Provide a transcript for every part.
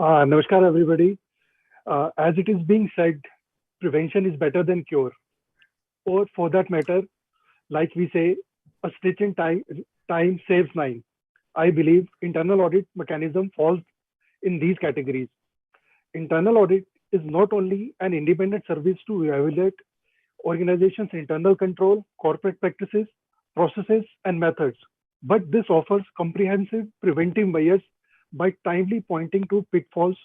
Namaskar, everybody. As it is being said, prevention is better than cure. Or for that matter, like we say, a stitch in time saves nine. I believe internal audit mechanism falls in these categories. Internal audit is not only an independent service to evaluate organizations' internal control, corporate practices, processes, and methods, but this offers comprehensive preventive measures by timely pointing to pitfalls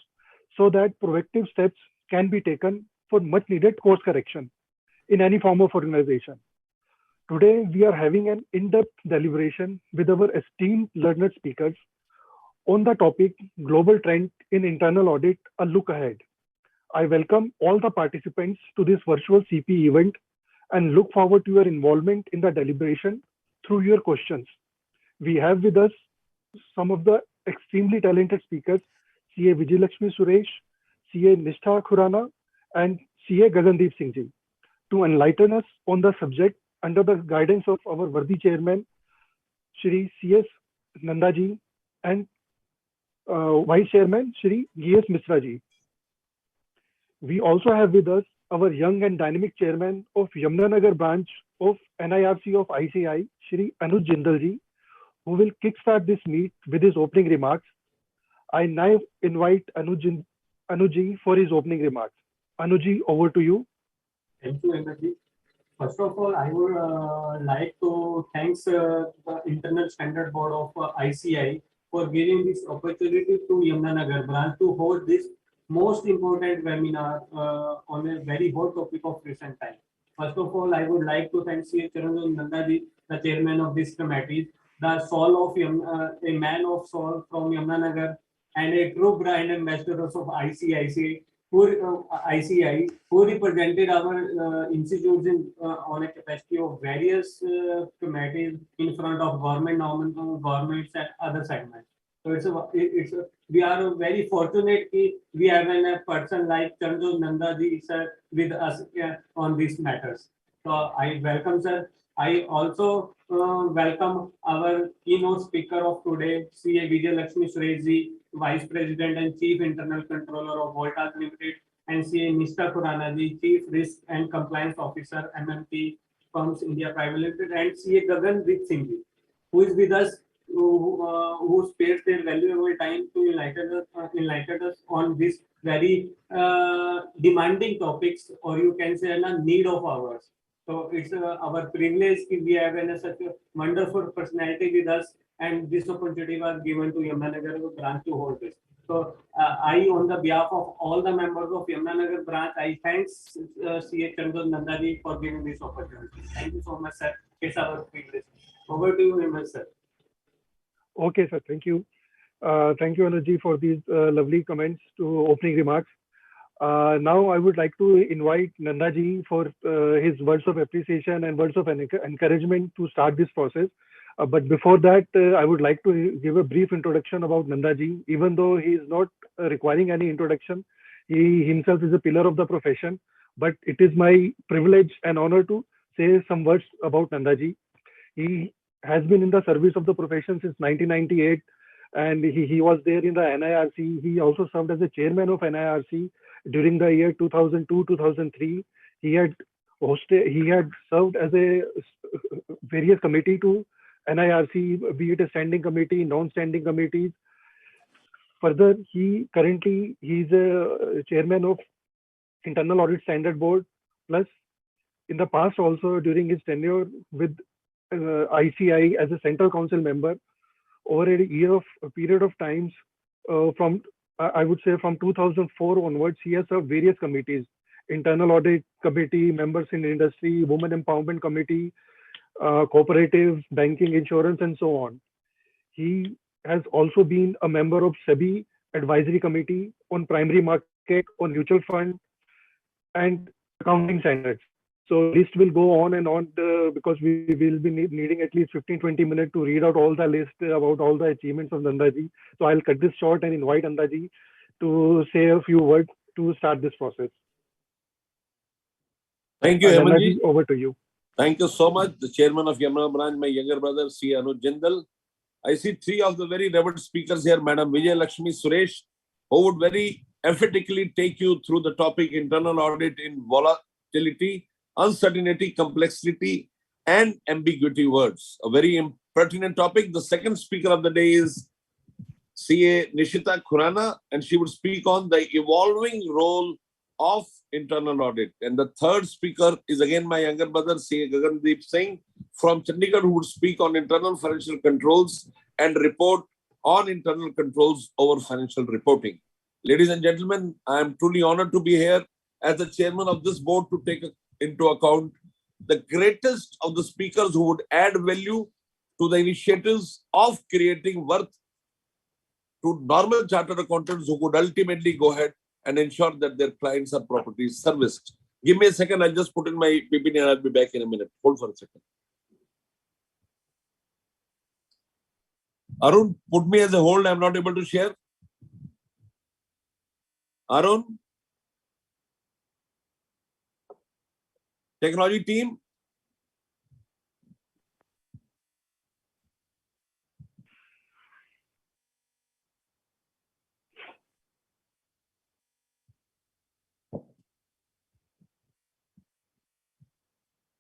so that proactive steps can be taken for much needed course correction in any form of organization. Today, we are having an in depth deliberation with our esteemed learned speakers on the topic Global Trend in Internal Audit, a look ahead. I welcome all the participants to this virtual CPE event and look forward to your involvement in the deliberation through your questions. We have with us some of the extremely talented speakers, CA Vijayalakshmi Suresh, CA Nishtha Khurana, and CA Gagandeep Singh ji, to enlighten us on the subject under the guidance of our worthy chairman, Shri C.S. Nandaji, and Vice Chairman, Shri G.S. Misra ji. We also have with us our young and dynamic chairman of Yamunanagar branch of NIRC of ICI, Shri Anuj Jindal ji, who will kickstart this meet with his opening remarks. I now invite Anuj ji for his opening remarks. Anuj ji, over to you. Thank you, Emma. First of all, I would like to thank the Internal Standard Board of ICI for giving this opportunity to Yamunanagar branch to hold this most important webinar on a very hot topic of recent time. First of all, I would like to thank C. Charanjan Nandaji, the chairman of this committee, the soul of a man of soul from Yamunanagar, and a true brand ambassador of ICI, who represented our institutes on a capacity of various committees in front of government, governments, and other segments. So we are very fortunate that we have a person like Charanjan Nandaji sir with us on these matters. So I welcome sir. I also welcome our keynote speaker of today, CA Vijayalakshmi Suresh ji, Vice President and Chief Internal Controller of Voltas Limited, and CA Nishtha Khurana ji, Chief Risk and Compliance Officer, MMT Firms India Private Limited, and CA Gagandeep Singh ji, who is with us, who spared their valuable time to enlighten us on this very demanding topics, or you can say a need of ours. So it's our privilege that we have such a wonderful personality with us, and this opportunity was given to Yamunanagar branch to hold this. So I, on the behalf of all the members of Yamunanagar branch, I thank CA Charanjan Nandaji for giving this opportunity. Thank you so much, sir. It's our privilege. Over to you, Hemant sir. Okay, sir. Thank you. Thank you, Anuj, for these lovely comments to opening remarks. Now I would like to invite Nandaji for his words of appreciation and words of encouragement to start this process. But before that, I would like to give a brief introduction about Nandaji. Even though he is not requiring any introduction, he himself is a pillar of the profession. But it is my privilege and honor to say some words about Nandaji. He has been in the service of the profession since 1998, and he was there in the NIRC. He also served as a chairman of NIRC during the year 2002-2003. He had served as a various committee to NIRC, be it a standing committee, non-standing committees. Further, he is a chairman of Internal Audit Standard Board. Plus, in the past also during his tenure with ICI as a Central Council member, over a period of times from I would say from 2004 onwards, he has served various committees: Internal Audit Committee, Members in Industry, Women Empowerment Committee, Cooperative, Banking, Insurance, and so on. He has also been a member of SEBI Advisory Committee on Primary Market, on Mutual Fund, and Accounting Standards. So list will go on and on because we will be needing at least 15-20 minutes to read out all the list about all the achievements of Nandaji. So I'll cut this short and invite Nandaji to say a few words to start this process. Thank you, Nandaji, over to you. Thank you so much. The chairman of Yamuna branch, my younger brother, C. Anuj Jindal. I see three of the very revered speakers here, Madam Vijayalakshmi Suresh, who would very emphatically take you through the topic internal audit in volatility, uncertainty, complexity, and ambiguity words. A very pertinent topic. The second speaker of the day is CA Nishita Khurana, and she would speak on the evolving role of internal audit. And the third speaker is again my younger brother, CA Gagandeep Singh from Chandigarh, who would speak on internal financial controls and report on internal controls over financial reporting. Ladies and gentlemen, I am truly honored to be here as the chairman of this board to take into account the greatest of the speakers who would add value to the initiatives of creating worth to normal chartered accountants who could ultimately go ahead and ensure that their clients are properly serviced. Give me a second, I'll just put in my PPT and I'll be back in a minute. Hold for a second. Arun, put me as a hold, I'm not able to share. Arun? Technology team?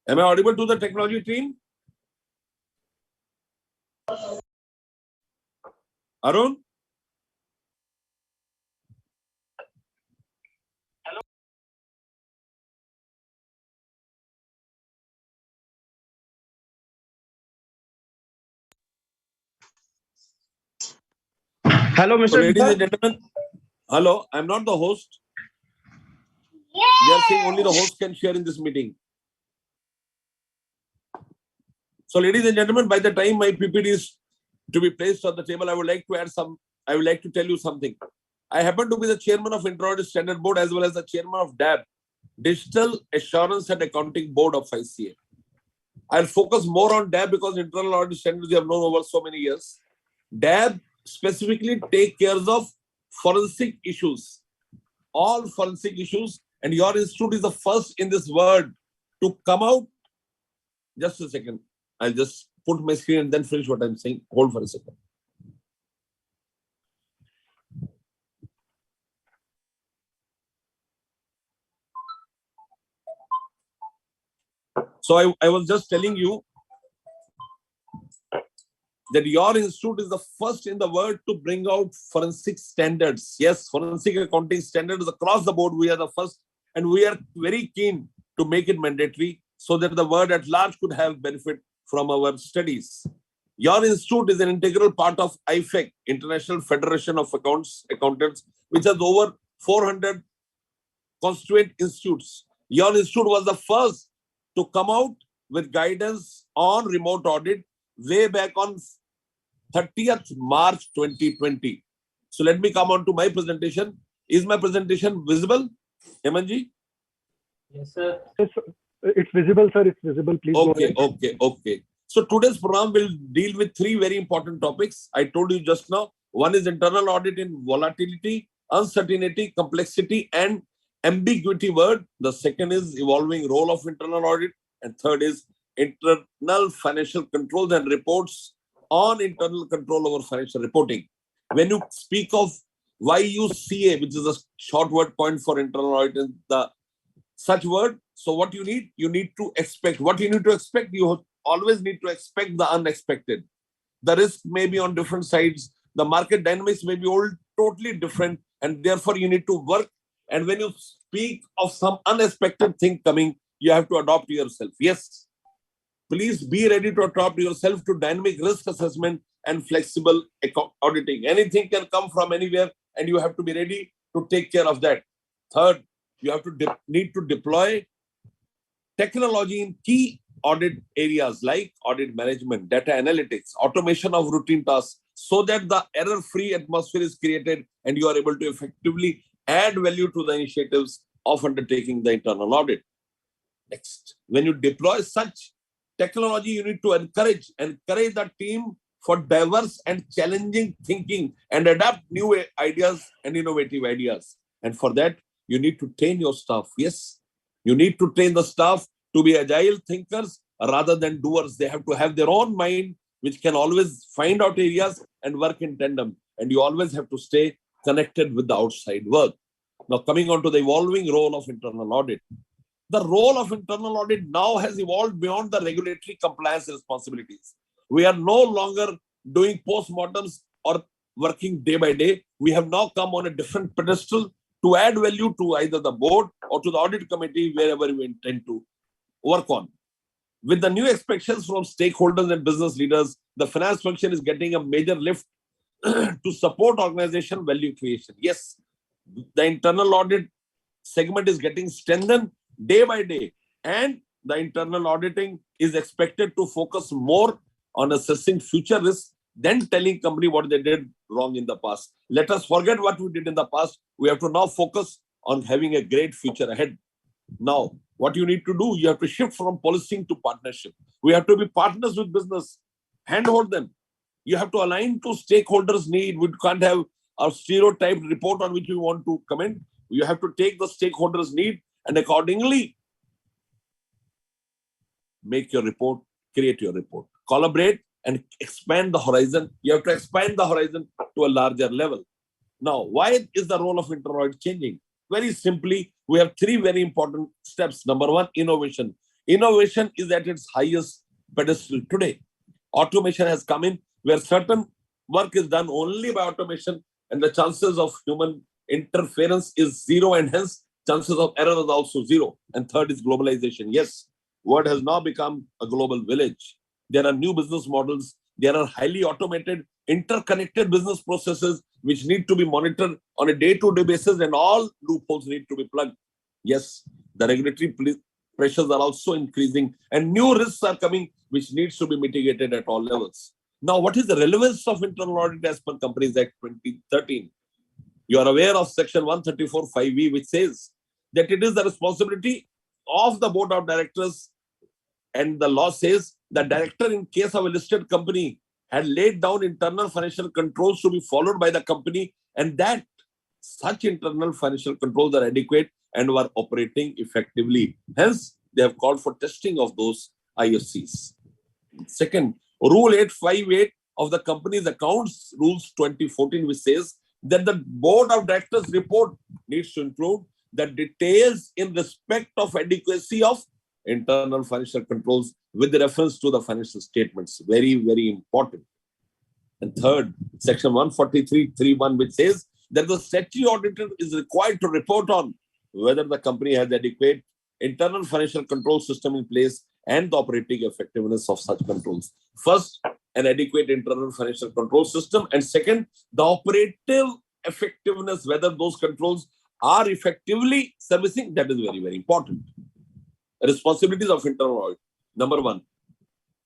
Am I audible to the technology team? Arun? Hello, Mr. So, ladies Vika. and gentlemen, hello, I'm not the host. They are saying only the host can share in this meeting. So, ladies and gentlemen, by the time my PPT is to be placed on the table, I would like to tell you something. I happen to be the chairman of Internal Audit Standard Board as well as the chairman of DAB, Digital Assurance and Accounting Board of ICA. I'll focus more on DAB because internal audit standards you have known over so many years. DAB specifically take care of forensic issues, all forensic issues, and your institute is the first in this world to come out. Just a second. I'll just put my screen and then finish what I'm saying. Hold for a second. So I was just telling you that your institute is the first in the world to bring out forensic standards. Yes, forensic accounting standards across the board. We are the first, and we are very keen to make it mandatory so that the world at large could have benefit from our studies. Your institute is an integral part of IFAC, International Federation of Accountants, which has over 400 constituent institutes. Your institute was the first to come out with guidance on remote audit way back on 30th March 2020. So let me come on to my presentation. Is my presentation visible, Hemanji? Yes, sir. Yes, sir. It's visible, sir. It's visible. Please go ahead. Okay. So today's program will deal with three very important topics. I told you just now. One is internal audit in volatility, uncertainty, complexity, and ambiguity word. The second is evolving role of internal audit. And third is internal financial controls and reports on internal control over financial reporting. When you speak of YUCA, which is a short word point for internal audit, and the such word. So what you need to expect. What you need to expect, you always need to expect the unexpected. The risk may be on different sides. The market dynamics may be all totally different, and therefore you need to work. And when you speak of some unexpected thing coming, you have to adopt yourself. Yes, please be ready to adopt yourself to dynamic risk assessment and flexible auditing. Anything can come from anywhere, and you have to be ready to take care of that. Third, you have to need to deploy technology in key audit areas like audit management, data analytics, automation of routine tasks, so that the error-free atmosphere is created and you are able to effectively add value to the initiatives of undertaking the internal audit. Next, when you deploy such technology, you need to encourage the team for diverse and challenging thinking and adapt new ideas and innovative ideas. And for that, you need to train your staff. Yes, you need to train the staff to be agile thinkers rather than doers. They have to have their own mind, which can always find out areas and work in tandem. And you always have to stay connected with the outside world. Now, coming on to the evolving role of internal audit. The role of internal audit now has evolved beyond the regulatory compliance responsibilities. We are no longer doing postmortems or working day by day. We have now come on a different pedestal to add value to either the board or to the audit committee, wherever we intend to work on. With the new expectations from stakeholders and business leaders, the finance function is getting a major lift to support organization value creation. Yes, the internal audit segment is getting strengthened day by day, and the internal auditing is expected to focus more on assessing future risks than telling company what they did wrong in the past. Let us forget what we did in the past. We have to now focus on having a great future ahead. Now, what you need to do, you have to shift from policing to partnership. We have to be partners with business, handhold them. You have to align to stakeholders' need. We can't have a stereotyped report on which we want to comment. You have to take the stakeholders' need and accordingly make your report, create your report, collaborate and expand the horizon. You have to expand the horizon to a larger level. Now, why is the role of internal audit changing? Very simply, we have three very important steps. Number one, innovation. Innovation is at its highest pedestal today. Automation has come in where certain work is done only by automation and the chances of human interference is zero, and hence chances of error is also zero. And third is globalization. Yes, world has now become a global village. There are new business models. There are highly automated, interconnected business processes which need to be monitored on a day-to-day basis, and all loopholes need to be plugged. Yes, the regulatory pressures are also increasing and new risks are coming which needs to be mitigated at all levels. Now, what is the relevance of internal audit as per Companies Act 2013? You are aware of section 134(5)(b), which says that it is the responsibility of the board of directors, and the law says the director in case of a listed company had laid down internal financial controls to be followed by the company, and that such internal financial controls are adequate and were operating effectively. Hence, they have called for testing of those IFCs. Second, Rule 858 of the Companies Accounts Rules 2014, which says that the board of directors report needs to include the details in respect of adequacy of internal financial controls with reference to the financial statements. Very, very important. And third, section 143(3)(1), which says that the statutory auditor is required to report on whether the company has adequate internal financial control system in place and the operating effectiveness of such controls. First, an adequate internal financial control system, and second, the operative effectiveness, whether those controls are effectively servicing. That is very, very important. Responsibilities of internal audit. Number one,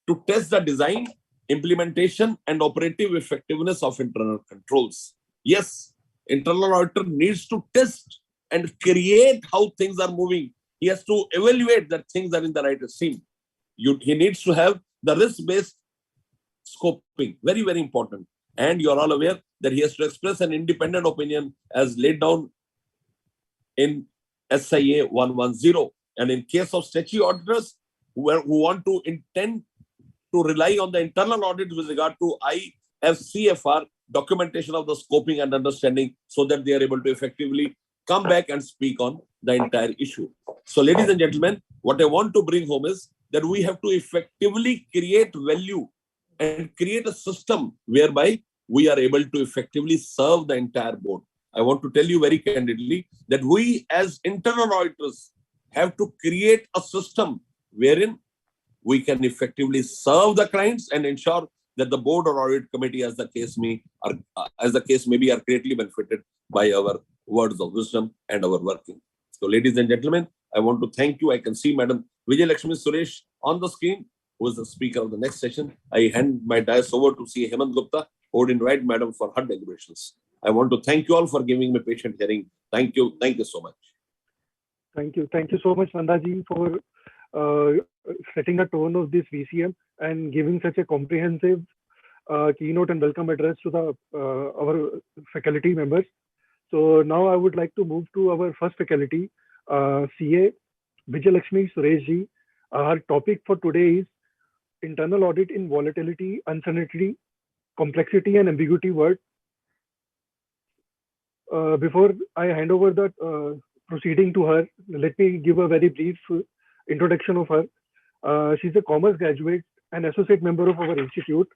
to test the design, implementation, and operative effectiveness of internal controls. Yes, internal auditor needs to test and create how things are moving. He has to evaluate that things are in the right stream. He needs to have the risk-based scoping. Very, very important. And you're all aware that he has to express an independent opinion as laid down in SIA 110. And in case of statutory auditors who want to intend to rely on the internal audit with regard to IFCFR, documentation of the scoping and understanding, so that they are able to effectively come back and speak on the entire issue. So, ladies and gentlemen, what I want to bring home is that we have to effectively create value and create a system whereby we are able to effectively serve the entire board. I want to tell you very candidly that we as internal auditors have to create a system wherein we can effectively serve the clients and ensure that the board or audit committee, as the case may be, are greatly benefited by our words of wisdom and our working. So, ladies and gentlemen, I want to thank you. I can see Madam Vijay Lakshmi Suresh on the screen, who is the speaker of the next session. I hand my dais over to C. Hemant Gupta, who would invite Madam for her deliberations. I want to thank you all for giving me patient hearing. Thank you. Thank you so much. Thank you. Thank you so much, Nandaji, for setting the tone of this VCM and giving such a comprehensive keynote and welcome address to the our faculty members. So now I would like to move to our first faculty, CA Vijay Lakshmi Suresh ji. Our topic for today is internal audit in volatility, uncertainty, complexity, and ambiguity world. Before I hand over the proceeding to her, let me give a very brief introduction of her. She's a commerce graduate and associate member of our institute.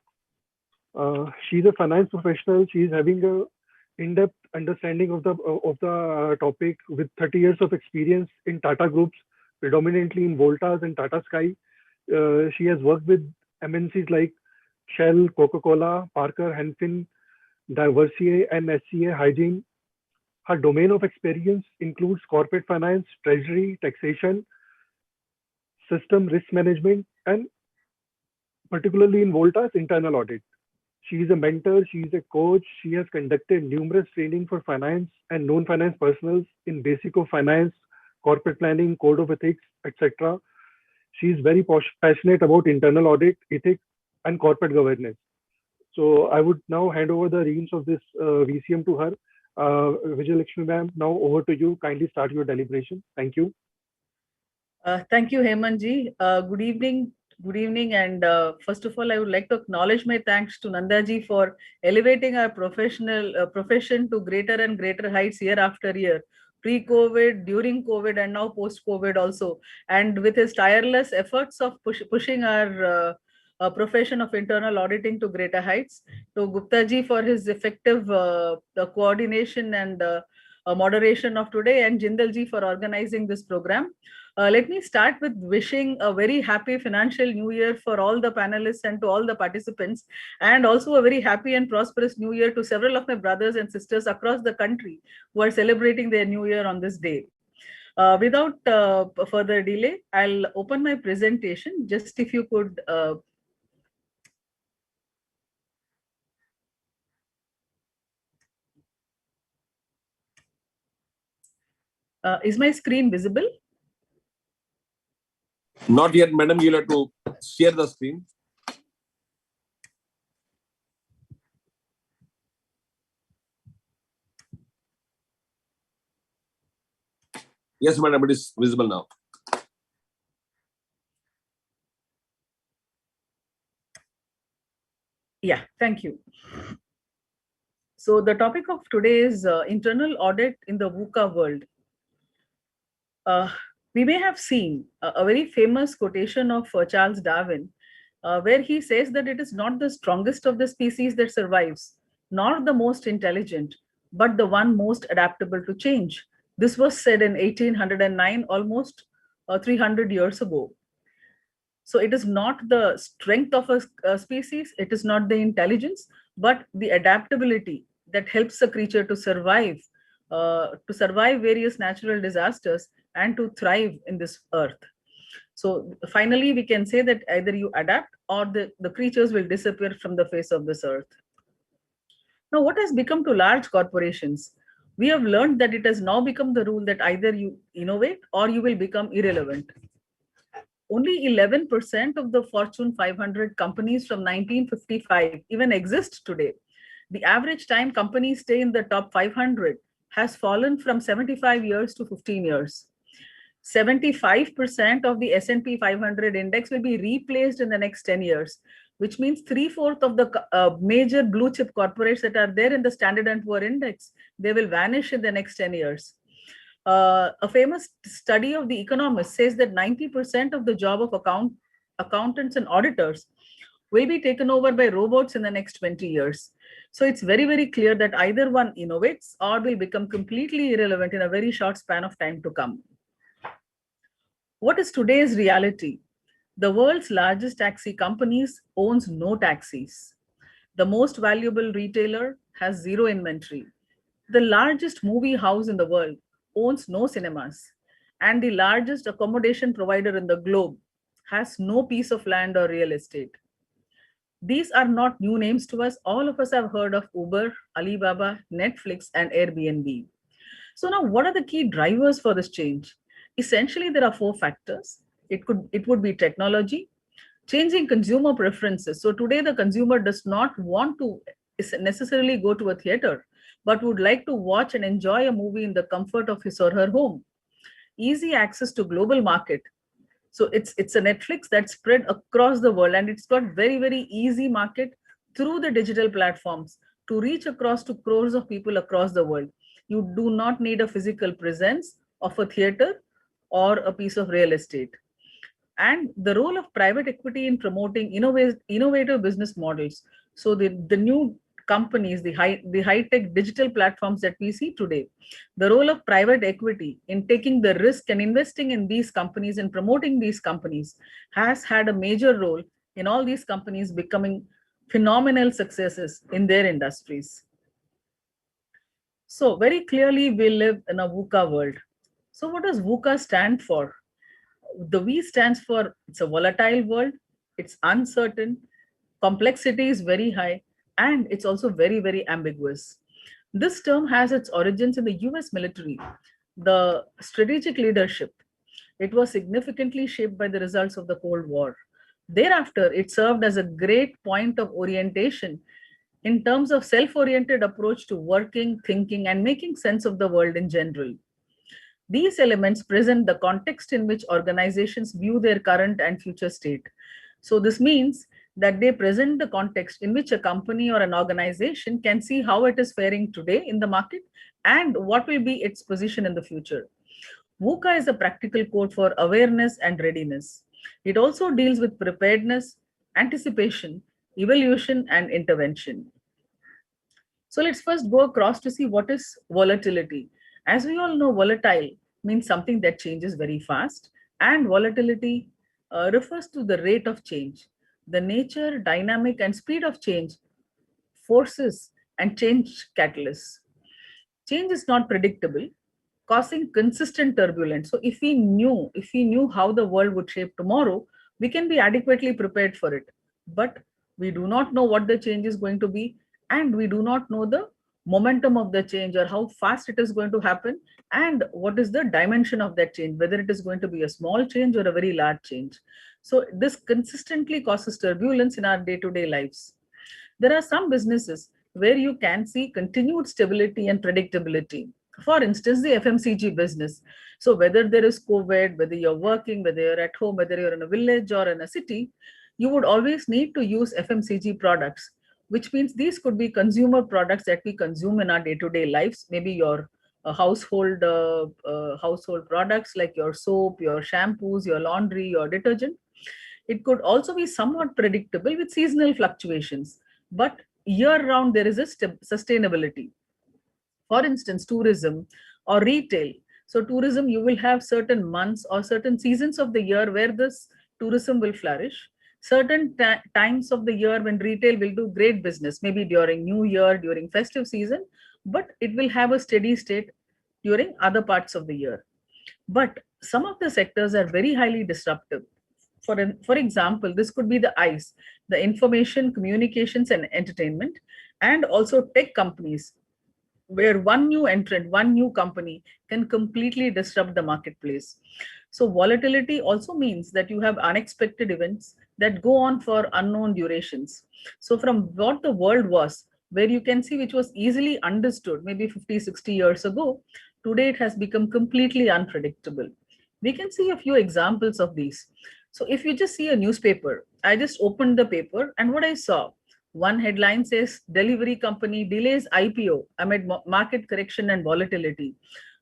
She's a finance professional. She's having a in-depth understanding of the topic with 30 years of experience in Tata Groups, predominantly in Voltas and Tata Sky. She has worked with MNCs like Shell, Coca-Cola, Parker Hannifin, Diversier, and SCA Hygiene. Her domain of experience includes corporate finance, treasury, taxation, system risk management, and particularly in Volta's internal audit. She is a mentor, she is a coach, she has conducted numerous training for finance and non-finance personnel in basic of finance, corporate planning, code of ethics, etc. She is very passionate about internal audit, ethics, and corporate governance. So I would now hand over the reins of this VCM to her. Vijayalakshmi ma'am, now over to you. Kindly start your deliberation. Thank you. Thank you, Hemanji. Good evening, and first of all, I would like to acknowledge my thanks to Nandaji for elevating our profession to greater and greater heights year after year, pre-COVID, during COVID, and now post-COVID also. And with his tireless efforts of pushing our profession of internal auditing to greater heights, to Gupta ji for his effective coordination and moderation of today, and Jindal ji for organizing this program. Let me start with wishing a very happy financial new year for all the panelists and to all the participants, and also a very happy and prosperous new year to several of my brothers and sisters across the country who are celebrating their new year on this day. Without further delay, I'll open my presentation. Just if you could is my screen visible? Not yet, madam. You'll have to share the screen. Yes, madam, it is visible now. Yeah, thank you. So the topic of today is internal audit in the Wooka world. We may have seen a very famous quotation of Charles Darwin, where he says that it is not the strongest of the species that survives, nor the most intelligent, but the one most adaptable to change. This was said in 1809, almost 300 years ago. So it is not the strength of a species, it is not the intelligence, but the adaptability that helps a creature to survive various natural disasters and to thrive in this earth. So finally, we can say that either you adapt or the creatures will disappear from the face of this earth. Now, what has become to large corporations? We have learned that it has now become the rule that either you innovate or you will become irrelevant. Only 11% of the Fortune 500 companies from 1955 even exist today. The average time companies stay in the top 500 has fallen from 75 years to 15 years. 75% of the S&P 500 index will be replaced in the next 10 years, which means 3/4 of the major blue chip corporates that are there in the Standard & Poor index, they will vanish in the next 10 years. A famous study of The Economist says that 90% of the job of accountants and auditors will be taken over by robots in the next 20 years. So it's very, very clear that either one innovates or will become completely irrelevant in a very short span of time to come. What is today's reality? The world's largest taxi companies owns no taxis. The most valuable retailer has zero inventory. The largest movie house in the world owns no cinemas. And the largest accommodation provider in the globe has no piece of land or real estate. These are not new names to us. All of us have heard of Uber, Alibaba, Netflix, and Airbnb. So now, what are the key drivers for this change? Essentially, there are 4 factors. It would be technology, changing consumer preferences. So today, the consumer does not want to necessarily go to a theater, but would like to watch and enjoy a movie in the comfort of his or her home. Easy access to global market. So it's a Netflix that's spread across the world, and it's got very, very easy market through the digital platforms to reach across to crores of people across the world. You do not need a physical presence of a theater or a piece of real estate. And the role of private equity in promoting innovative business models. So the new companies, the high-tech digital platforms that we see today, the role of private equity in taking the risk and investing in these companies and promoting these companies has had a major role in all these companies becoming phenomenal successes in their industries. So very clearly, we live in a VUCA world. So what does VUCA stand for? The V stands for it's a volatile world, it's uncertain, complexity is very high, and it's also very, very ambiguous. This term has its origins in the US military, the strategic leadership. It was significantly shaped by the results of the Cold War. Thereafter, it served as a great point of orientation in terms of self-oriented approach to working, thinking, and making sense of the world in general. These elements present the context in which organizations view their current and future state. So this means that they present the context in which a company or an organization can see how it is faring today in the market and what will be its position in the future. VUCA is a practical code for awareness and readiness. It also deals with preparedness, anticipation, evaluation, and intervention. So let's first go across to see what is volatility. As we all know, volatile means something that changes very fast, and volatility refers to the rate of change. The nature, dynamic, and speed of change, forces, and change catalysts. Change is not predictable, causing consistent turbulence. So if we knew how the world would shape tomorrow, we can be adequately prepared for it. But we do not know what the change is going to be, and we do not know the momentum of the change or how fast it is going to happen, and what is the dimension of that change, whether it is going to be a small change or a very large change. So this consistently causes turbulence in our day-to-day lives. There are some businesses where you can see continued stability and predictability. For instance, the FMCG business. So whether there is COVID, whether you're working, whether you're at home, whether you're in a village or in a city, you would always need to use FMCG products, which means these could be consumer products that we consume in our day-to-day lives, maybe your household products like your soap, your shampoos, your laundry, your detergent. It could also be somewhat predictable with seasonal fluctuations, but year-round there is a sustainability. For instance, tourism or retail. So tourism, you will have certain months or certain seasons of the year where this tourism will flourish. Certain times of the year when retail will do great business, maybe during New Year, during festive season, but it will have a steady state during other parts of the year. But some of the sectors are very highly disruptive. For example, this could be the ICE, the information, communications, and entertainment, and also tech companies, where one new entrant, one new company can completely disrupt the marketplace. So volatility also means that you have unexpected events that go on for unknown durations. So from what the world was, where you can see which was easily understood maybe 50, 60 years ago, today it has become completely unpredictable. We can see a few examples of these. So if you just see a newspaper, I just opened the paper and what I saw, one headline says delivery company delays IPO amid market correction and volatility.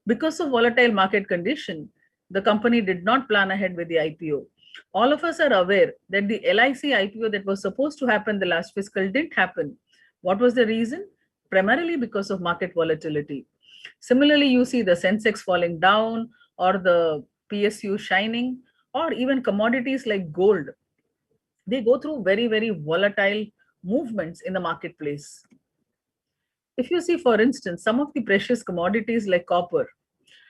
Because of volatile market condition, the company did not plan ahead with the IPO. All of us are aware that the LIC IPO that was supposed to happen the last fiscal didn't happen. What was the reason? Primarily because of market volatility. Similarly, you see the Sensex falling down or the PSU shining, or even commodities like gold. They go through very, very volatile movements in the marketplace. If you see, for instance, some of the precious commodities like copper.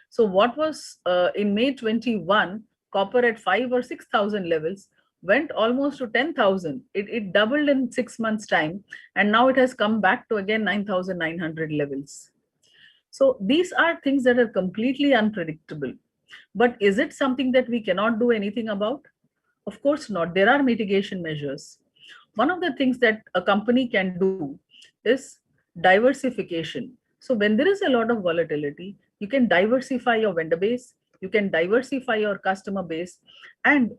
So what was in May 21, copper at 5 or 6,000 levels went almost to 10,000. It doubled in 6 months' time, and now it has come back to again 9,900 levels. So these are things that are completely unpredictable. But is it something that we cannot do anything about? Of course not. There are mitigation measures. One of the things that a company can do is diversification. So when there is a lot of volatility, you can diversify your vendor base, you can diversify your customer base, and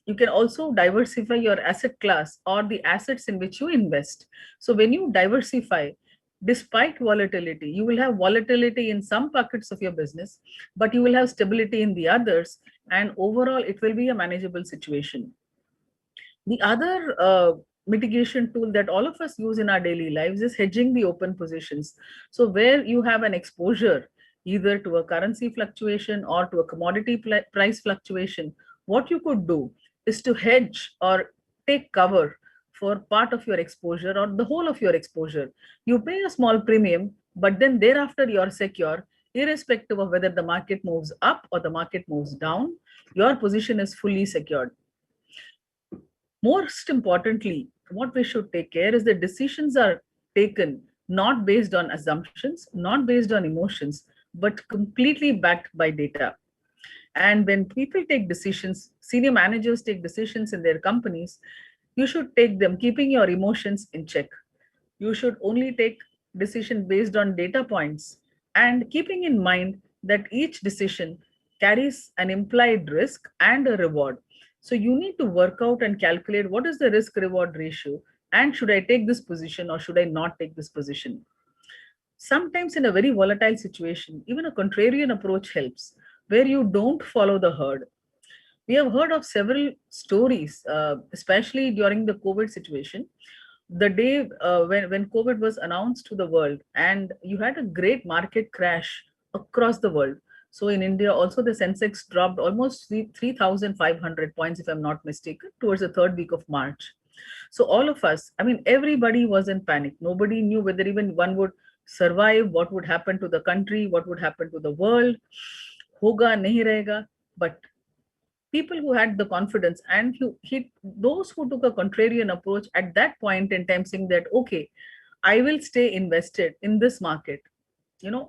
you can also diversify your asset class or the assets in which you invest. So when you diversify, despite volatility. You will have volatility in some pockets of your business, but you will have stability in the others. And overall, it will be a manageable situation. The other mitigation tool that all of us use in our daily lives is hedging the open positions. So where you have an exposure either to a currency fluctuation or to a commodity price fluctuation, what you could do is to hedge or take cover for part of your exposure or the whole of your exposure. You pay a small premium, but then thereafter you're secure, irrespective of whether the market moves up or the market moves down, your position is fully secured. Most importantly, what we should take care is that decisions are taken not based on assumptions, not based on emotions, but completely backed by data. And when people take decisions, senior managers take decisions in their companies, you should take them keeping your emotions in check. You should only take decision based on data points and keeping in mind that each decision carries an implied risk and a reward. So you need to work out and calculate what is the risk reward ratio, and should I take this position or should I not take this position. Sometimes in a very volatile situation, even a contrarian approach helps, where you don't follow the herd. We have heard of several stories, especially during the COVID situation. The day when COVID was announced to the world, and you had a great market crash across the world. So in India, also the Sensex dropped almost 3,500 points, if I'm not mistaken, towards the third week of March. So all of us, I mean, everybody was in panic. Nobody knew whether even one would survive, what would happen to the country, what would happen to the world. Hoga, nahi rahega. But people who had the confidence and those who took a contrarian approach at that point in time, saying that, okay, I will stay invested in this market.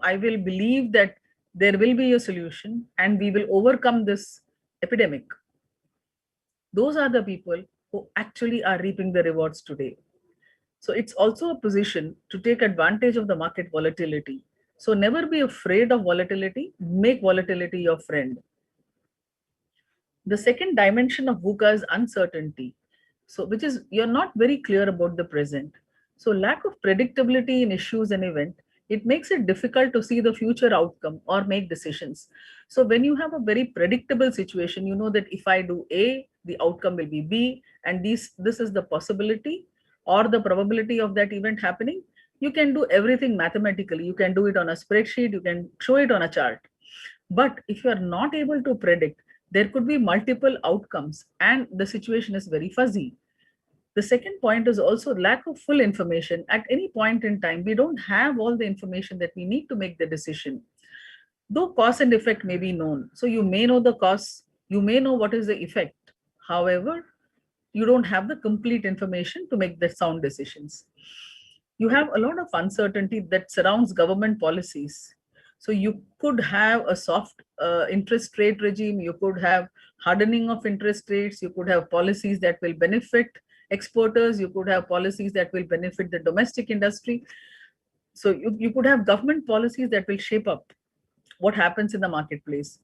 I will believe that there will be a solution and we will overcome this epidemic. Those are the people who actually are reaping the rewards today. So it's also a position to take advantage of the market volatility. So never be afraid of volatility, make volatility your friend. The second dimension of Wooka is uncertainty. So which is you're not very clear about the present. So lack of predictability in issues and event, it makes it difficult to see the future outcome or make decisions. So when you have a very predictable situation, you know that if I do A, the outcome will be B, and this is the possibility or the probability of that event happening. You can do everything mathematically. You can do it on a spreadsheet, you can show it on a chart. But if you are not able to predict, there could be multiple outcomes and the situation is very fuzzy. The second point is also lack of full information. At any point in time, we don't have all the information that we need to make the decision. Though cause and effect may be known. So you may know the cause, you may know what is the effect. However, you don't have the complete information to make the sound decisions. You have a lot of uncertainty that surrounds government policies. So you could have a soft interest rate regime, you could have hardening of interest rates, you could have policies that will benefit exporters, you could have policies that will benefit the domestic industry. So you could have government policies that will shape up what happens in the marketplace.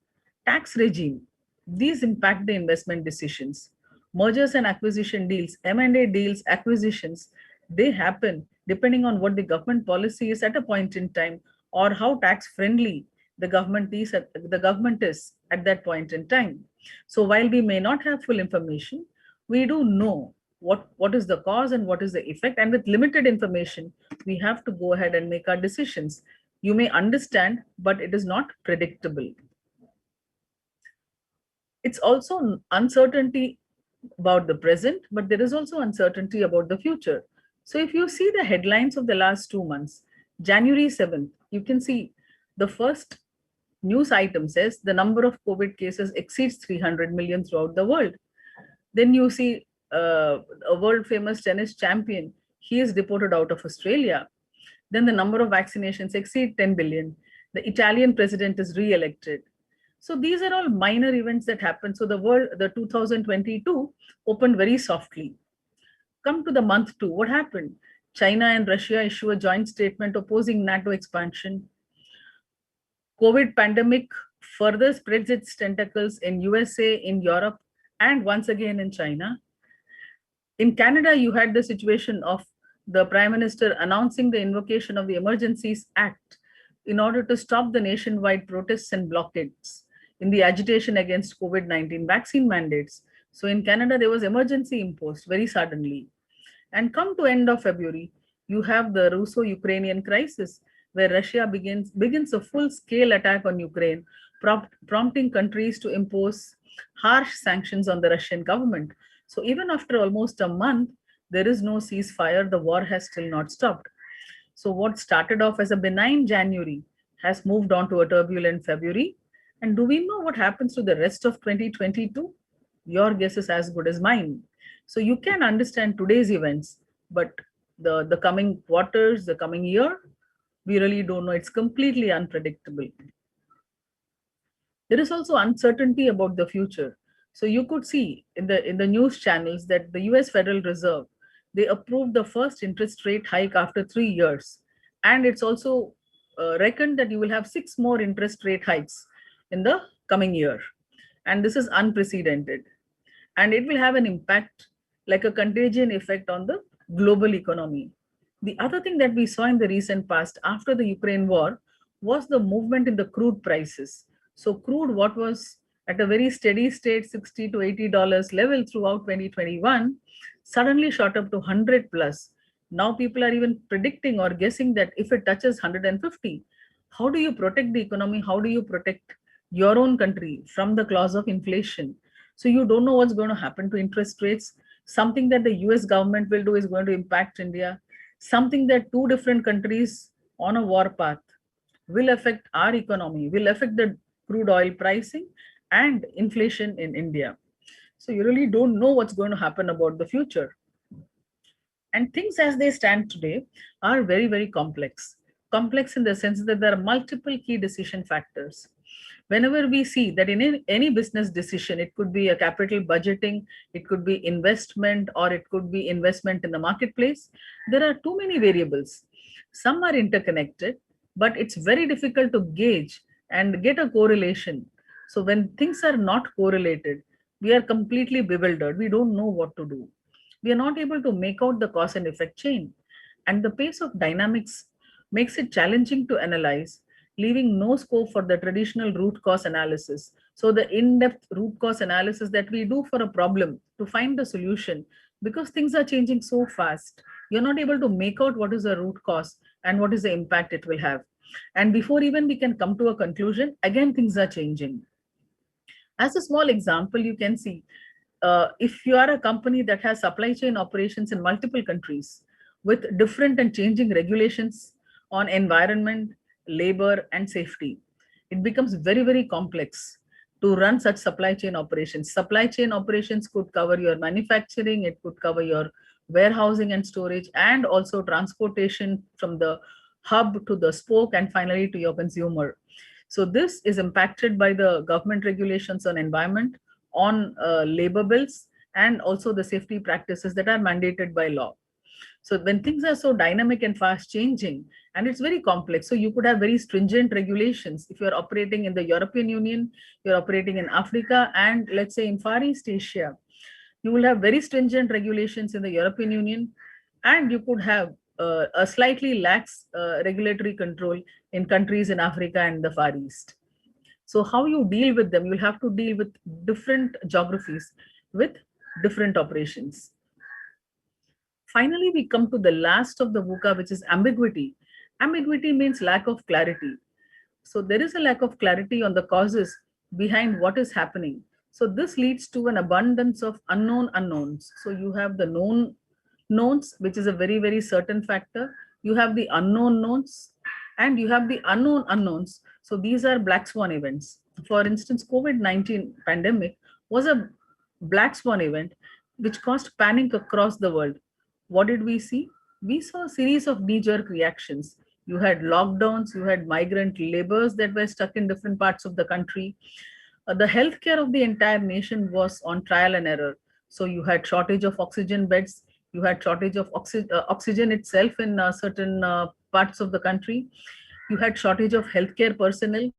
Tax regime, these impact the investment decisions. Mergers and acquisition deals, M&A deals, acquisitions, they happen depending on what the government policy is at a point in time, or how tax friendly the government is at that point in time. So while we may not have full information, we do know what is the cause and what is the effect. And with limited information, we have to go ahead and make our decisions. You may understand, but it is not predictable. It's also uncertainty about the present, but there is also uncertainty about the future. So if you see the headlines of the last 2 months, January 7th, you can see the first news item says the number of COVID cases exceeds 300 million throughout the world. Then you see a world famous tennis champion, he is deported out of Australia. Then the number of vaccinations exceed 10 billion. The Italian president is re-elected. So these are all minor events that happen. So the 2022 opened very softly. Come to the month 2, what happened? China and Russia issue a joint statement opposing NATO expansion. COVID pandemic further spreads its tentacles in USA, in Europe, and once again in China. In Canada, you had the situation of the Prime Minister announcing the invocation of the Emergencies Act in order to stop the nationwide protests and blockades in the agitation against COVID-19 vaccine mandates. So in Canada, there was emergency imposed very suddenly. And come to end of February, you have the Russo-Ukrainian crisis, where Russia begins a full-scale attack on Ukraine, prompting countries to impose harsh sanctions on the Russian government. So even after almost a month, there is no ceasefire. The war has still not stopped. So what started off as a benign January has moved on to a turbulent February. And do we know what happens to the rest of 2022? Your guess is as good as mine. So you can understand today's events, but the coming quarters, the coming year, we really don't know. It's completely unpredictable. There is also uncertainty about the future. So you could see in the news channels that the US Federal Reserve, they approved the first interest rate hike after 3 years. And it's also reckoned that you will have 6 more interest rate hikes in the coming year. And this is unprecedented. And it will have an impact like a contagion effect on the global economy. The other thing that we saw in the recent past after the Ukraine war was the movement in the crude prices. So crude, what was at a very steady state, $60 to $80 level throughout 2021, suddenly shot up to 100 plus. Now people are even predicting or guessing that if it touches 150, how do you protect the economy? How do you protect your own country from the claws of inflation? So you don't know what's going to happen to interest rates. Something that the US government will do is going to impact India. Something that 2 different countries on a war path will affect our economy, will affect the crude oil pricing and inflation in India. So you really don't know what's going to happen about the future. And things as they stand today are very, very complex. Complex in the sense that there are multiple key decision factors. Whenever we see that in any business decision, it could be a capital budgeting, it could be investment, or it could be investment in the marketplace, there are too many variables. Some are interconnected, but it's very difficult to gauge and get a correlation. So when things are not correlated, we are completely bewildered. We don't know what to do. We are not able to make out the cause and effect chain. And the pace of dynamics makes it challenging to analyze, leaving no scope for the traditional root cause analysis. So the in-depth root cause analysis that we do for a problem to find the solution, because things are changing so fast, you're not able to make out what is the root cause and what is the impact it will have. And before even we can come to a conclusion, again, things are changing. As a small example, you can see, if you are a company that has supply chain operations in multiple countries with different and changing regulations on environment, labor, and safety, it becomes very, very complex to run such supply chain operations. Supply chain operations could cover your manufacturing, it could cover your warehousing and storage, and also transportation from the hub to the spoke and finally to your consumer. So this is impacted by the government regulations on environment, on labor bills, and also the safety practices that are mandated by law. So when things are so dynamic and fast changing, and it's very complex, so you could have very stringent regulations. If you're operating in the European Union, you're operating in Africa, and let's say in Far East Asia, you will have very stringent regulations in the European Union, and you could have a slightly lax regulatory control in countries in Africa and the Far East. So how you deal with them, you'll have to deal with different geographies with different operations. Finally, we come to the last of the Wooka, which is ambiguity. Ambiguity means lack of clarity. So there is a lack of clarity on the causes behind what is happening. So this leads to an abundance of unknown unknowns. So you have the known knowns, which is a very, very certain factor. You have the unknown knowns, and you have the unknown unknowns. So these are black swan events. For instance, COVID-19 pandemic was a black swan event which caused panic across the world. What did we see? We saw a series of knee-jerk reactions. You had lockdowns, you had migrant laborers that were stuck in different parts of the country. The healthcare of the entire nation was on trial and error. So you had shortage of oxygen beds, you had shortage of oxygen itself in certain parts of the country. You had shortage of healthcare personnel.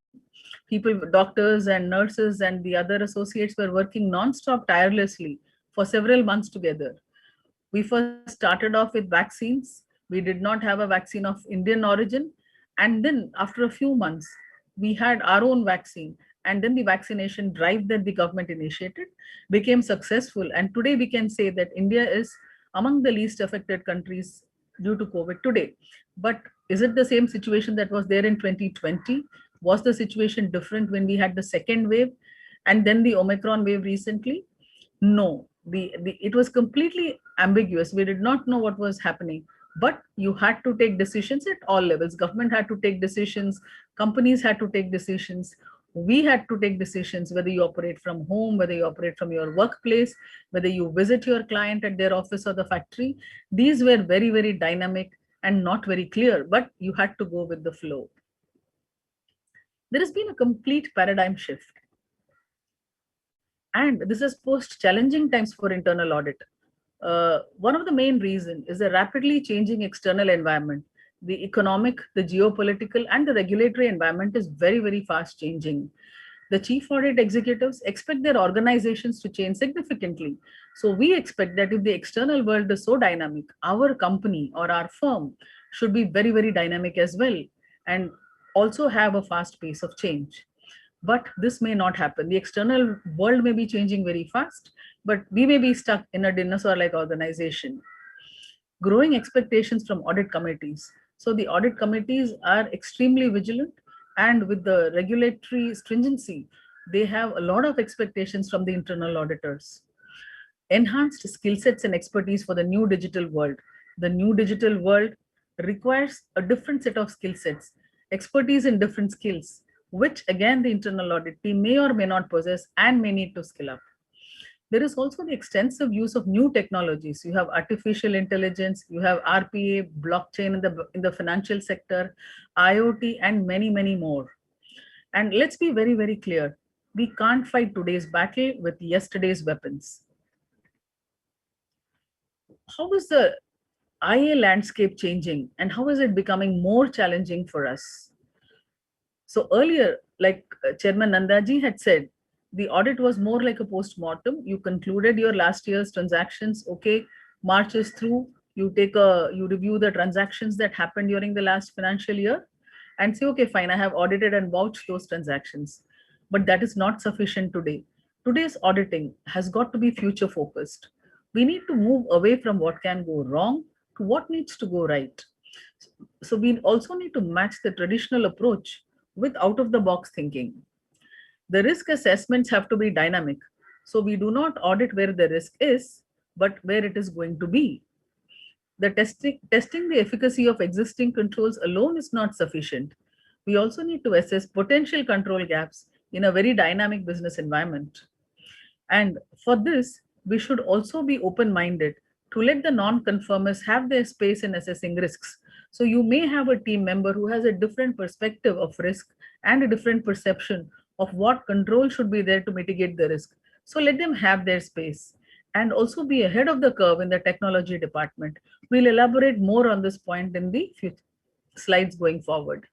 People, doctors and nurses and the other associates were working non-stop tirelessly for several months together. We first started off with vaccines. We did not have a vaccine of Indian origin. And then after a few months, we had our own vaccine. And then the vaccination drive that the government initiated became successful. And today we can say that India is among the least affected countries due to COVID today. But is it the same situation that was there in 2020? Was the situation different when we had the second wave and then the Omicron wave recently? No, it was completely ambiguous. We did not know what was happening, but you had to take decisions at all levels. Government had to take decisions, companies had to take decisions, we had to take decisions, whether you operate from home, whether you operate from your workplace, whether you visit your client at their office or the factory. These were very, very dynamic and not very clear, but you had to go with the flow. There has been a complete paradigm shift. And this has posed challenging times for internal audit. One of the main reasons is a rapidly changing external environment. The economic, the geopolitical, and the regulatory environment is very, very fast changing. The chief audit executives expect their organizations to change significantly. So we expect that if the external world is so dynamic, our company or our firm should be very, very dynamic as well, and also have a fast pace of change. But this may not happen. The external world may be changing very fast, but we may be stuck in a dinosaur-like organization. Growing expectations from audit committees. So the audit committees are extremely vigilant, and with the regulatory stringency, they have a lot of expectations from the internal auditors. Enhanced skill sets and expertise for the new digital world. The new digital world requires a different set of skill sets, expertise in different skills, which again the internal audit team may or may not possess and may need to skill up. There is also the extensive use of new technologies. You have artificial intelligence, you have RPA, blockchain in the financial sector, IoT, and many, many more. And let's be very, very clear. We can't fight today's battle with yesterday's weapons. How is the IA landscape changing, and how is it becoming more challenging for us? So earlier, like Chairman Nandaji had said, the audit was more like a post-mortem. You concluded your last year's transactions. Okay, March is through. You review the transactions that happened during the last financial year and say, okay, fine, I have audited and vouched those transactions. But that is not sufficient today. Today's auditing has got to be future focused. We need to move away from what can go wrong to what needs to go right. So we also need to match the traditional approach with out-of-the-box thinking. The risk assessments have to be dynamic. So we do not audit where the risk is, but where it is going to be. The testing the efficacy of existing controls alone is not sufficient. We also need to assess potential control gaps in a very dynamic business environment. And for this, we should also be open-minded to let the non-conformists have their space in assessing risks. So you may have a team member who has a different perspective of risk and a different perception of what control should be there to mitigate the risk. So let them have their space and also be ahead of the curve in the technology department. We'll elaborate more on this point in the few slides going forward.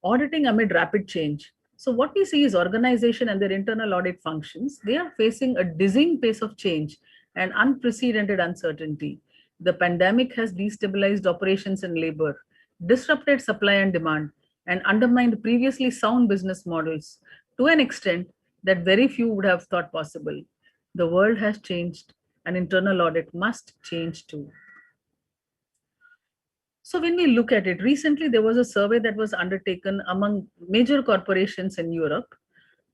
Auditing amid rapid change. So what we see is organization and their internal audit functions, they are facing a dizzying pace of change and unprecedented uncertainty. The pandemic has destabilized operations and labor, disrupted supply and demand, and undermined previously sound business models to an extent that very few would have thought possible. The world has changed, and internal audit must change too. So when we look at it, recently there was a survey that was undertaken among major corporations in Europe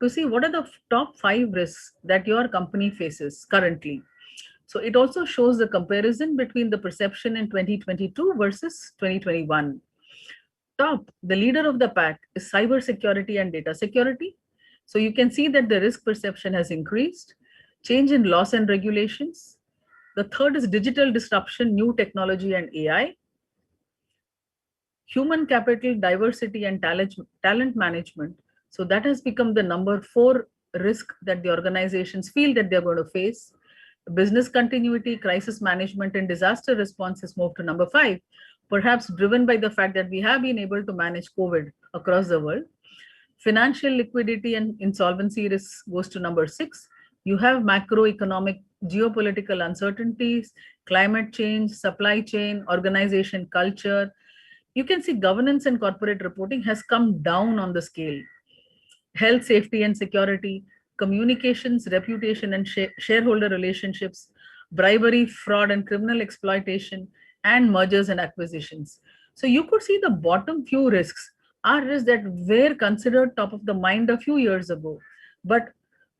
to see what are the top 5 risks that your company faces currently. So it also shows the comparison between the perception in 2022 versus 2021. Top, the leader of the pack is cybersecurity and data security. So you can see that the risk perception has increased, change in laws and regulations. The third is digital disruption, new technology and AI. Human capital, diversity and talent management. So that has become the number 4 risk that the organizations feel that they're going to face. Business continuity, crisis management, and disaster response has moved to number 5, perhaps driven by the fact that we have been able to manage COVID across the world. Financial liquidity and insolvency risk goes to number 6. You have macroeconomic, geopolitical uncertainties, climate change, supply chain, organization culture. You can see governance and corporate reporting has come down on the scale. Health, safety, and security, communications, reputation, and shareholder relationships, bribery, fraud, and criminal exploitation, and mergers and acquisitions. So you could see the bottom few risks are risks that were considered top of the mind a few years ago. But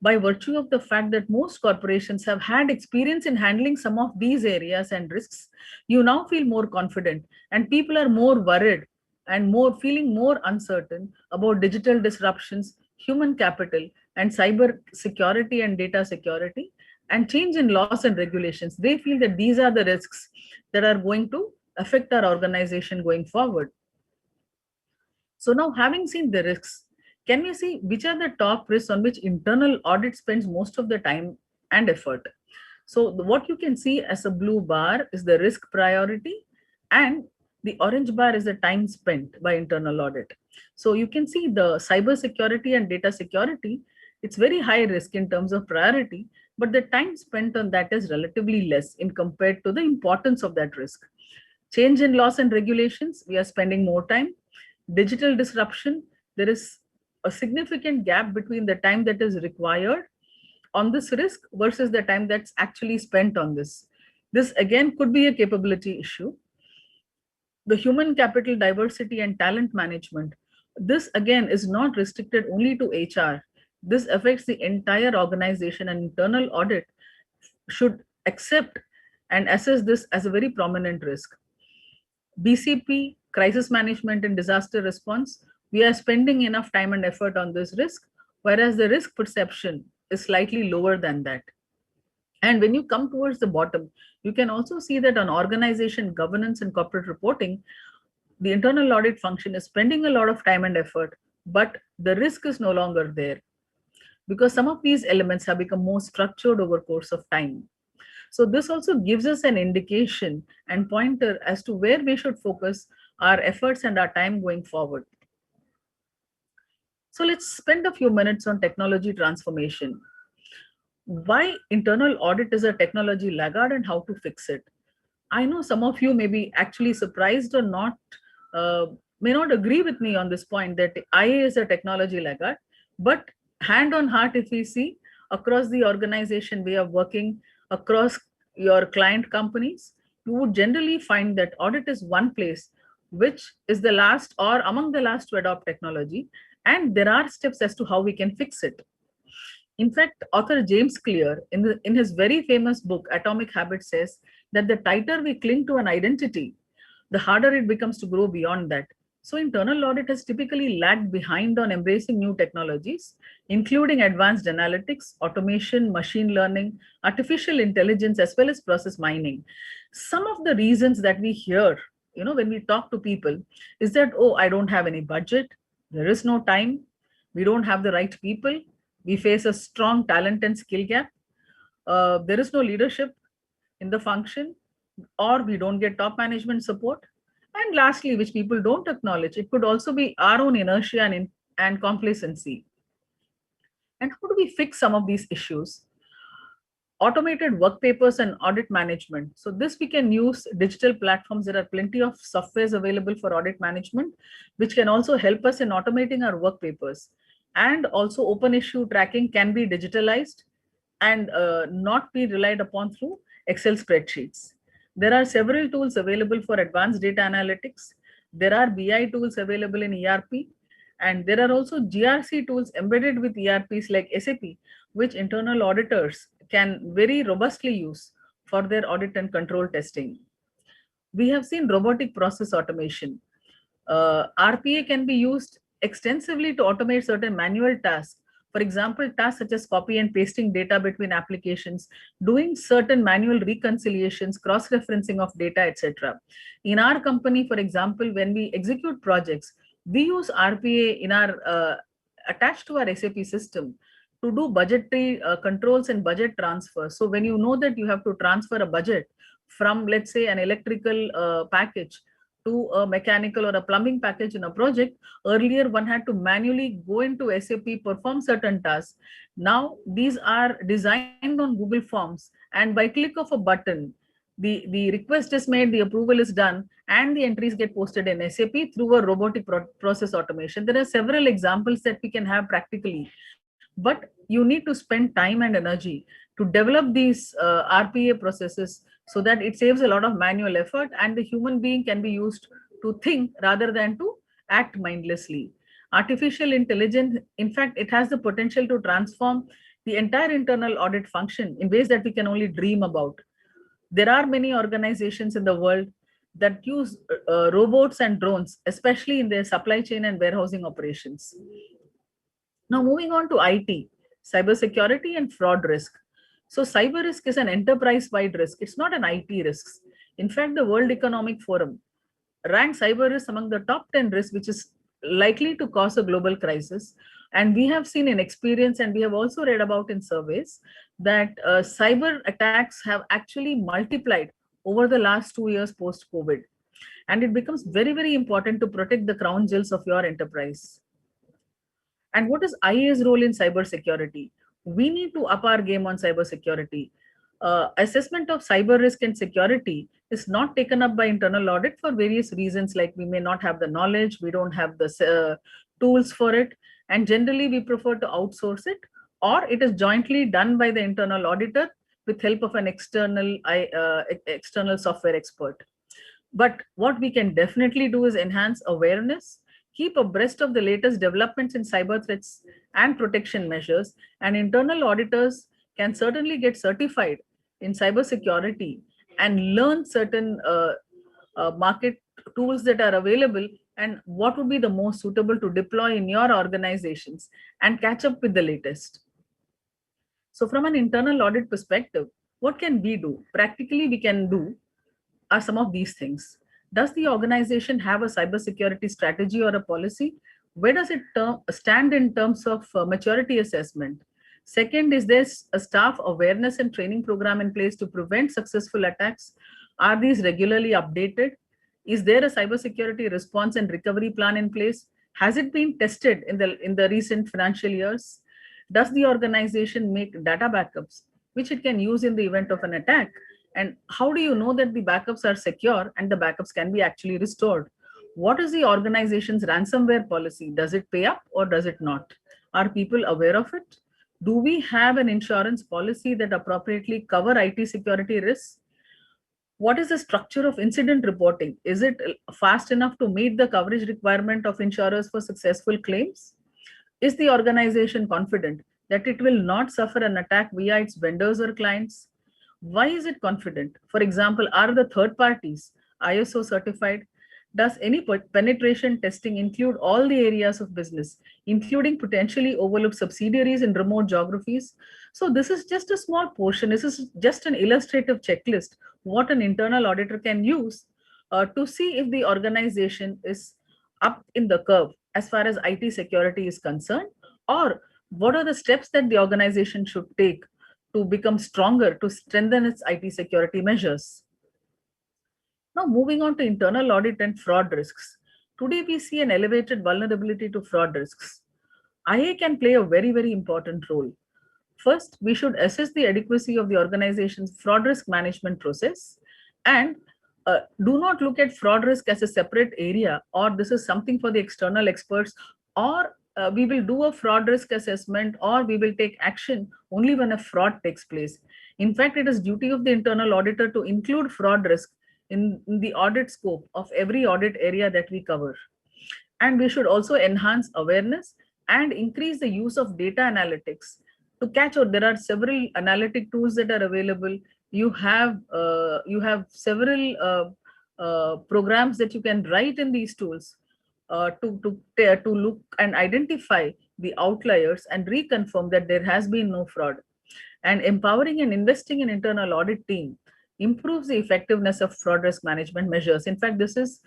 by virtue of the fact that most corporations have had experience in handling some of these areas and risks, you now feel more confident and people are more worried and more feeling more uncertain about digital disruptions, human capital, and cyber security and data security, and change in laws and regulations. They feel that these are the risks that are going to affect our organization going forward. So now, having seen the risks, can we see which are the top risks on which internal audit spends most of the time and effort? So what you can see as a blue bar is the risk priority, and the orange bar is the time spent by internal audit. So you can see the cyber security and data security, it's very high risk in terms of priority, but the time spent on that is relatively less in compared to the importance of that risk. Change in laws and regulations, we are spending more time. Digital disruption, there is a significant gap between the time that is required on this risk versus the time that's actually spent on this. This again could be a capability issue. The human capital diversity and talent management, this again is not restricted only to HR. This affects the entire organization, and internal audit should accept and assess this as a very prominent risk. BCP, crisis management and disaster response, we are spending enough time and effort on this risk, whereas the risk perception is slightly lower than that. And when you come towards the bottom, you can also see that on organization governance and corporate reporting, the internal audit function is spending a lot of time and effort, but the risk is no longer there because some of these elements have become more structured over course of time. So this also gives us an indication and pointer as to where we should focus our efforts and our time going forward. So let's spend a few minutes on technology transformation. Why internal audit is a technology laggard and how to fix it. I know some of you may be actually surprised or not, may not agree with me on this point that IA is a technology laggard, but hand on heart, if we see across the organization we are working, across your client companies, you would generally find that audit is one place which is the last or among the last to adopt technology, and there are steps as to how we can fix it. In fact, author James Clear, in his very famous book, Atomic Habits, says that the tighter we cling to an identity, the harder it becomes to grow beyond that. So internal audit has typically lagged behind on embracing new technologies, including advanced analytics, automation, machine learning, artificial intelligence, as well as process mining. Some of the reasons that we hear, when we talk to people is that, oh, I don't have any budget, there is no time, we don't have the right people, we face a strong talent and skill gap, there is no leadership in the function, or we don't get top management support. And lastly, which people don't acknowledge, it could also be our own inertia and complacency. And how do we fix some of these issues? Automated work papers and audit management. So this we can use digital platforms. There are plenty of softwares available for audit management, which can also help us in automating our work papers. And also open issue tracking can be digitalized and not be relied upon through Excel spreadsheets. There are several tools available for advanced data analytics. There are BI tools available in ERP, and there are also GRC tools embedded with ERPs like SAP, which internal auditors can very robustly use for their audit and control testing. We have seen robotic process automation. RPA can be used extensively to automate certain manual tasks. For example, tasks such as copy and pasting data between applications, doing certain manual reconciliations, cross-referencing of data, etc. In our company, for example, when we execute projects, we use RPA in our attached to our SAP system to do budgetary controls and budget transfer. So when you know that you have to transfer a budget from, let's say, an electrical package to a mechanical or a plumbing package in a project. Earlier, one had to manually go into SAP, perform certain tasks. Now, these are designed on Google Forms, and by click of a button, the request is made, the approval is done, and the entries get posted in SAP through a robotic process automation. There are several examples that we can have practically, but you need to spend time and energy to develop these RPA processes so that it saves a lot of manual effort and the human being can be used to think rather than to act mindlessly. Artificial intelligence, in fact, it has the potential to transform the entire internal audit function in ways that we can only dream about. There are many organizations in the world that use robots and drones, especially in their supply chain and warehousing operations. Now, moving on to IT, cybersecurity and fraud risk. So, cyber risk is an enterprise-wide risk. It's not an IT risk. In fact, the World Economic Forum ranks cyber risk among the top 10 risks, which is likely to cause a global crisis. And we have seen in experience, and we have also read about in surveys, that cyber attacks have actually multiplied over the last 2 years post-COVID. And it becomes very, very important to protect the crown jewels of your enterprise. And what is IA's role in cybersecurity? We need to up our game on cybersecurity. Assessment of cyber risk and security is not taken up by internal audit for various reasons, like we may not have the knowledge, we don't have the tools for it, and generally we prefer to outsource it, or it is jointly done by the internal auditor with help of an external software expert. But what we can definitely do is enhance awareness, keep abreast of the latest developments in cyber threats and protection measures, and internal auditors can certainly get certified in cybersecurity and learn certain market tools that are available and what would be the most suitable to deploy in your organizations and catch up with the latest. So from an internal audit perspective, what can we do? Practically, we can do are some of these things. Does the organization have a cybersecurity strategy or a policy? Where does it stand in terms of maturity assessment? Second, is there a staff awareness and training program in place to prevent successful attacks? Are these regularly updated? Is there a cybersecurity response and recovery plan in place? Has it been tested in the recent financial years? Does the organization make data backups, which it can use in the event of an attack? And how do you know that the backups are secure and the backups can be actually restored? What is the organization's ransomware policy? Does it pay up or does it not? Are people aware of it? Do we have an insurance policy that appropriately cover IT security risks? What is the structure of incident reporting? Is it fast enough to meet the coverage requirement of insurers for successful claims? Is the organization confident that it will not suffer an attack via its vendors or clients? Why is it confident? For example, are the third parties ISO certified? Does any penetration testing include all the areas of business, including potentially overlooked subsidiaries in remote geographies? So this is just a small portion. This is just an illustrative checklist, what an internal auditor can use to see if the organization is up in the curve as far as IT security is concerned, or what are the steps that the organization should take to become stronger, to strengthen its IT security measures. Now, moving on to internal audit and fraud risks. Today, we see an elevated vulnerability to fraud risks. IA can play a very, very important role. First, we should assess the adequacy of the organization's fraud risk management process and do not look at fraud risk as a separate area, or this is something for the external experts, or we will do a fraud risk assessment, or we will take action only when a fraud takes place. In fact, it is duty of the internal auditor to include fraud risk in the audit scope of every audit area that we cover. And we should also enhance awareness and increase the use of data analytics to catch out. There are several analytic tools that are available. You have several programs that you can write in these tools to look and identify the outliers and reconfirm that there has been no fraud. And empowering and investing in internal audit team improves the effectiveness of fraud risk management measures. In fact, this is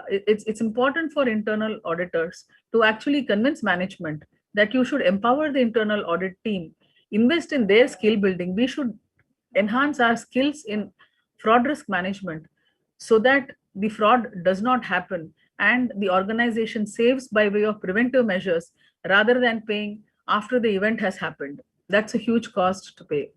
it's important for internal auditors to actually convince management that you should empower the internal audit team, invest in their skill building. We should enhance our skills in fraud risk management so that the fraud does not happen and the organization saves by way of preventive measures rather than paying after the event has happened. That's a huge cost to pay.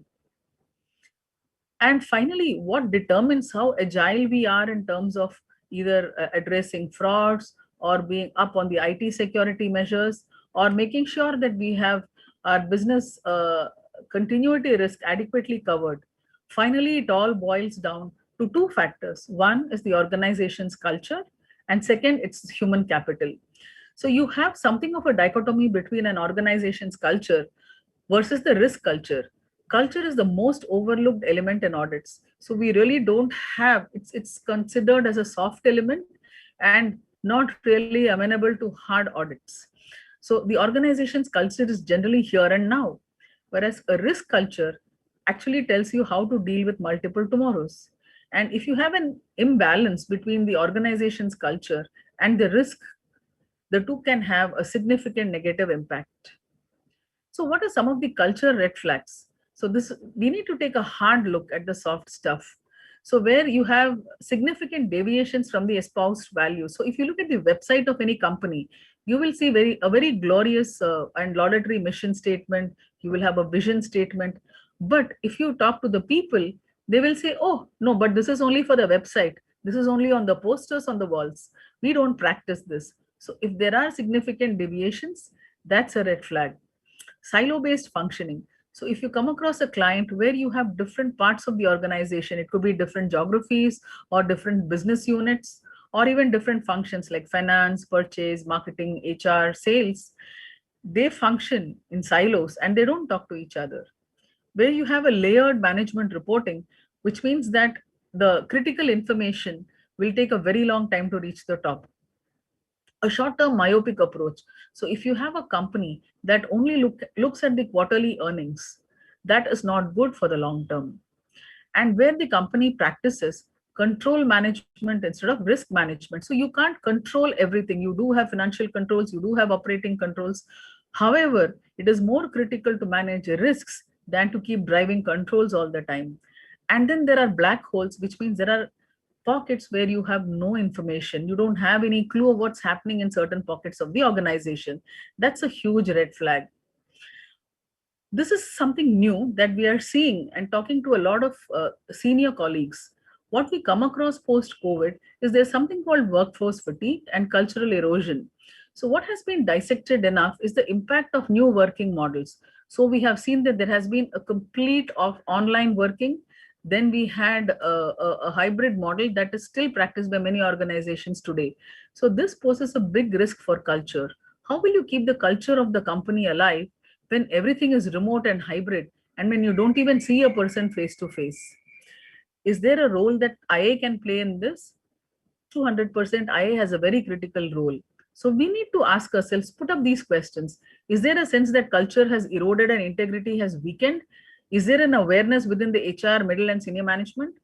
And finally, what determines how agile we are in terms of either addressing frauds or being up on the IT security measures or making sure that we have our business continuity risk adequately covered. Finally, it all boils down to two factors. One is the organization's culture, and second, it's human capital. So you have something of a dichotomy between an organization's culture versus the risk culture. Culture is the most overlooked element in audits. So we really don't have, it's considered as a soft element and not really amenable to hard audits. So the organization's culture is generally here and now, whereas a risk culture actually tells you how to deal with multiple tomorrows. And if you have an imbalance between the organization's culture and the risk, the two can have a significant negative impact. So what are some of the culture red flags? So this, we need to take a hard look at the soft stuff. So where you have significant deviations from the espoused values. So if you look at the website of any company, you will see a very glorious and laudatory mission statement. You will have a vision statement. But if you talk to the people, they will say, oh, no, but this is only for the website. This is only on the posters on the walls. We don't practice this. So if there are significant deviations, that's a red flag. Silo-based functioning. So if you come across a client where you have different parts of the organization, it could be different geographies or different business units, or even different functions like finance, purchase, marketing, HR, sales, they function in silos and they don't talk to each other. Where you have a layered management reporting, which means that the critical information will take a very long time to reach the top. A short-term myopic approach. So if you have a company that only looks at the quarterly earnings, that is not good for the long term. And where the company practices control management instead of risk management. So you can't control everything. You do have financial controls, you do have operating controls. However, it is more critical to manage risks than to keep driving controls all the time. And then there are black holes, which means there are pockets where you have no information. You don't have any clue of what's happening in certain pockets of the organization. That's a huge red flag. This is something new that we are seeing and talking to a lot of senior colleagues. What we come across post-COVID is there's something called workforce fatigue and cultural erosion. So what has been dissected enough is the impact of new working models. So we have seen that there has been a complete of online working. Then we had a hybrid model that is still practiced by many organizations today. So this poses a big risk for culture. How will you keep the culture of the company alive when everything is remote and hybrid and when you don't even see a person face to face? Is there a role that IA can play in this? 200% IA has a very critical role. So we need to ask ourselves, put up these questions. Is there a sense that culture has eroded and integrity has weakened? Is there an awareness within the HR, middle and senior management?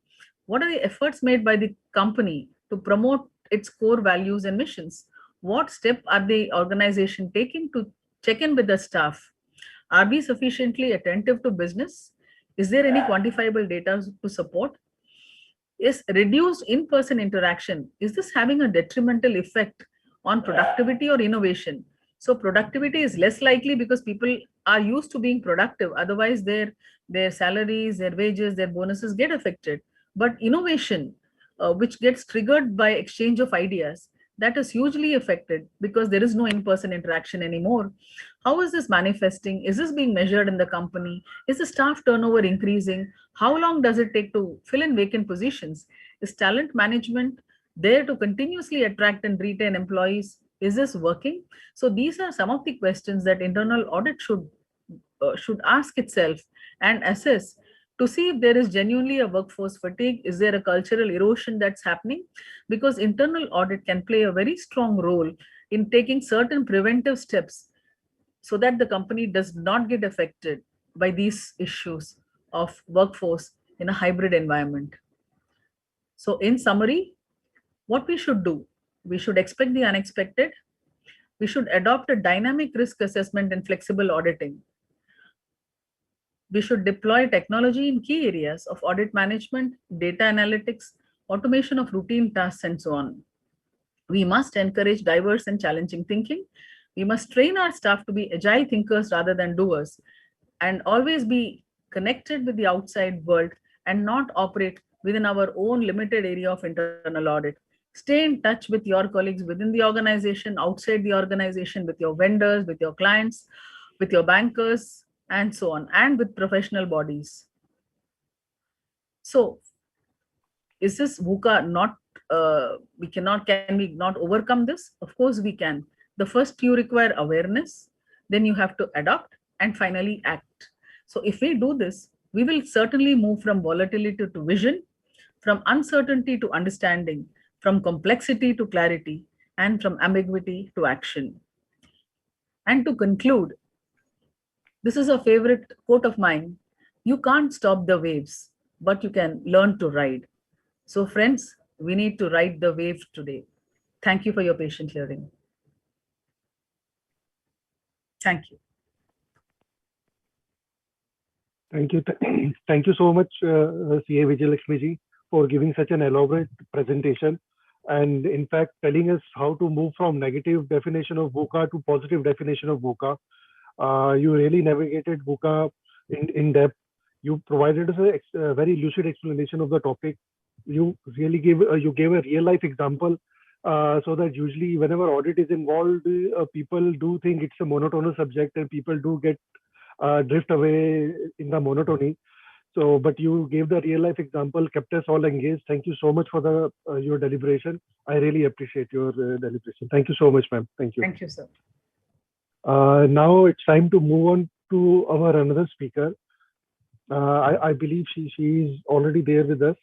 What are the efforts made by the company to promote its core values and missions? What step are the organization taking to check in with the staff? Are we sufficiently attentive to business? Is there any quantifiable data to support? Is reduced in-person interaction, is this having a detrimental effect on productivity or innovation? So productivity is less likely because people are used to being productive. Otherwise, their salaries, their wages, their bonuses get affected. But innovation, which gets triggered by exchange of ideas, that is hugely affected because there is no in-person interaction anymore. How is this manifesting? Is this being measured in the company? Is the staff turnover increasing? How long does it take to fill in vacant positions? Is talent management there to continuously attract and retain employees? Is this working? So these are some of the questions that internal audit should ask itself and assess to see if there is genuinely a workforce fatigue. Is there a cultural erosion that's happening? Because internal audit can play a very strong role in taking certain preventive steps so that the company does not get affected by these issues of workforce in a hybrid environment. So in summary, what we should do, we should expect the unexpected. We should adopt a dynamic risk assessment and flexible auditing. We should deploy technology in key areas of audit management, data analytics, automation of routine tasks, and so on. We must encourage diverse and challenging thinking. We must train our staff to be agile thinkers rather than doers, and always be connected with the outside world and not operate within our own limited area of internal audit. Stay in touch with your colleagues within the organization, outside the organization, with your vendors, with your clients, with your bankers, and so on, and with professional bodies. So, is this VUCA not, can we not overcome this? Of course we can. The first you require awareness, then you have to adopt, and finally act. So if we do this, we will certainly move from volatility to vision, from uncertainty to understanding, from complexity to clarity, and from ambiguity to action. And to conclude, this is a favorite quote of mine: you can't stop the waves, but you can learn to ride. So friends, we need to ride the wave today. Thank you for your patient hearing. Thank you. Thank you. Thank you so much, CA Vijayalakshmi ji, for giving such an elaborate presentation, and in fact telling us how to move from negative definition of VUCA to positive definition of VUCA. You really navigated VUCA in depth. You provided us a very lucid explanation of the topic. You really gave a real life example, so that usually whenever audit is involved, people do think it's a monotonous subject, and people do get drift away in the monotony. So, but you gave the real life example, kept us all engaged. Thank you so much for the your deliberation. I really appreciate your deliberation. Thank you so much, ma'am. Thank you. Thank you, sir. Now it's time to move on to our another speaker. I believe she's already there with us.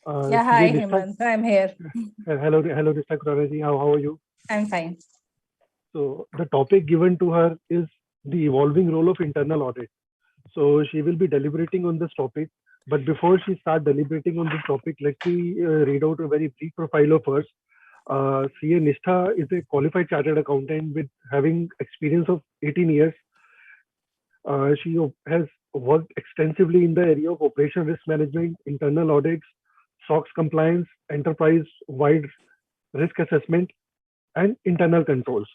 Yeah, hi, Hemant. I'm here. Hello, Nishta Khurana ji. How are you? I'm fine. So the topic given to her is the evolving role of internal audit. So she will be deliberating on this topic. But before she starts deliberating on this topic, let me read out a very brief profile of hers. CA Nishtha is a qualified chartered accountant with having experience of 18 years. She has worked extensively in the area of operational risk management, internal audits, SOX compliance, enterprise-wide risk assessment, and internal controls.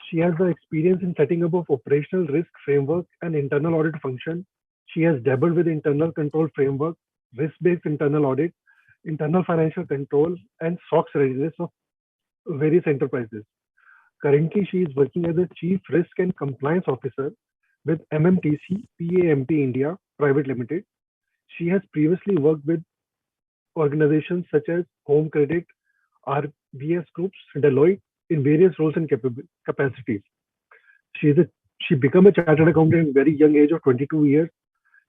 She has the experience in setting up of operational risk framework and internal audit function. She has dabbled with internal control framework, risk-based internal audit, internal financial control, and SOX readiness of various enterprises. Currently, she is working as a Chief Risk and Compliance Officer with MMTC PAMP India Private Limited. She has previously worked with organizations such as Home Credit, RBS Groups, Deloitte in various roles and capacities. She became a chartered accountant at a very young age of 22 years.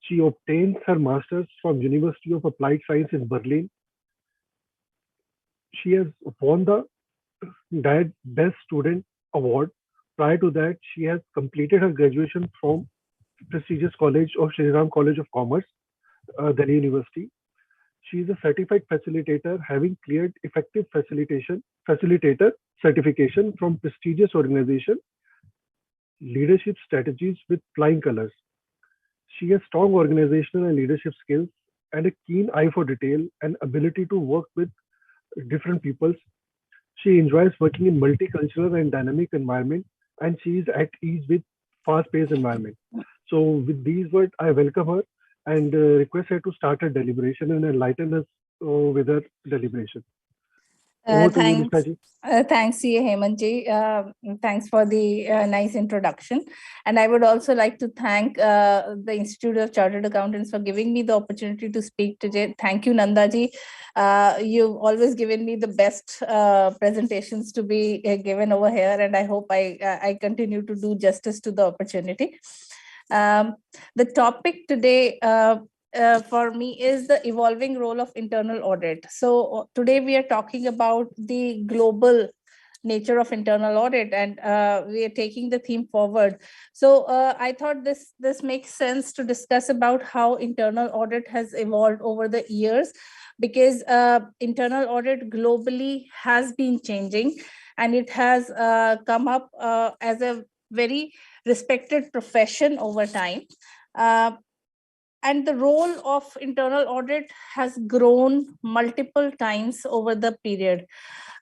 She obtained her master's from University of Applied Science in Berlin. She has won the DAD Best Student Award. Prior to that, she has completed her graduation from prestigious college of Shri Ram College of Commerce, Delhi University. She is a certified facilitator, having cleared effective facilitator certification from prestigious organization, Leadership Strategies with Flying Colors. She has strong organizational and leadership skills and a keen eye for detail and ability to work with different peoples. She enjoys working in multicultural and dynamic environment, and she is at ease with fast-paced environment. So with these words, I welcome her and request her to start her deliberation and enlighten us with her deliberation. Thanks, CA Hemant ji. Thanks for the nice introduction. And I would also like to thank the Institute of Chartered Accountants for giving me the opportunity to speak today. Thank you, Nanda ji. You've always given me the best presentations to be given over here, and I hope I continue to do justice to the opportunity. The topic today for me is the evolving role of internal audit. So today we are talking about the global nature of internal audit, and we are taking the theme forward. So I thought this makes sense to discuss about how internal audit has evolved over the years, because internal audit globally has been changing, and it has come up as a very respected profession over time. And the role of internal audit has grown multiple times over the period.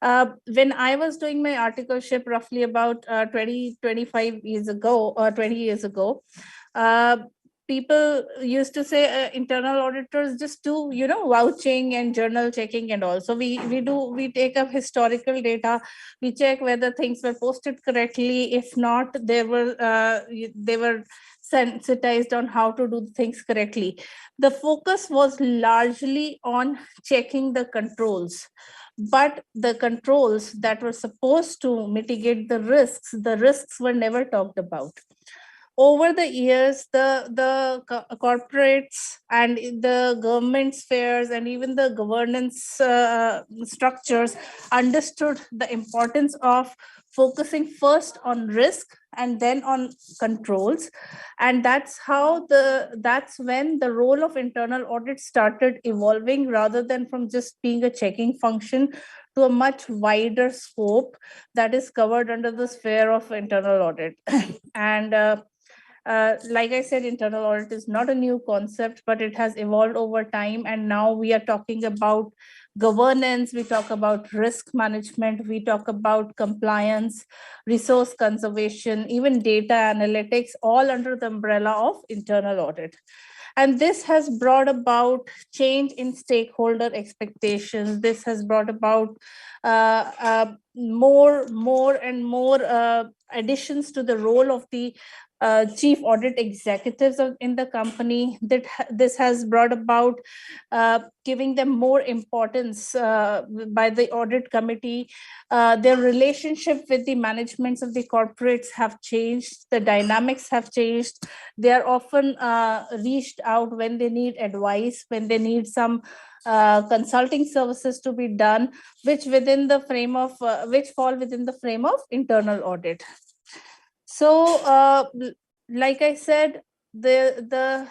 When I was doing my articleship roughly about 25 years ago or 20 years ago, people used to say internal auditors just do, vouching and journal checking and all. So we take up historical data, we check whether things were posted correctly. If not, they were sensitized on how to do things correctly. The focus was largely on checking the controls, but the controls that were supposed to mitigate the risks were never talked about. Over the years, the corporates and the government spheres and even the governance structures understood the importance of focusing first on risk and then on controls. And that's when the role of internal audit started evolving, rather than from just being a checking function to a much wider scope that is covered under the sphere of internal audit. And like I said, internal audit is not a new concept, but it has evolved over time. And now we are talking about governance, we talk about risk management, we talk about compliance, resource conservation, even data analytics, all under the umbrella of internal audit. And this has brought about change in stakeholder expectations. This has brought about more and more additions to the role of the chief audit executives in the company. This has brought about giving them more importance by the audit committee. Their relationship with the managements of the corporates have changed. The dynamics have changed. They are often reached out when they need advice, when they need some consulting services to be done, which fall within the frame of internal audit. So, like I said, the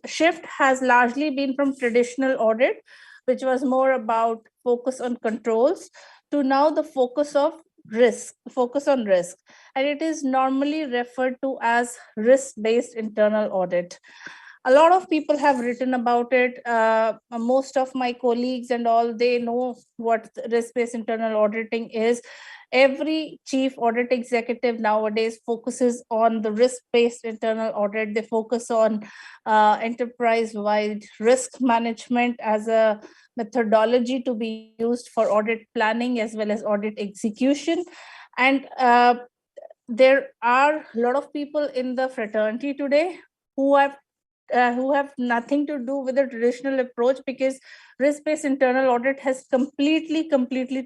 shift has largely been from traditional audit, which was more about focus on controls, to now the focus on risk. And it is normally referred to as risk-based internal audit. A lot of people have written about it. Most of my colleagues and all, they know what risk-based internal auditing is. Every chief audit executive nowadays focuses on the risk-based internal audit. They focus on enterprise-wide risk management as a methodology to be used for audit planning as well as audit execution. And there are a lot of people in the fraternity today who have nothing to do with the traditional approach, because risk-based internal audit has completely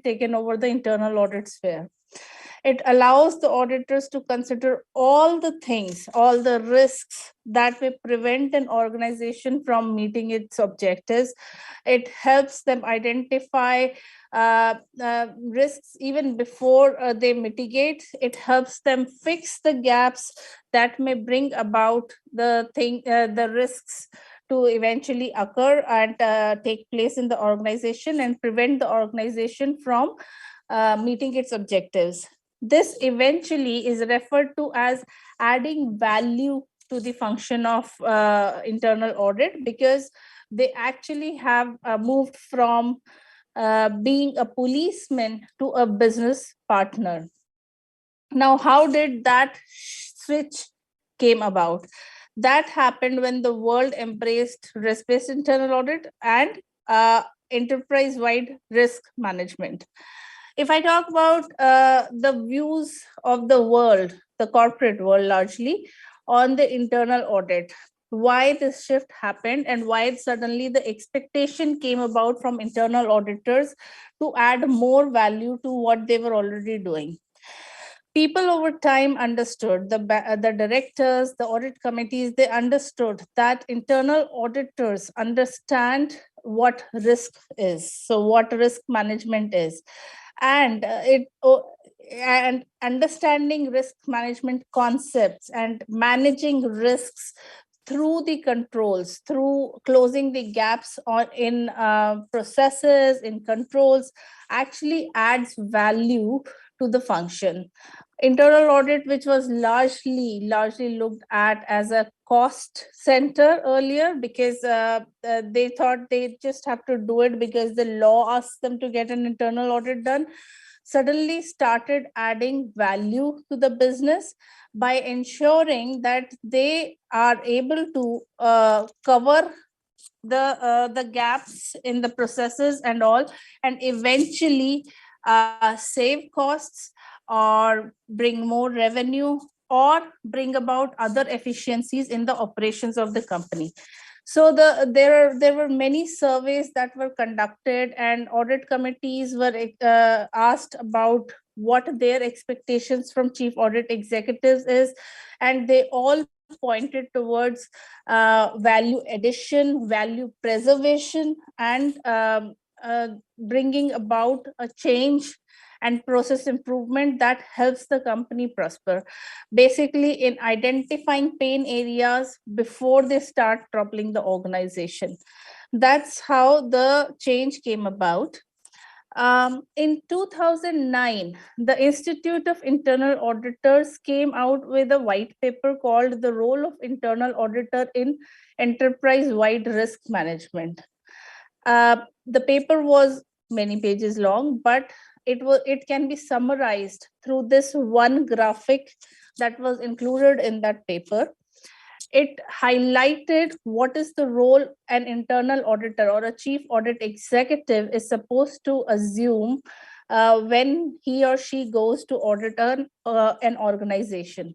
taken over the internal audit sphere. It allows the auditors to consider all the things, all the risks that may prevent an organization from meeting its objectives. It helps them identify risks even before they mitigate. It helps them fix the gaps that may bring about the risks to eventually occur and take place in the organization and prevent the organization from meeting its objectives. This eventually is referred to as adding value to the function of internal audit, because they actually have moved from being a policeman to a business partner. Now, how did that switch came about? That happened when the world embraced risk-based internal audit and enterprise-wide risk management. If I talk about the views of the world, the corporate world largely, on the internal audit, why this shift happened and why suddenly the expectation came about from internal auditors to add more value to what they were already doing. People over time understood, the directors, the audit committees, they understood that internal auditors understand what risk is, so what risk management is. And and understanding risk management concepts and managing risks through the controls, through closing the gaps in processes, in controls, actually adds value to the function. Internal audit, which was largely looked at as a cost center earlier, because they thought they just have to do it because the law asks them to get an internal audit done, suddenly started adding value to the business by ensuring that they are able to cover the gaps in the processes and all, and eventually save costs or bring more revenue or bring about other efficiencies in the operations of the company. So there were many surveys that were conducted, and audit committees were asked about what their expectations from chief audit executives is, and they all pointed towards value addition, value preservation, and bringing about a change and process improvement that helps the company prosper, basically in identifying pain areas before they start troubling the organization. That's how the change came about. In 2009, the Institute of Internal Auditors came out with a white paper called The Role of Internal Auditor in Enterprise-Wide Risk Management. The paper was many pages long, but it can be summarized through this one graphic that was included in that paper. It highlighted what is the role an internal auditor or a chief audit executive is supposed to assume when he or she goes to audit an organization.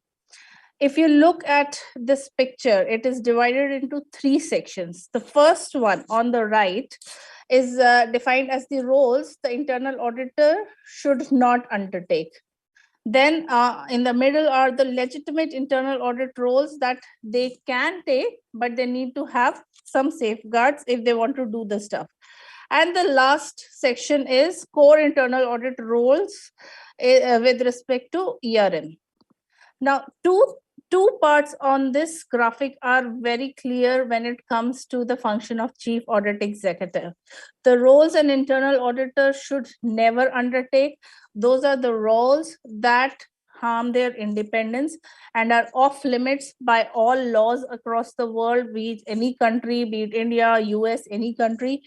If you look at this picture, it is divided into three sections. The first one on the right is defined as the roles the internal auditor should not undertake. Then in the middle are the legitimate internal audit roles that they can take, but they need to have some safeguards if they want to do the stuff. And the last section is core internal audit roles with respect to ERM. Now, two parts on this graphic are very clear when it comes to the function of chief audit executive. The roles an internal auditor should never undertake, those are the roles that harm their independence and are off limits by all laws across the world, be it any country, be it India, US, any country.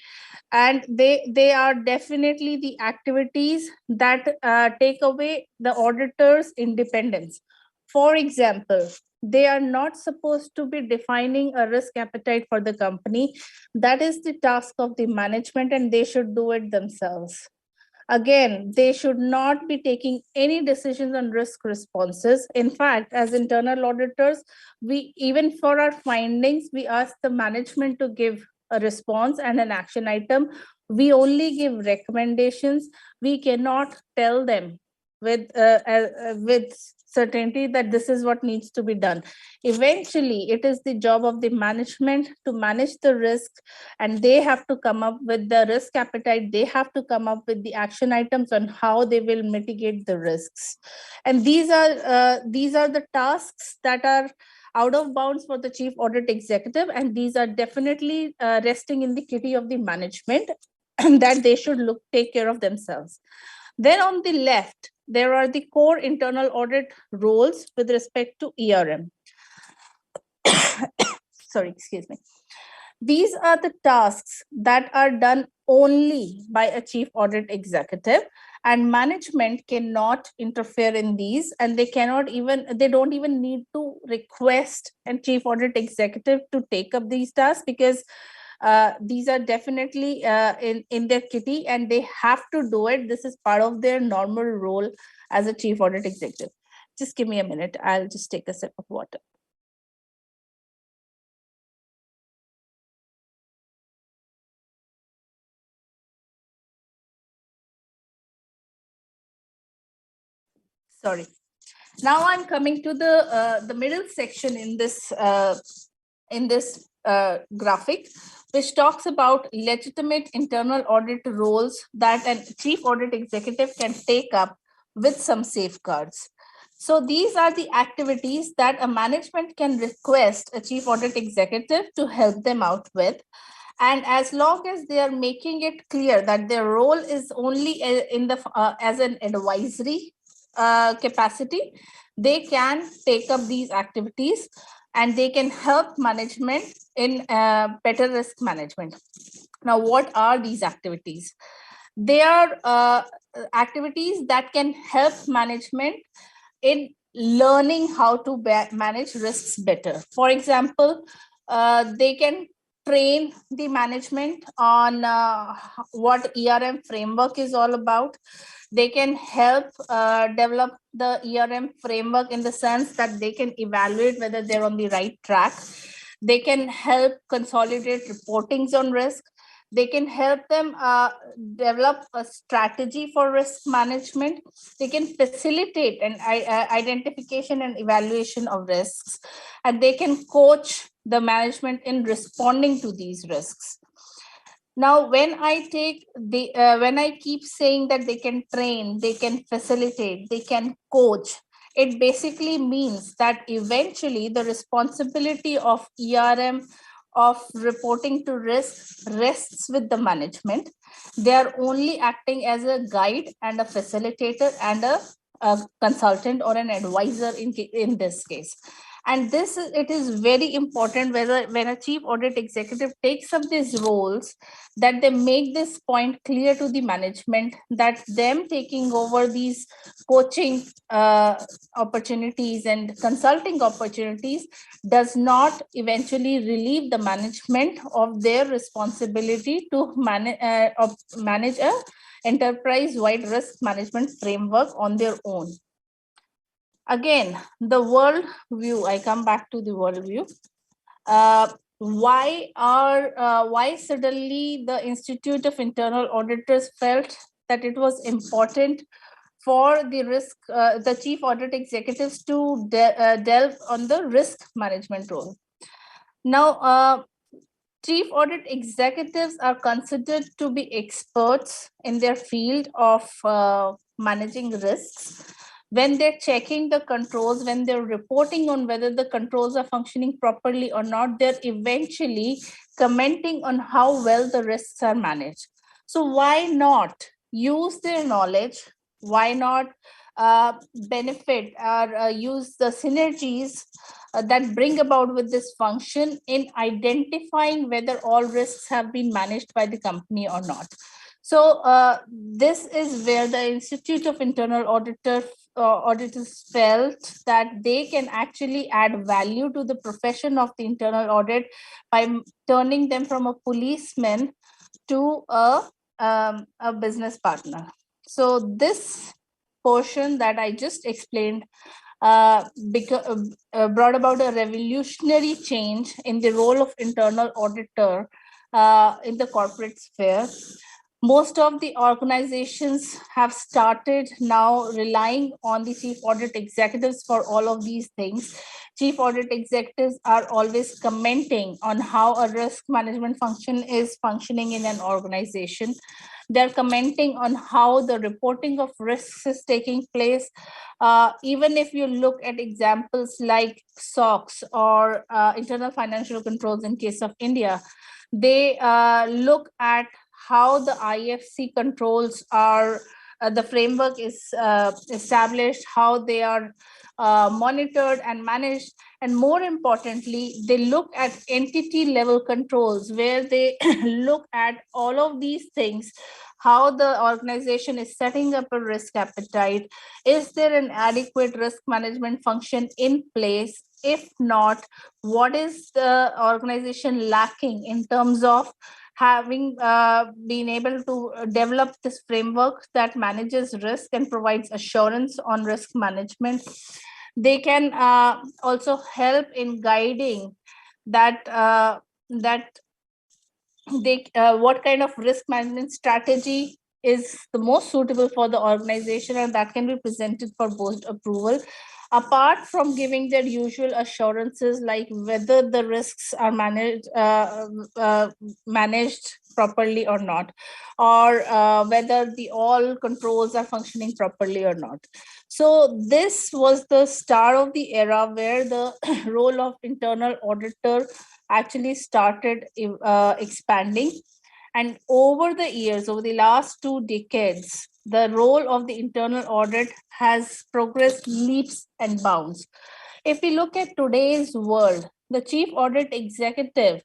And they are definitely the activities that take away the auditor's independence. For example, they are not supposed to be defining a risk appetite for the company. That is the task of the management, and they should do it themselves. Again, they should not be taking any decisions on risk responses. In fact, as internal auditors, we, even for our findings, we ask the management to give a response and an action item. We only give recommendations. We cannot tell them with certainty that this is what needs to be done. Eventually, it is the job of the management to manage the risk, and they have to come up with the risk appetite. They have to come up with the action items on how they will mitigate the risks. And these are the tasks that are out of bounds for the chief audit executive, and these are definitely resting in the kitty of the management that they should take care of themselves. Then on the left, there are the core internal audit roles with respect to ERM. Sorry, excuse me. These are the tasks that are done only by a chief audit executive, and management cannot interfere in these, and they don't even need to request a chief audit executive to take up these tasks, because these are definitely in their kitty and they have to do it. This is part of their normal role as a chief audit executive. Just give me a minute. I'll just take a sip of water. Sorry. Now I'm coming to the middle section in this graphic, which talks about legitimate internal audit roles that a chief audit executive can take up with some safeguards. So these are the activities that a management can request a chief audit executive to help them out with. And as long as they are making it clear that their role is only as an advisory capacity, they can take up these activities and they can help management in better risk management. Now, what are these activities? They are activities that can help management in learning how to manage risks better. For example, they can train the management on what ERM framework is all about. They can help develop the ERM framework in the sense that they can evaluate whether they're on the right track. They can help consolidate reportings on risk. They can help them develop a strategy for risk management. They can facilitate an identification and evaluation of risks, and they can coach the management in responding to these risks. Now, when I keep saying that they can train, they can facilitate, they can coach, it basically means that eventually the responsibility of ERM, of reporting to risk, rests with the management. They are only acting as a guide and a facilitator and a consultant or an advisor in this case. And it is very important when a chief audit executive takes up these roles, that they make this point clear to the management that them taking over these coaching opportunities and consulting opportunities does not eventually relieve the management of their responsibility to manage a enterprise-wide risk management framework on their own. Again, the world view, I come back to the world view. Why suddenly the Institute of Internal Auditors felt that it was important for the chief audit executives to delve on the risk management role? Now, chief audit executives are considered to be experts in their field of managing risks. When they're checking the controls, when they're reporting on whether the controls are functioning properly or not, they're eventually commenting on how well the risks are managed. So why not use their knowledge? Why not benefit or use the synergies that bring about with this function in identifying whether all risks have been managed by the company or not? So this is where the Institute of Internal Auditors felt that they can actually add value to the profession of the internal audit by turning them from a policeman to a business partner. So this portion that I just explained brought about a revolutionary change in the role of internal auditor in the corporate sphere. Most of the organizations have started now relying on the chief audit executives for all of these things. Chief audit executives are always commenting on how a risk management function is functioning in an organization. They're commenting on how the reporting of risks is taking place. Even if you look at examples like SOX or internal financial controls in case of India, they look at how the IFC controls are, the framework is established, how they are monitored and managed. And more importantly, they look at entity level controls where they look at all of these things, how the organization is setting up a risk appetite. Is there an adequate risk management function in place? If not, what is the organization lacking in terms of having been able to develop this framework that manages risk and provides assurance on risk management? They can also help in guiding that what kind of risk management strategy is the most suitable for the organization, and that can be presented for board approval. Apart from giving their usual assurances like whether the risks are managed properly or not, or whether all controls are functioning properly or not. So this was the start of the era where the role of internal auditor actually started expanding. And over the years, over the last 2 decades, the role of the internal audit has progressed leaps and bounds. If we look at today's world, the chief audit executive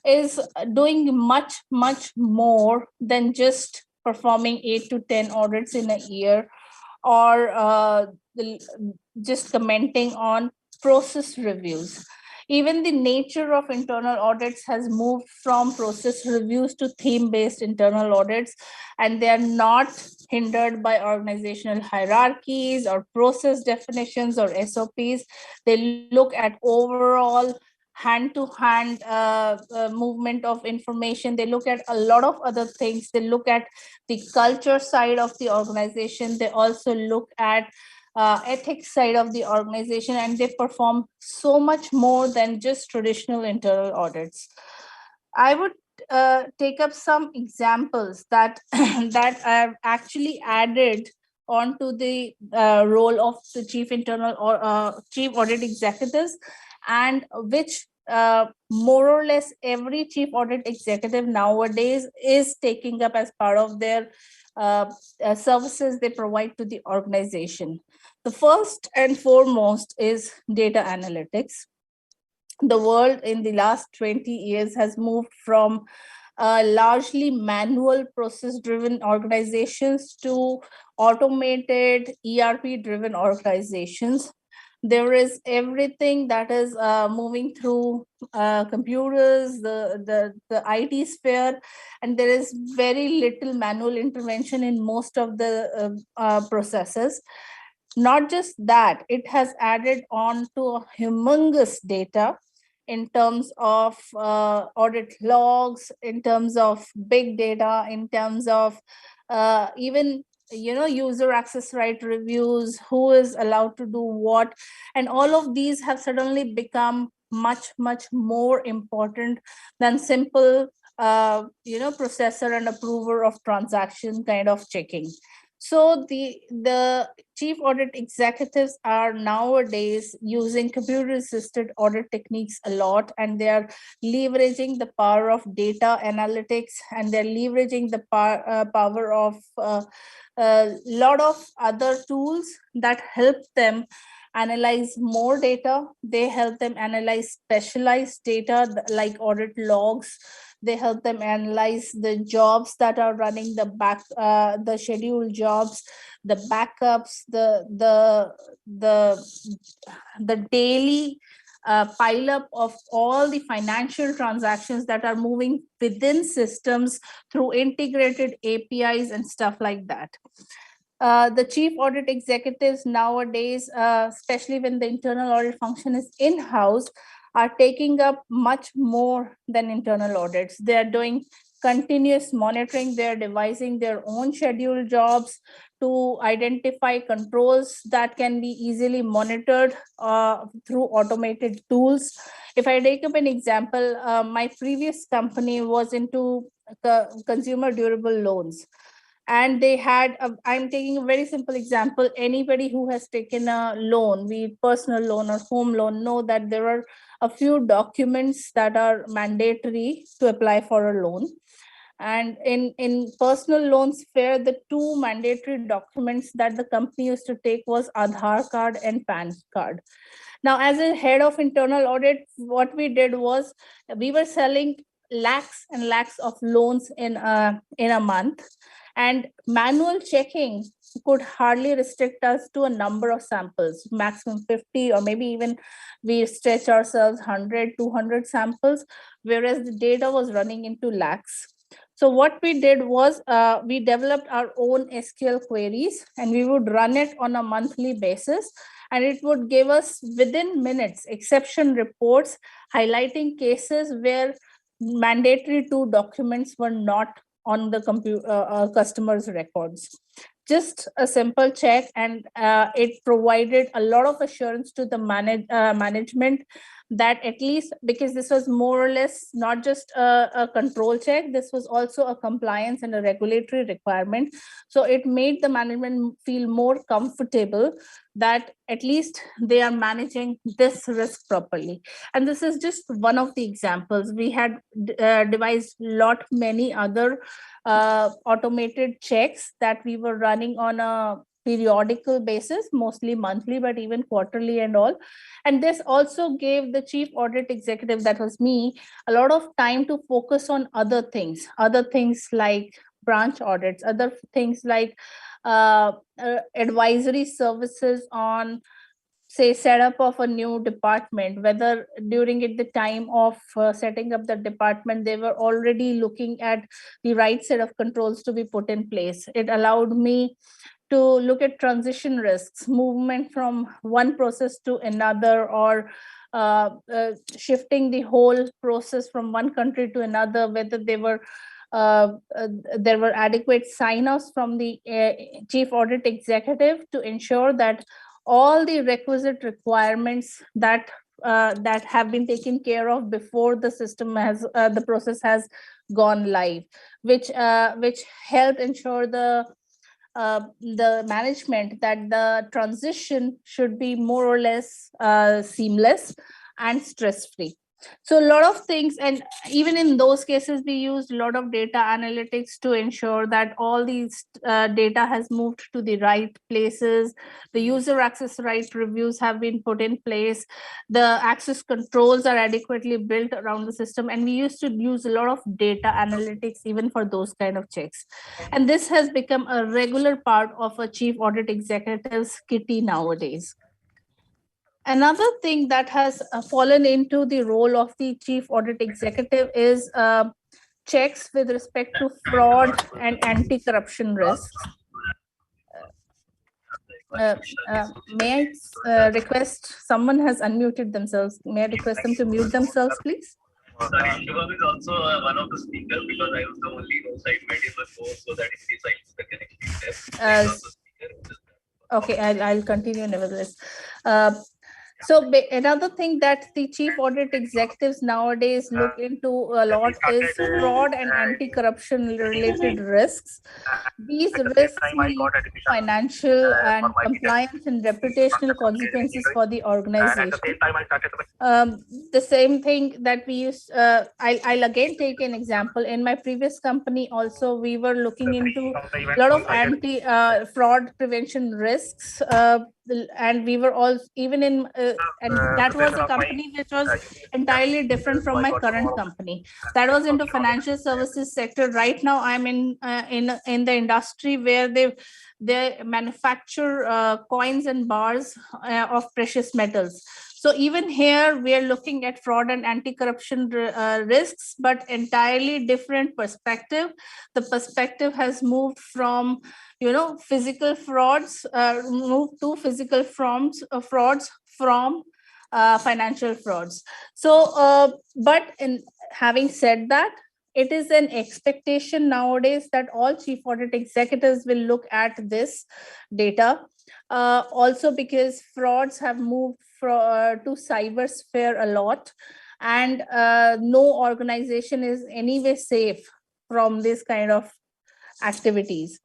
is doing much, much more than just performing 8 to 10 audits in a year, or just commenting on process reviews. Even the nature of internal audits has moved from process reviews to theme-based internal audits, and they are not hindered by organizational hierarchies or process definitions or SOPs. They look at overall hand-to-hand movement of information. They look at a lot of other things. They look at the culture side of the organization. They also look at ethics side of the organization, and they perform so much more than just traditional internal audits. I would take up some examples that that I've actually added onto the role of the chief internal or chief audit executives, and which more or less every chief audit executive nowadays is taking up as part of their services they provide to the organization. The first and foremost is data analytics. The world in the last 20 years has moved from largely manual process-driven organizations to automated ERP-driven organizations. There is everything that is moving through computers, the IT sphere, and there is very little manual intervention in most of the processes. Not just that, it has added on to a humongous data in terms of audit logs, in terms of big data, in terms of even user access right reviews, who is allowed to do what, and all of these have suddenly become much, much more important than simple processor and approver of transaction kind of checking. So the chief audit executives are nowadays using computer-assisted audit techniques a lot, and they are leveraging the power of data analytics, and they're leveraging the power of a lot of other tools that help them analyze more data. They help them analyze specialized data like audit logs. They help them analyze the jobs that are running, the scheduled jobs, the backups, the daily pile up of all the financial transactions that are moving within systems through integrated APIs and stuff like that. The chief audit executives nowadays, especially when the internal audit function is in-house, are taking up much more than internal audits. They are doing continuous monitoring. They're devising their own scheduled jobs to identify controls that can be easily monitored through automated tools. If I take up an example, my previous company was into consumer durable loans. And they had, I'm taking a very simple example. Anybody who has taken a loan, be it personal loan or home loan, know that there are a few documents that are mandatory to apply for a loan. And in personal loan sphere, the two mandatory documents that the company used to take was Aadhaar card and PAN card. Now, as a head of internal audit, what we did was we were selling lakhs and lakhs of loans in a month, and manual checking could hardly restrict us to a number of samples, maximum 50, or maybe even we stretch ourselves 100, 200 samples, whereas the data was running into lakhs. So what we did was we developed our own SQL queries, and we would run it on a monthly basis, and it would give us within minutes exception reports highlighting cases where mandatory two documents were not on the customer's records. Just a simple check, and it provided a lot of assurance to the management that at least, because this was more or less not just a control check, this was also a compliance and a regulatory requirement. So it made the management feel more comfortable that at least they are managing this risk properly. And this is just one of the examples. We had devised many other automated checks that we were running on a periodical basis, mostly monthly, but even quarterly and all. And this also gave the chief audit executive, that was me, a lot of time to focus on other things like branch audits, other things like advisory services on, say, setup of a new department, whether during the time of setting up the department, they were already looking at the right set of controls to be put in place. It allowed me to look at transition risks, movement from one process to another, or shifting the whole process from one country to another, whether there were adequate sign-offs from the chief audit executive to ensure that all the requisite requirements that have been taken care of before the system has the process has gone live, which helped ensure the management that the transition should be more or less seamless and stress-free. So a lot of things, and even in those cases, we used a lot of data analytics to ensure that all these data has moved to the right places. The user access right reviews have been put in place. The access controls are adequately built around the system. And we used to use a lot of data analytics even for those kind of checks. And this has become a regular part of a chief audit executive's kitty nowadays. Another thing that has fallen into the role of the chief audit executive is checks with respect to fraud and anti-corruption risks. May I request, someone has unmuted themselves. May I request them to mute themselves, please? Sorry, Shubham is also one of the speakers, because I was the only roadside medium before, so that in case I lose the connection there. Okay, I'll continue nevertheless. So another thing that the chief audit executives nowadays look into a lot is fraud and anti-corruption related risks. These risks mean financial and compliance and reputational consequences for the organization. The same thing that we use, I'll again take an example. In my previous company also, we were looking into a lot of anti-fraud prevention risks. And we were all even in and that was a company which was entirely different from my current company. That was into financial services sector. Right now I'm in the industry where they manufacture coins and bars of precious metals. So even here we are looking at fraud and anti-corruption risks, but entirely different perspective. The perspective has moved from physical frauds, moved to physical frauds from financial frauds. So, but in having said that, it is an expectation nowadays that all chief audit executives will look at this data. Also because frauds have moved to cybersphere a lot, and no organization is anyway safe from this kind of activities.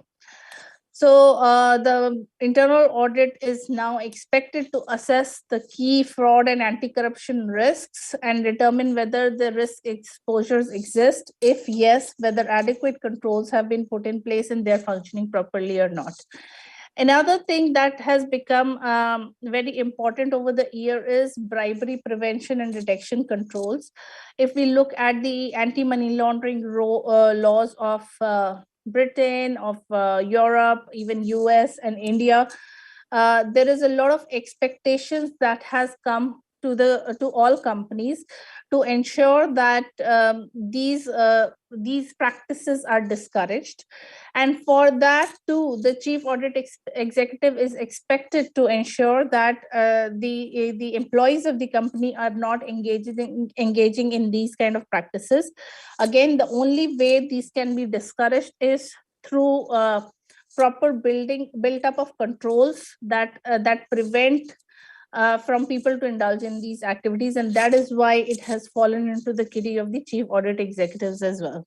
So the internal audit is now expected to assess the key fraud and anti-corruption risks and determine whether the risk exposures exist. If yes, whether adequate controls have been put in place and they're functioning properly or not. Another thing that has become very important over the year is bribery prevention and detection controls. If we look at the anti-money laundering laws of Britain, of Europe, even US and India, there is a lot of expectations that has come to all companies to ensure that these practices are discouraged. And for that too, the chief audit executive is expected to ensure that the employees of the company are not engaging in these kind of practices. Again, the only way these can be discouraged is through proper built up of controls that prevent from people to indulge in these activities, and that is why it has fallen into the kitty of the chief audit executives as well.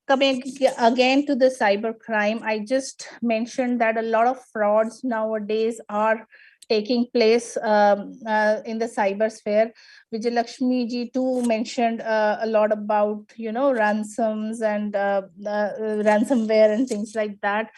Coming again to the cybercrime, I just mentioned that a lot of frauds nowadays are taking place in the cybersphere. Vijayalakshmi ji too mentioned a lot about, ransoms and ransomware and things like that.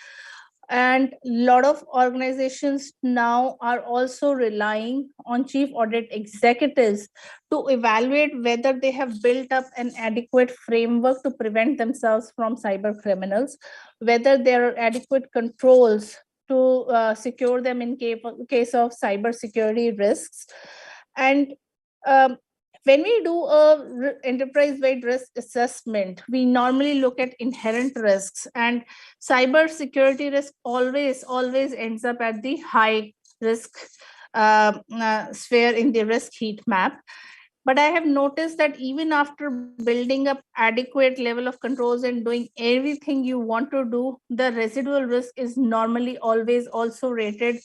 And a lot of organizations now are also relying on chief audit executives to evaluate whether they have built up an adequate framework to prevent themselves from cyber criminals, whether there are adequate controls to secure them in case of cyber security risks. And when we do a enterprise-wide risk assessment, we normally look at inherent risks, and cyber security risk always ends up at the high risk sphere in the risk heat map. But I have noticed that even after building up adequate level of controls and doing everything you want to do, the residual risk is normally always also rated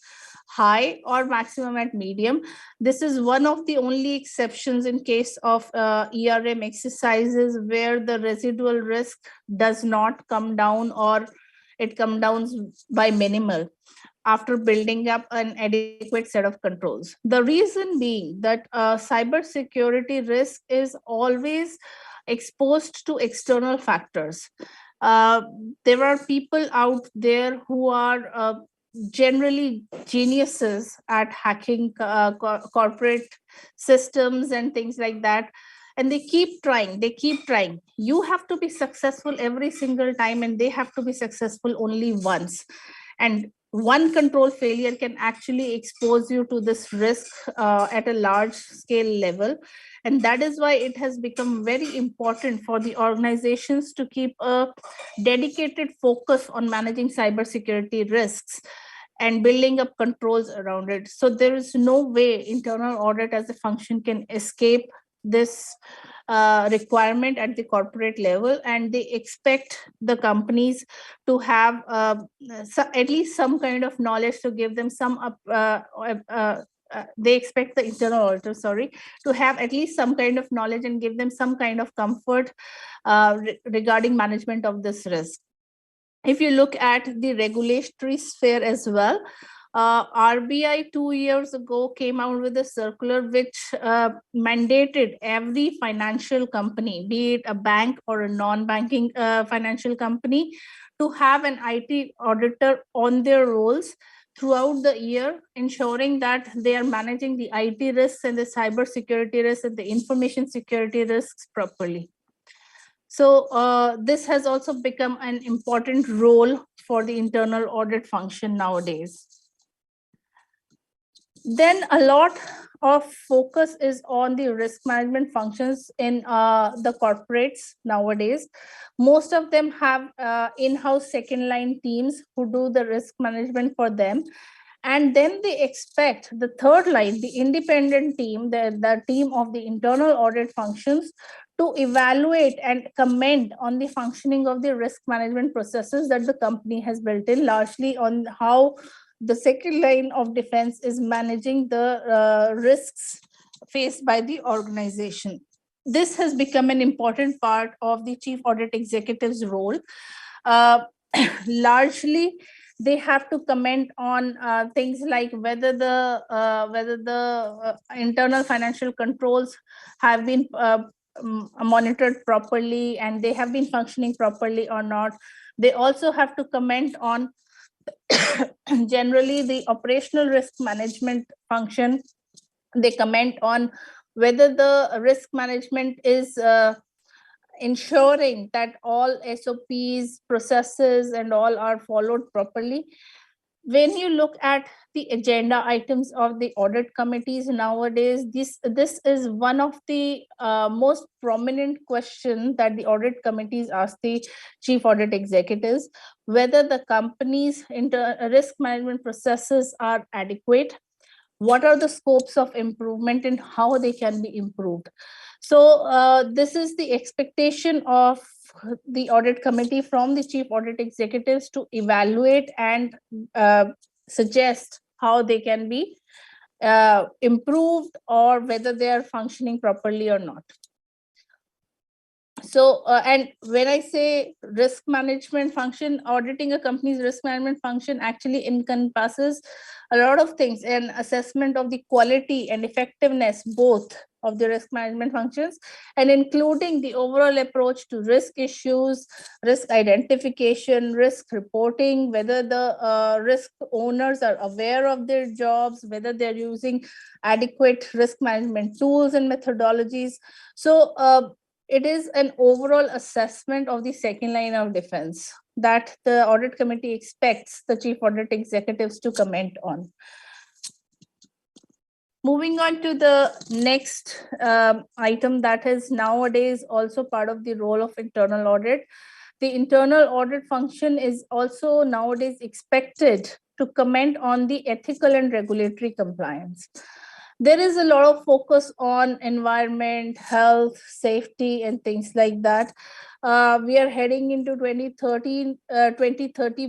high or maximum at medium. This is one of the only exceptions in case of ERM exercises where the residual risk does not come down, or it comes down by minimal after building up an adequate set of controls. The reason being that cybersecurity risk is always exposed to external factors. There are people out there who are generally geniuses at hacking corporate systems and things like that. And they keep trying. You have to be successful every single time, and they have to be successful only once. And one control failure can actually expose you to this risk at a large scale level. And that is why it has become very important for the organizations to keep a dedicated focus on managing cybersecurity risks and building up controls around it. So there is no way internal audit as a function can escape this requirement at the corporate level, and they expect the companies to have at least some kind of knowledge to give them some they expect the internal auditor, to have at least some kind of knowledge and give them some kind of comfort regarding management of this risk. If you look at the regulatory sphere as well, RBI 2 years ago came out with a circular which mandated every financial company, be it a bank or a non-banking financial company, to have an IT auditor on their rolls throughout the year, ensuring that they are managing the IT risks and the cyber security risks and the information security risks properly. So this has also become an important role for the internal audit function nowadays. Then a lot of focus is on the risk management functions in the corporates nowadays. Most of them have in-house second line teams who do the risk management for them. And then they expect the third line, the independent team, the team of the internal audit functions, to evaluate and comment on the functioning of the risk management processes that the company has built in, largely on how the second line of defense is managing the risks faced by the organization. This has become an important part of the chief audit executive's role. Largely, they have to comment on things like whether the internal financial controls have been monitored properly and they have been functioning properly or not. They also have to comment on generally the operational risk management function. They comment on whether the risk management is ensuring that all SOPs, processes, and all are followed properly. When you look at the agenda items of the audit committees nowadays, this is one of the most prominent questions that the audit committees ask the chief audit executives, whether the company's risk management processes are adequate, what are the scopes of improvement and how they can be improved. So this is the expectation of the audit committee from the chief audit executives to evaluate and suggest how they can be improved or whether they are functioning properly or not. So, and when I say risk management function, auditing a company's risk management function actually encompasses a lot of things, and assessment of the quality and effectiveness both of the risk management functions, and including the overall approach to risk issues, risk identification, risk reporting, whether the risk owners are aware of their jobs, whether they're using adequate risk management tools and methodologies. So it is an overall assessment of the second line of defense that the audit committee expects the chief audit executives to comment on. Moving on to the next item that is nowadays also part of the role of internal audit. The internal audit function is also nowadays expected to comment on the ethical and regulatory compliance. There is a lot of focus on environment, health, safety, and things like that. We are heading into 2030,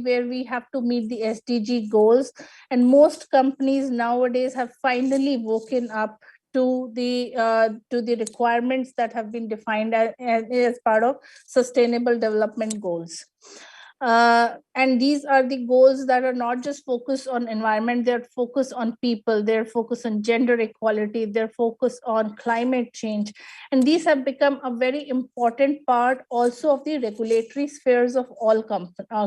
where we have to meet the SDG goals. And most companies nowadays have finally woken up to the requirements that have been defined as part of Sustainable Development Goals. And these are the goals that are not just focused on environment, they're focused on people, they're focused on gender equality, they're focused on climate change. And these have become a very important part also of the regulatory spheres of all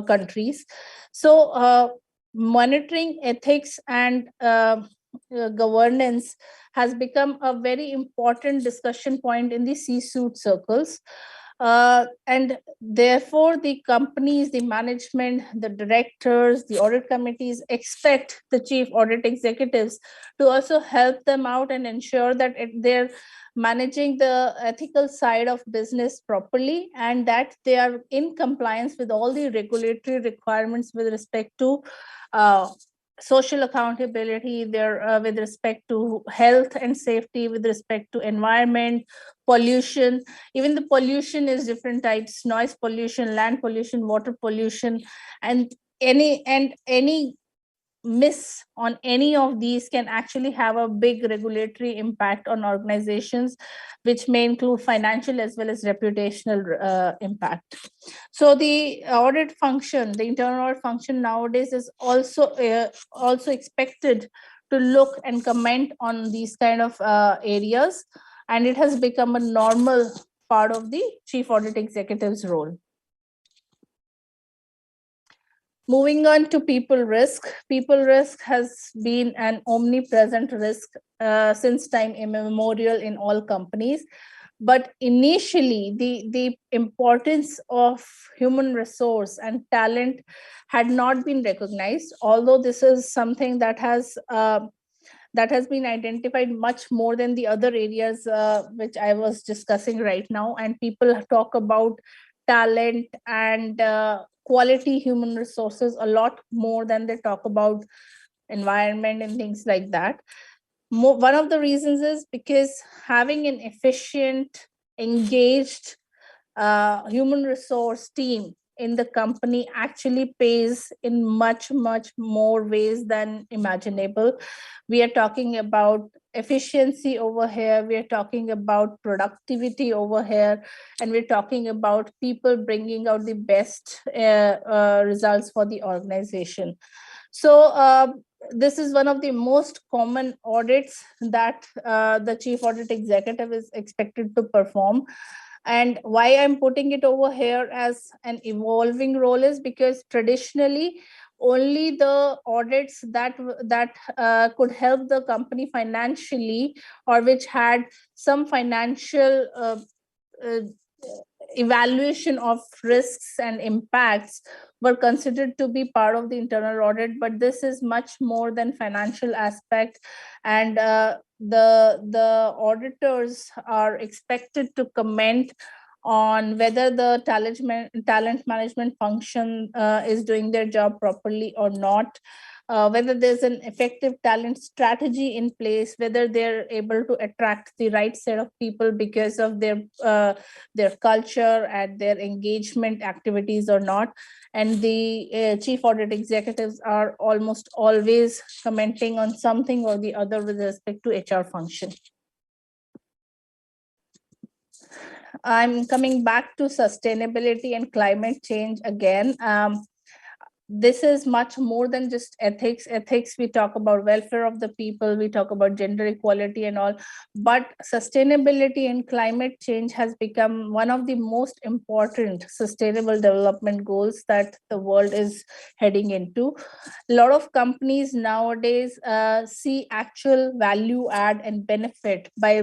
countries. So monitoring ethics and governance has become a very important discussion point in the C-suite circles. And therefore, the companies, the management, the directors, the audit committees expect the chief audit executives to also help them out and ensure that they're managing the ethical side of business properly, and that they are in compliance with all the regulatory requirements with respect to social accountability, with respect to health and safety, with respect to environment, pollution. Even the pollution is different types: noise pollution, land pollution, water pollution, and any miss on any of these can actually have a big regulatory impact on organizations, which may include financial as well as reputational impact. So the audit function, the internal audit function nowadays is also expected to look and comment on these kind of areas, and it has become a normal part of the chief audit executive's role. Moving on to people risk. People risk has been an omnipresent risk since time immemorial in all companies. But initially, the importance of human resource and talent had not been recognized, although this is something that has been identified much more than the other areas which I was discussing right now. And people talk about talent and quality human resources a lot more than they talk about environment and things like that. One of the reasons is because having an efficient, engaged human resource team in the company actually pays in much more ways than imaginable. We are talking about efficiency over here, we are talking about productivity over here, and we're talking about people bringing out the best results for the organization. So this is one of the most common audits that the chief audit executive is expected to perform. And why I'm putting it over here as an evolving role is because traditionally only the audits that could help the company financially, or which had some financial evaluation of risks and impacts, were considered to be part of the internal audit. But this is much more than financial aspect, and the auditors are expected to comment on whether the talent management function is doing their job properly or not, whether there's an effective talent strategy in place, whether they're able to attract the right set of people because of their culture and their engagement activities or not. And the chief audit executives are almost always commenting on something or the other with respect to HR function. I'm coming back to sustainability and climate change again. This is much more than just ethics. Ethics, we talk about welfare of the people, we talk about gender equality and all, but sustainability and climate change has become one of the most important sustainable development goals that the world is heading into. A lot of companies nowadays see actual value add and benefit by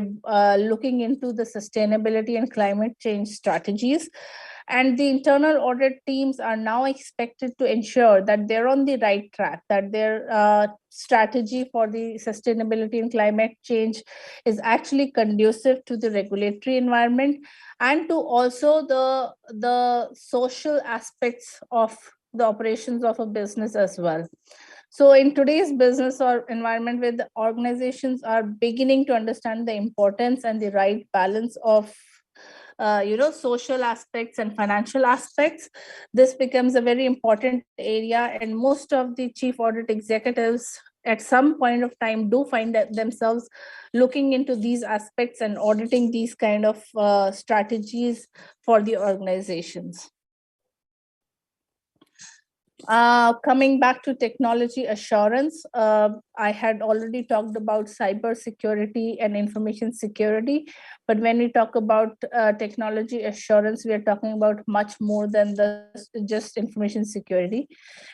looking into the sustainability and climate change strategies. And the internal audit teams are now expected to ensure that they're on the right track, that their strategy for the sustainability and climate change is actually conducive to the regulatory environment and to also the social aspects of the operations of a business as well. So in today's business or environment where the organizations are beginning to understand the importance and the right balance of social aspects and financial aspects, this becomes a very important area, and most of the chief audit executives at some point of time do find themselves looking into these aspects and auditing these kind of strategies for the organizations. Coming back to technology assurance, I had already talked about cyber security and information security, but when we talk about technology assurance, we are talking about much more than just information security.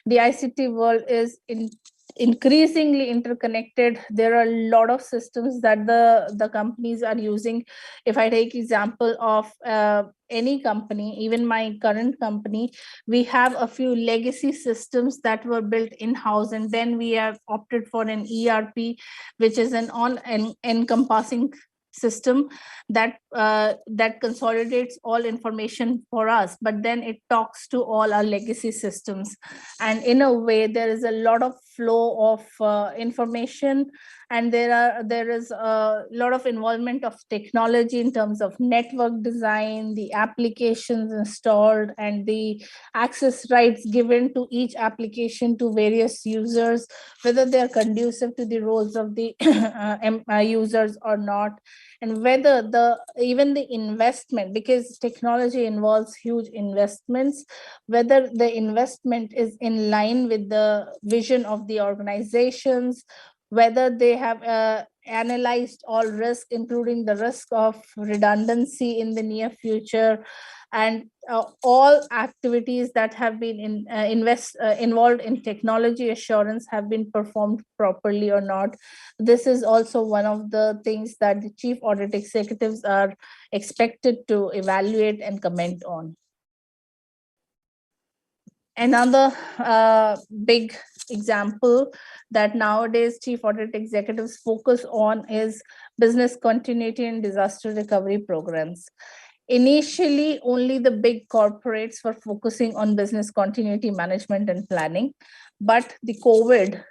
The ICT world is increasingly interconnected. There are a lot of systems that the companies are using. If I take example of any company, even my current company, we have a few legacy systems that were built in-house, and then we have opted for an ERP, which is an encompassing system that that consolidates all information for us, but then it talks to all our legacy systems, and in a way there is a lot of flow of information, and there is a lot of involvement of technology in terms of network design, the applications installed, and the access rights given to each application to various users, whether they are conducive to the roles of the users or not, and whether even the investment, because technology involves huge investments, whether the investment is in line with the vision of the organizations, whether they have analyzed all risk, including the risk of redundancy in the near future, and all activities that have been involved in technology assurance have been performed properly or not. This is also one of the things that the chief audit executives are expected to evaluate and comment on. Another big example that nowadays chief audit executives focus on is business continuity and disaster recovery programs. Initially, only the big corporates were focusing on business continuity management and planning, but the COVID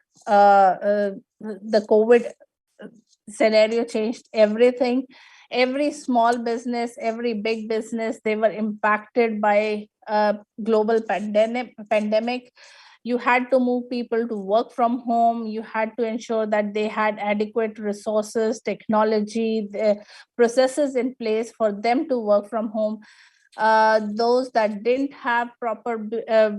scenario changed everything. Every small business, every big business, they were impacted by a global pandemic. You had to move people to work from home. You had to ensure that they had adequate resources, technology, the processes in place for them to work from home. Those that didn't have proper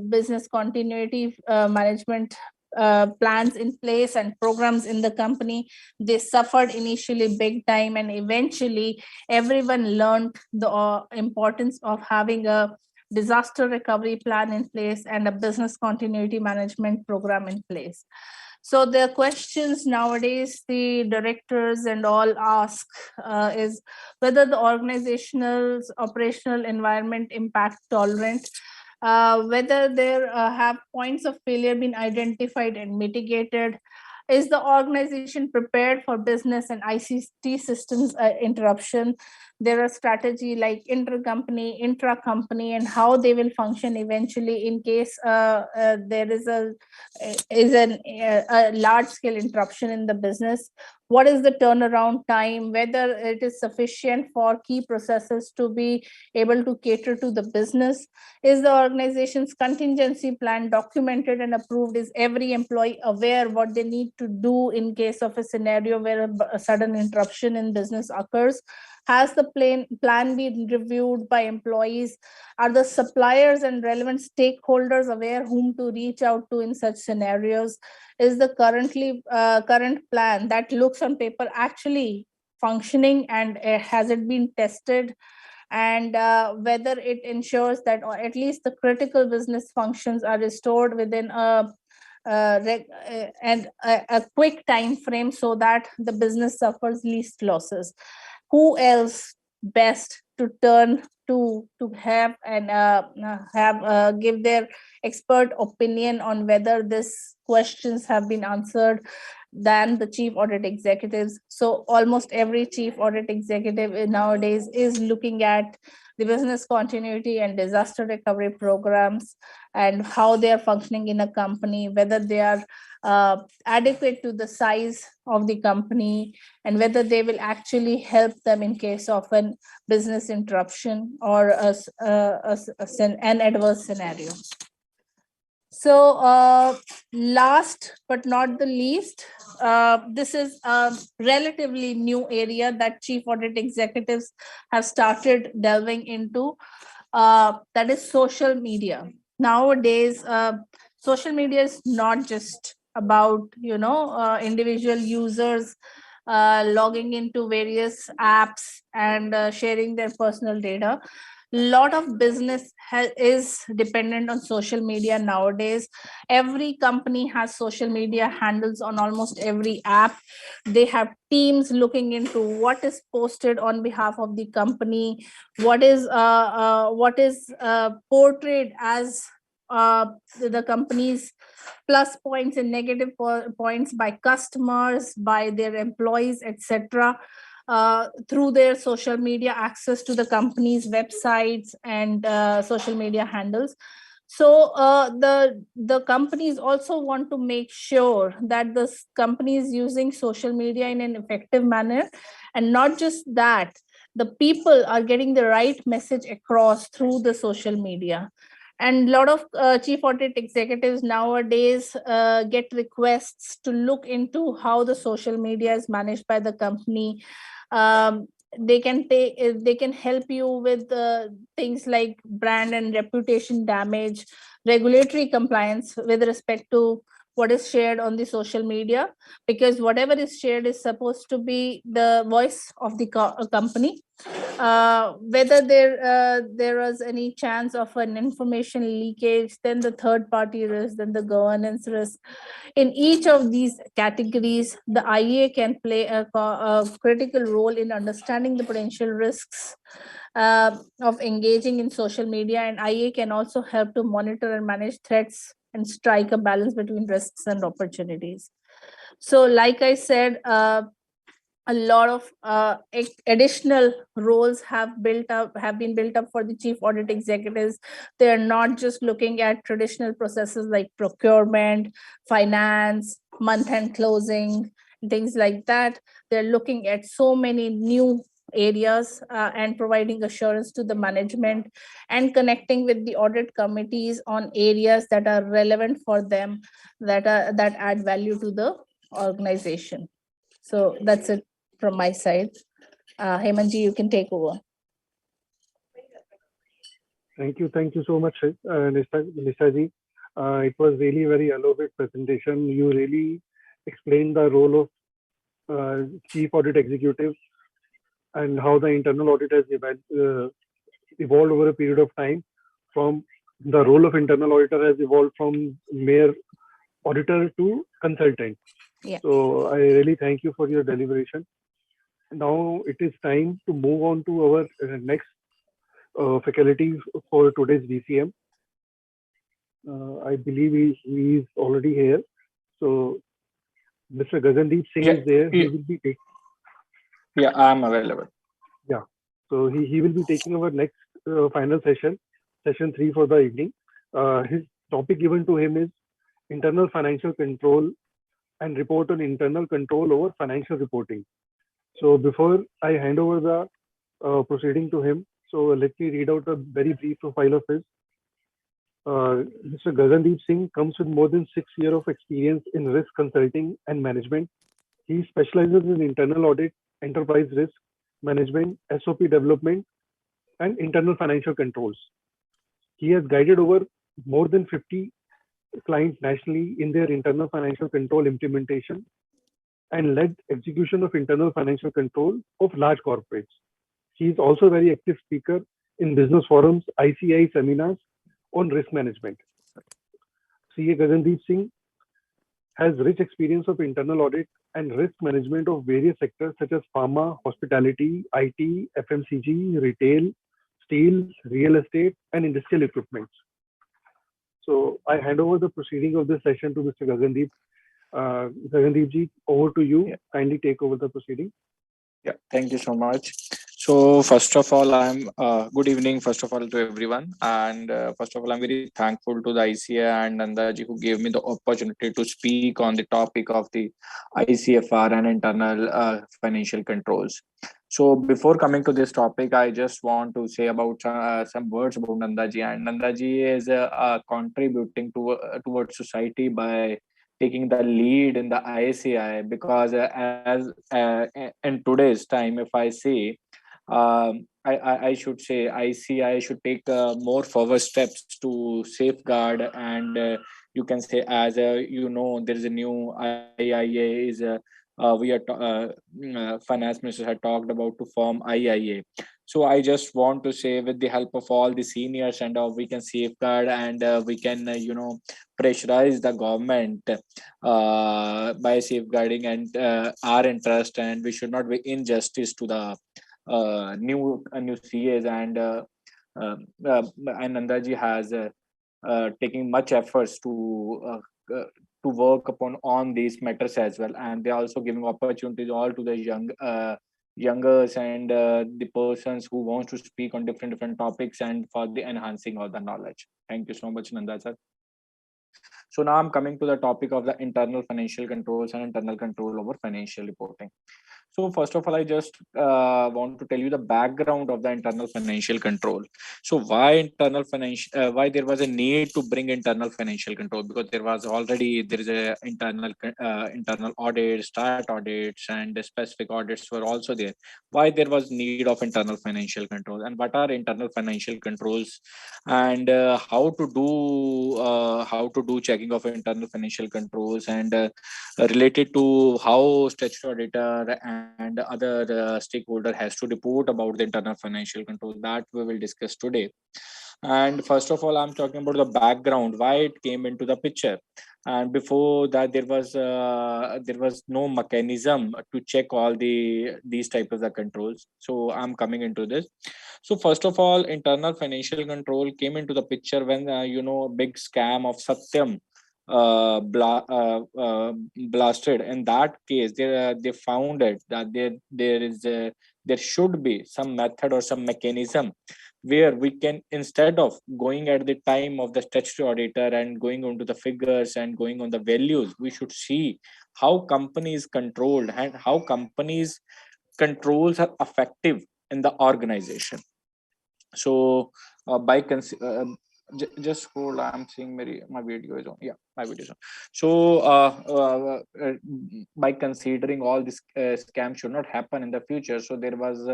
business continuity management plans in place and programs in the company, they suffered initially big time, and eventually everyone learned the importance of having a disaster recovery plan in place and a business continuity management program in place. So the questions nowadays the directors and all ask is whether the organization's operational environment impact tolerant, whether there have points of failure been identified and mitigated. Is the organization prepared for business and ICT systems interruption? There are strategy like intercompany, intra-company, and how they will function eventually in case there is a large-scale interruption in the business. What is the turnaround time? Whether it is sufficient for key processes to be able to cater to the business? Is the organization's contingency plan documented and approved? Is every employee aware what they need to do in case of a scenario where a sudden interruption in business occurs? Has the plan been reviewed by employees? Are the suppliers and relevant stakeholders aware whom to reach out to in such scenarios? Is the current plan that looks on paper actually functioning, and has it been tested? And whether it ensures that or at least the critical business functions are restored within a quick time frame so that the business suffers least losses. Who else best to turn to have and give their expert opinion on whether these questions have been answered than the chief audit executives? So almost every chief audit executive nowadays is looking at the business continuity and disaster recovery programs and how they are functioning in a company, whether they are adequate to the size of the company, and whether they will actually help them in case of an business interruption or an adverse scenario. So last but not the least, this is a relatively new area that chief audit executives have started delving into, that is social media. Nowadays, social media is not just about, individual users logging into various apps and sharing their personal data. Lot of business is dependent on social media nowadays. Every company has social media handles on almost every app. They have teams looking into what is posted on behalf of the company, what is portrayed as the company's plus points and negative points by customers, by their employees, etc. Through their social media access to the company's websites and social media handles. So the companies also want to make sure that the company is using social media in an effective manner, and not just that, the people are getting the right message across through the social media. And a lot of chief audit executives nowadays get requests to look into how the social media is managed by the company. They can help you with things like brand and reputation damage, regulatory compliance with respect to what is shared on the social media, because whatever is shared is supposed to be the voice of the company. Whether there was any chance of an information leakage, then the third party risk, then the governance risk. In each of these categories, the IEA can play a critical role in understanding the potential risks of engaging in social media, and IEA can also help to monitor and manage threats and strike a balance between risks and opportunities. So like I said, a lot of additional roles have been built up for the chief audit executives. They are not just looking at traditional processes like procurement, finance, month-end closing, things like that. They're looking at so many new areas and providing assurance to the management and connecting with the audit committees on areas that are relevant for them, that add value to the organization. So that's it from my side. Hemanji, you can take over. Thank you so much, Nisha ji. It was really very elaborate presentation. You really explained the role of chief audit executive and how the internal audit has evolved over a period of time. From the role of internal auditor has evolved from mere auditor to consultant. Yeah. So I really thank you for your deliberation. Now it is time to move on to our next faculty for today's VCM. I believe he is already here. So Mr. Gagandeep Singh is there. He will be Yeah, I'm available. Yeah. So he will be taking our next final session 3 for the evening. His topic given to him is internal financial control and report on internal control over financial reporting. So before I hand over the proceeding to him, so let me read out a very brief profile of his. Mr. Gagandeep Singh comes with more than 6 years of experience in risk consulting and management. He specializes in internal audit, enterprise risk, management, SOP development, and internal financial controls. He has guided over more than 50 clients nationally in their internal financial control implementation and led execution of internal financial control of large corporates. He is also a very active speaker in business forums, ICI seminars on risk management. CA Gagandeep Singh has rich experience of internal audit and risk management of various sectors such as pharma, hospitality, IT, FMCG, retail, steel, real estate, and industrial equipment. So I hand over the proceeding of this session to Mr. Gagandeep. Gagandeep ji, over to you. Yeah. Kindly take over the proceeding. Yeah, thank you so much. So first of all, I'm good evening, first of all, to everyone. And first of all, I'm very thankful to the ICA and Nandaji who gave me the opportunity to speak on the topic of the ICFR and internal financial controls. So before coming to this topic, I just want to say about some words about Nandaji. And Nandaji is contributing towards society by taking the lead in the ICI, because as in today's time, if I say, I should say ICI should take more forward steps to safeguard, and you can say, as there is a new IIA is finance minister had talked about to form IIA. So I just want to say, with the help of all the seniors and we can safeguard, and we can pressurize the government by safeguarding and our interest, and we should not be injustice to the new CAs, and Nandaji has taking much efforts to work upon on these matters as well, and they're also giving opportunities all to the youngers and the persons who want to speak on different topics, and for the enhancing of the knowledge. Thank you so much, Nanda sir. So now I'm coming to the topic of the internal financial controls and internal control over financial reporting. So first of all, I just want to tell you the background of the internal financial control. So why there was a need to bring internal financial control? Because there is a internal audit, start audits, and the specific audits were also there. Why there was need of internal financial control, and what are internal financial controls, and how to do checking of internal financial controls, and related to how statutory auditor and other stakeholder has to report about the internal financial control, that we will discuss today. And first of all, I'm talking about the background, why it came into the picture. And before that, there was no mechanism to check all these types of the controls. So I'm coming into this. So first of all, internal financial control came into the picture when big scam of Satyam blasted. In that case, they found it that there should be some method or some mechanism where we can, instead of going at the time of the statutory auditor and going onto the figures and going on the values, we should see how companies controlled and how companies controls are effective in the organization. So just hold, I'm seeing my video is on. Yeah, my video is on. So by considering all this scam should not happen in the future, so there was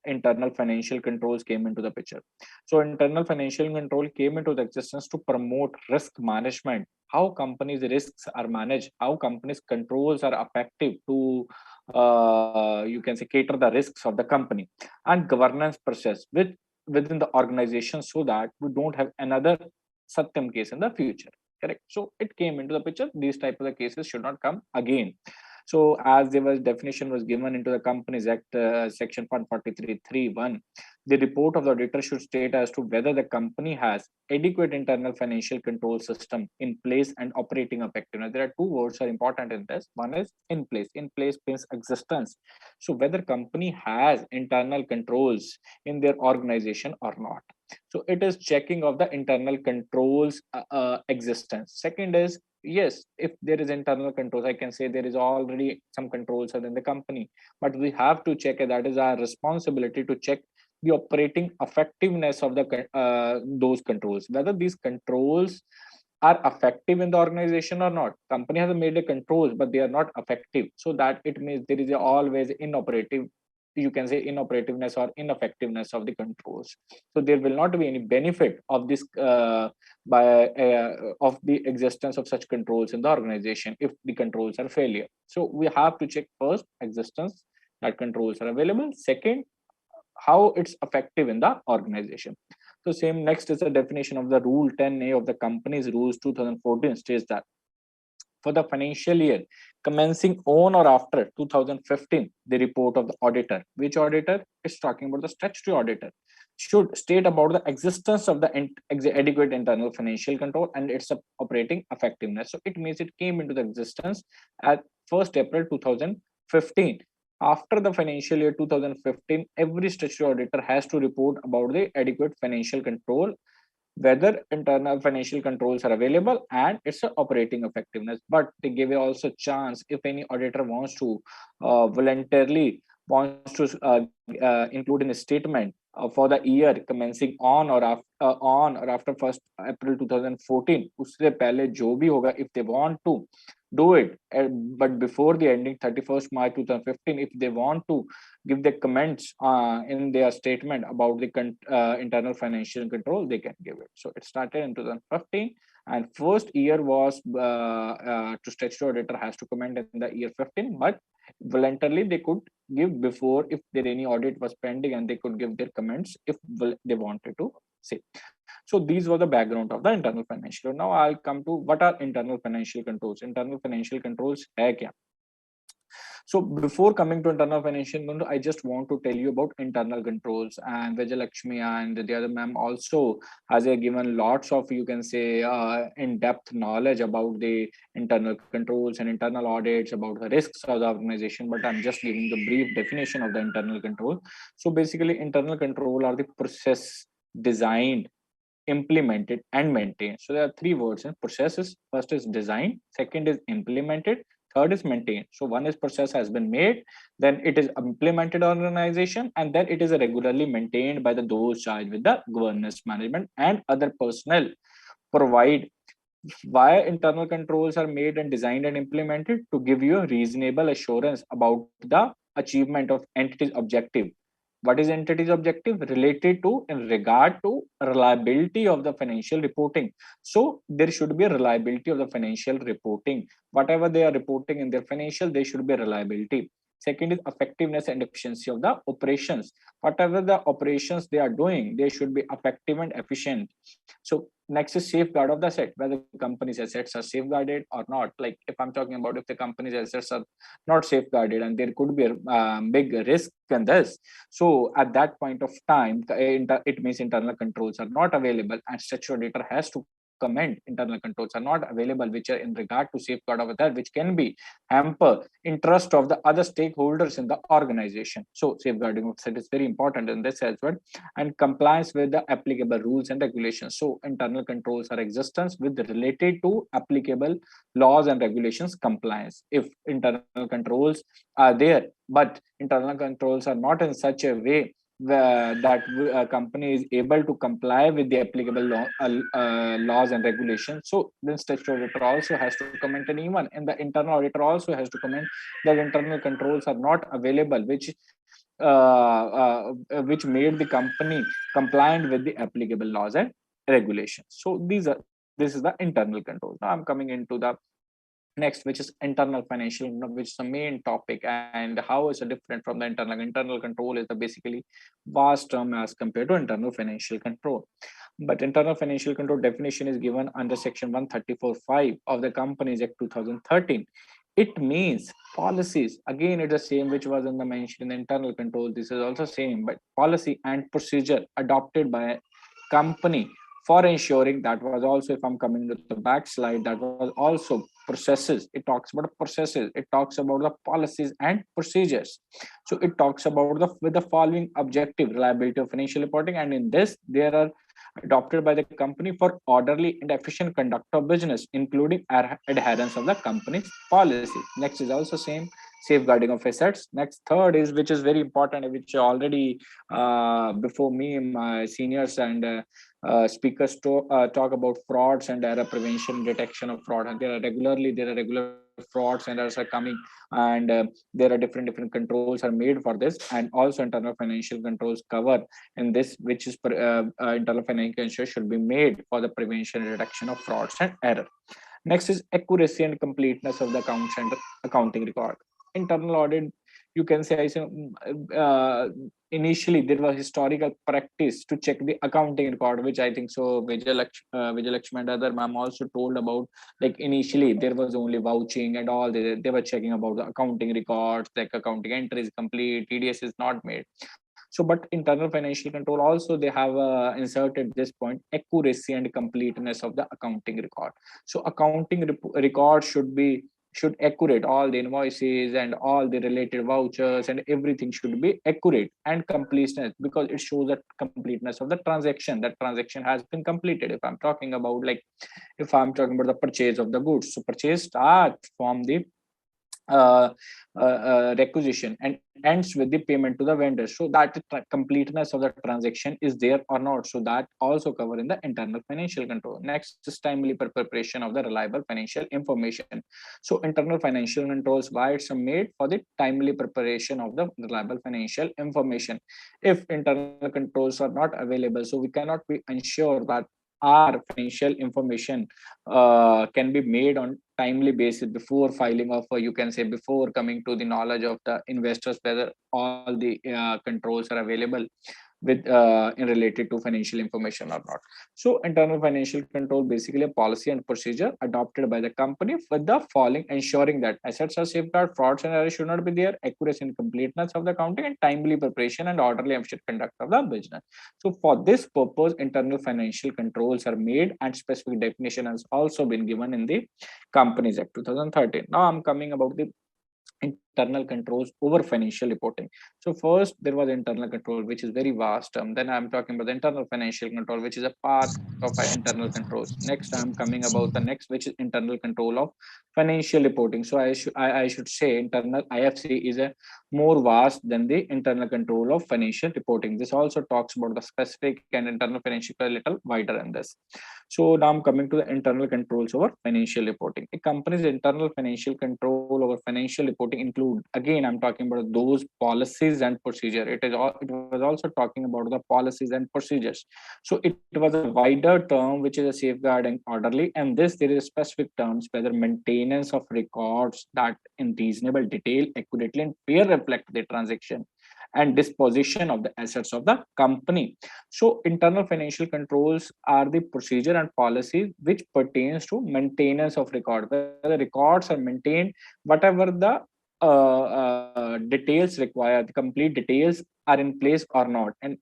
internal financial controls came into the picture. So internal financial control came into the existence to promote risk management, how companies risks are managed, how companies controls are effective to you can say cater the risks of the company, and governance process within the organization, so that we don't have another Satyam case in the future. Correct. So it came into the picture. These type of the cases should not come again. So as there was definition was given into the Companies Act section 143(3)(1), the report of the auditor should state as to whether the company has adequate internal financial control system in place and operating effectiveness. There are two words are important in this. One is in place. In place means existence. So whether company has internal controls in their organization or not. So it is checking of the internal controls existence. Second is, yes, if there is internal controls, I can say there is already some controls within the company, but we have to check, that is our responsibility to check the operating effectiveness of the those controls, whether these controls are effective in the organization or not. Company has made the controls, but they are not effective. So that it means there is always inoperative you can say inoperativeness or ineffectiveness of the controls. So there will not be any benefit of this of the existence of such controls in the organization if the controls are failure. So we have to check first existence, that controls are available. Second, how it's effective in the organization. So same, next is the definition of the rule 10A of the company's rules 2014 states that for the financial year commencing on or after 2015, the report of the auditor, which auditor is talking about, the statutory auditor, should state about the existence of the adequate internal financial control and its operating effectiveness. So it means it came into the existence at 1st April 2015. After the financial year 2015, every statutory auditor has to report about the adequate financial control, whether internal financial controls are available and its operating effectiveness. But they give also chance if any auditor wants to voluntarily wants to include in a statement for the year commencing on or after 1st April 2014, उससे पहले जो भी होगा, if they want to do it, but before the ending 31st March 2015, if they want to give the comments in their statement about the internal financial control, they can give it. So it started in 2015, and first year was to statutory auditor has to comment in the year 15, but voluntarily they could give before if there any audit was pending, and they could give their comments if they wanted to say. So these were the background of the internal financial. Now I'll come to what are internal financial controls. Internal financial controls hai kya? So before coming to internal financial control, I just want to tell you about internal controls, and Vijay Lakshmi and the other ma'am also has given lots of, you can say, in-depth knowledge about the internal controls and internal audits, about the risks of the organization, but I'm just giving the brief definition of the internal control. So basically internal control are the process designed, implemented and maintained. So there are three words in processes. First is design, second is implemented, third is maintained. So one is process has been made, then it is implemented organization, and then it is regularly maintained by those charged with the governance management and other personnel. Provide why internal controls are made and designed and implemented to give you a reasonable assurance about the achievement of entity's objective. What is entity's objective? Related to, in regard to, reliability of the financial reporting. So there should be a reliability of the financial reporting. Whatever they are reporting in their financial, there should be a reliability. Second is effectiveness and efficiency of the operations. Whatever the operations they are doing, they should be effective and efficient. So next is safeguard of the asset, whether the company's assets are safeguarded or not. Like if I'm talking about if the company's assets are not safeguarded and there could be a big risk in this. So at that point of time, it means internal controls are not available, and statutory auditor has to comment internal controls are not available, which are in regard to safeguard of that, which can be hamper interest of the other stakeholders in the organization. So safeguarding of that is very important in this as well, and compliance with the applicable rules and regulations. So internal controls are existence with related to applicable laws and regulations compliance. If internal controls are there, but internal controls are not in such a way that a company is able to comply with the applicable laws and regulations, so then statutory auditor also has to comment, and even in the internal auditor also has to comment that internal controls are not available, which made the company compliant with the applicable laws and regulations. So this is the internal control. Now I'm coming into the next, which is internal financial, which is the main topic, and how is it different from the internal control is the basically vast term as compared to internal financial control. But internal financial control definition is given under section 134(5) of the Companies Act 2013. It means policies, again it's the same which was in the mention in the internal control, this is also same, but policy and procedure adopted by a company for ensuring, that was also, if I'm coming to the back slide, that was also processes. It talks about processes, it talks about the policies and procedures. So it talks about with the following objective: reliability of financial reporting, and in this there are adopted by the company for orderly and efficient conduct of business, including adherence of the company's policy. Next is also same, safeguarding of assets. Next, third is, which is very important, which already before me, my seniors and speakers talk about frauds and error prevention, detection of fraud. And there are regular frauds and errors are coming, and there are different controls are made for this, and also internal financial controls cover in this, which is internal financial controls should be made for the prevention and detection of frauds and error. Next is accuracy and completeness of the accounts and accounting record. Internal audit, you can say, initially there was historical practice to check the accounting record, which I think so Vijay and other ma'am also told about. Like initially there was only vouching and all, they were checking about the accounting records, like accounting entry is complete, TDS is not made. So, but internal financial control also, they have inserted this point, accuracy and completeness of the accounting record. So accounting record should accurate, all the invoices and all the related vouchers and everything should be accurate and completeness, because it shows the completeness of the transaction, that transaction has been completed. If I'm talking about the purchase of the goods, so purchase starts from the requisition and ends with the payment to the vendor, so that the completeness of the transaction is there or not. So that also cover in the internal financial control. Next is timely preparation of the reliable financial information. So internal financial controls, why it's made for the timely preparation of the reliable financial information. If internal controls are not available, so we cannot be ensure that our financial information can be made on timely basis before filing of, you can say, before coming to the knowledge of the investors, whether all the controls are available with in related to financial information or not. So internal financial control, basically a policy and procedure adopted by the company with the following: ensuring that assets are safeguarded, frauds and errors should not be there, accuracy and completeness of the accounting, and timely preparation and orderly and efficient conduct of the business. So for this purpose, internal financial controls are made, and specific definition has also been given in the Companies Act 2013. Now I'm coming about the internal controls over financial reporting. So first there was internal control, which is very vast term. Then I'm talking about the internal financial control, which is a part of our internal controls. Next I'm coming about the next, which is internal control of financial reporting. So I should say internal IFC is a more vast than the internal control of financial reporting. This also talks about the specific and internal financial a little wider than this. So now I'm coming to the internal controls over financial reporting. A company's internal financial control over financial reporting include, again, I'm talking about those policies and procedure. It was also talking about the policies and procedures. So it was a wider term, which is a safeguard and orderly. And this, there is specific terms, whether maintenance of records that in reasonable detail, accurately and fair reflect the transaction and disposition of the assets of the company. So internal financial controls are the procedure and policies which pertains to maintenance of record, whether the records are maintained, whatever the details required, the complete details are in place or not, and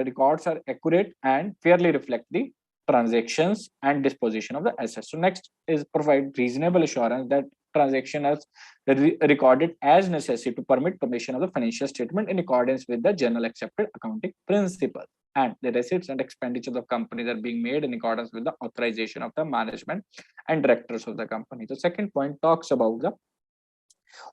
records are accurate and fairly reflect the transactions and disposition of the assets. So next is provide reasonable assurance that transaction as recorded as necessary to permit permission of the financial statement in accordance with the general accepted accounting principle, and the receipts and expenditures of companies are being made in accordance with the authorization of the management and directors of the company. The second point talks about the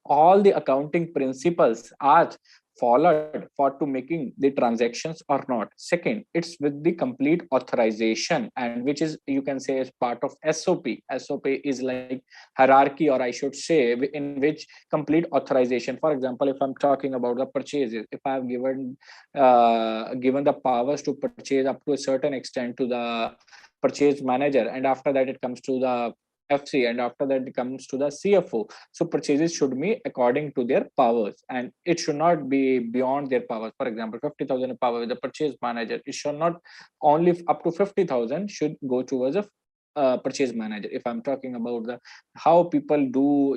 all the accounting principles are followed for to making the transactions or not. Second, it's with the complete authorization, and which is, you can say, as part of SOP. SOP is like hierarchy, or I should say, in which complete authorization. For example, if I'm talking about the purchases, if I've given the powers to purchase up to a certain extent to the purchase manager, and after that it comes to the FC, and after that it comes to the CFO. So purchases should be according to their powers, and it should not be beyond their powers. For example, 50,000 power with the purchase manager, it should not only up to 50,000 should go towards a purchase manager. If I'm talking about the how people do,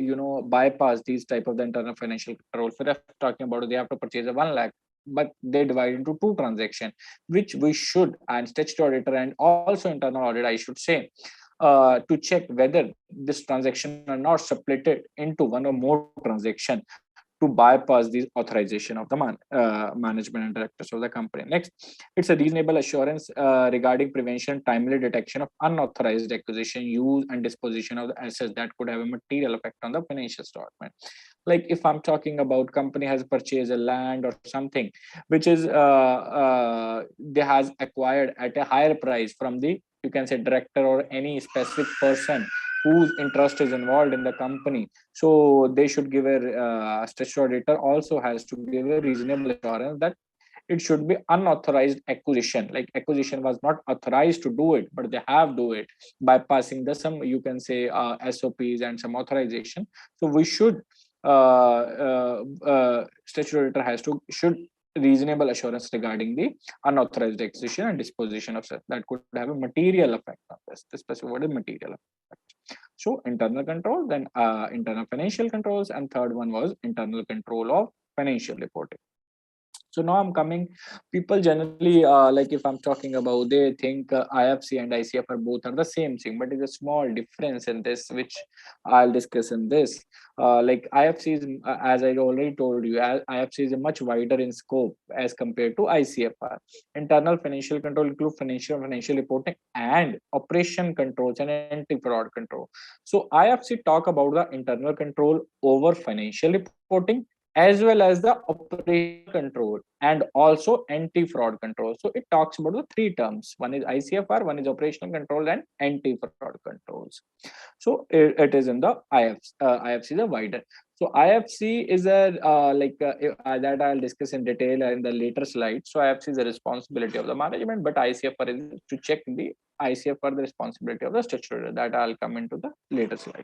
bypass these type of the internal financial control. For talking about they have to purchase a 1 lakh, but they divide into 2 transactions, which we should, and statutory auditor and also internal audit, I should say, to check whether this transaction are not separated into one or more transaction, to bypass the authorization of the management and directors of the company. Next, it's a reasonable assurance regarding prevention, timely detection of unauthorized acquisition, use, and disposition of the assets that could have a material effect on the financial statement. Like if I'm talking about company has purchased a land or something, which is they has acquired at a higher price from the, you can say, director or any specific person whose interest is involved in the company. So they should give a statutory auditor also has to give a reasonable assurance that it should be unauthorized acquisition. Like acquisition was not authorized to do it, but they have do it bypassing the some, you can say, SOPs and some authorization. So we should statutory auditor has to should reasonable assurance regarding the unauthorized acquisition and disposition of such that could have a material effect on this. The specific word is material effect. So internal control, then internal financial controls, and third one was internal control of financial reporting. So now I'm coming, people generally, like if I'm talking about, they think IFC and ICFR both are the same thing, but there's a small difference in this, which I'll discuss in this. Like IFC is, as I already told you, IFC is much wider in scope as compared to ICFR. Internal financial control include financial reporting and operation controls and anti-fraud control. So IFC talk about the internal control over financial reporting as well as the operational control and also anti-fraud control. So it talks about the three terms. One is ICFR, one is operational control, and anti-fraud controls. So it is in the IFC. IFC is a wider. So IFC is a that I'll discuss in detail in the later slide. So IFC is the responsibility of the management, but ICFR is to check the ICFR the responsibility of the statutory. That I'll come into the later slide.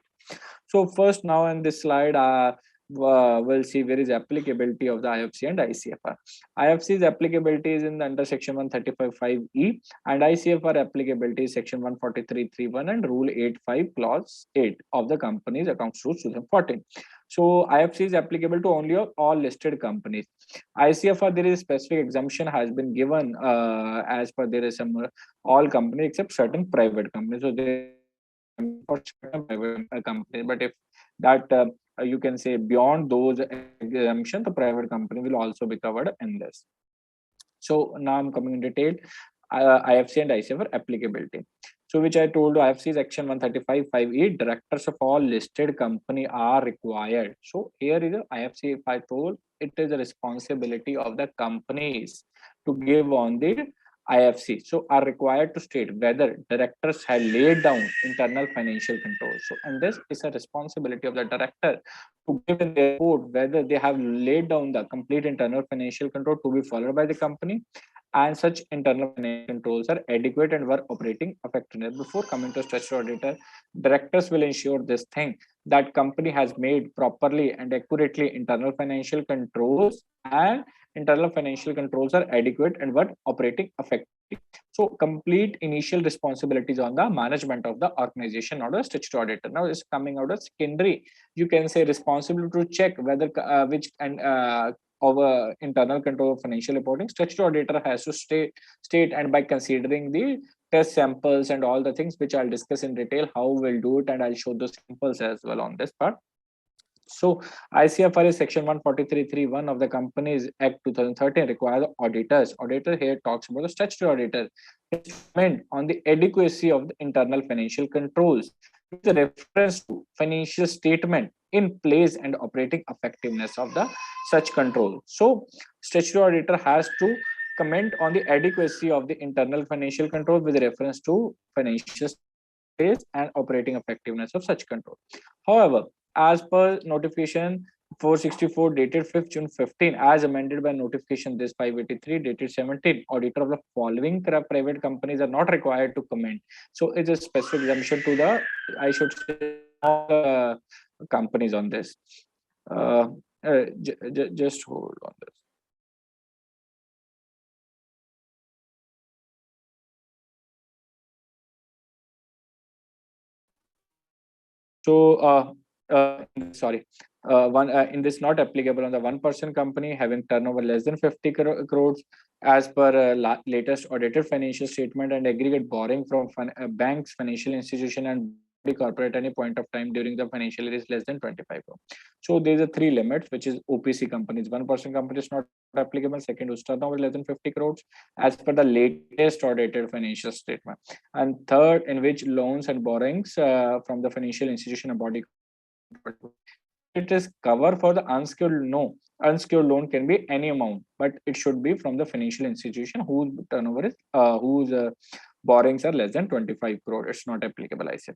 So first, now in this slide, we'll see where is applicability of the IFC and ICFR. IFC's applicability is in the under section 135(5)(e) and ICFR applicability is section 143(3)(1) and rule 8(5) clause 8 of the Companies Accounts Rules 2014. So IFC is applicable to only all listed companies. ICFR, there is a specific exemption has been given as per there is some all companies except certain private companies. So there for certain private companies, but if that you can say beyond those exemptions, the private company will also be covered in this. So now I'm coming in detail, IFC and ICFR applicability. So which I told you, IFC section 135(5)(e), directors of all listed company are required. So here is a IFC, if I told, it is a responsibility of the companies to give on the IFC. So are required to state whether directors have laid down internal financial controls. So and this is a responsibility of the director to give in their report whether they have laid down the complete internal financial control to be followed by the company, and such internal financial controls are adequate and were operating effectively. Before coming to statutory auditor, directors will ensure this thing that company has made properly and accurately internal financial controls, and internal financial controls are adequate and were operating effectively. So complete initial responsibilities on the management of the organization or the statutory auditor. Now is coming out of secondary, you can say, responsibility to check whether which and of internal control of financial reporting, statutory auditor has to state and by considering the test samples and all the things which I'll discuss in detail how we'll do it, and I'll show the samples as well on this part. So ICFR is section 143(3)(1) of the Companies Act 2013 requires auditors. Auditor here talks about the statutory auditor on the adequacy of the internal financial controls with reference to financial statement in place and operating effectiveness of the such control. So statutory auditor has to comment on the adequacy of the internal financial control with reference to financial place and operating effectiveness of such control. However, as per notification 464 dated 5th June 15, as amended by notification this 583 dated 17, auditor of the following private companies are not required to comment. So it's a specific exemption to the, I should say, all companies on this. Just hold on this. So sorry, in this not applicable on the one-person company having turnover less than 50 crores as per latest audited financial statement and aggregate borrowing from banks, financial institution, and corporate at any point of time during the financial year is less than 25 crore. So there's a 3 limits, which is OPC companies. 1% company is not applicable. Second, whose turnover is less than 50 crores as per the latest audited financial statement. And third, in which loans and borrowings from the financial institution and body. It is cover for the unsecured. No, unsecured loan can be any amount, but it should be from the financial institution whose turnover is whose borrowings are less than 25 crore. It's not applicable, I said.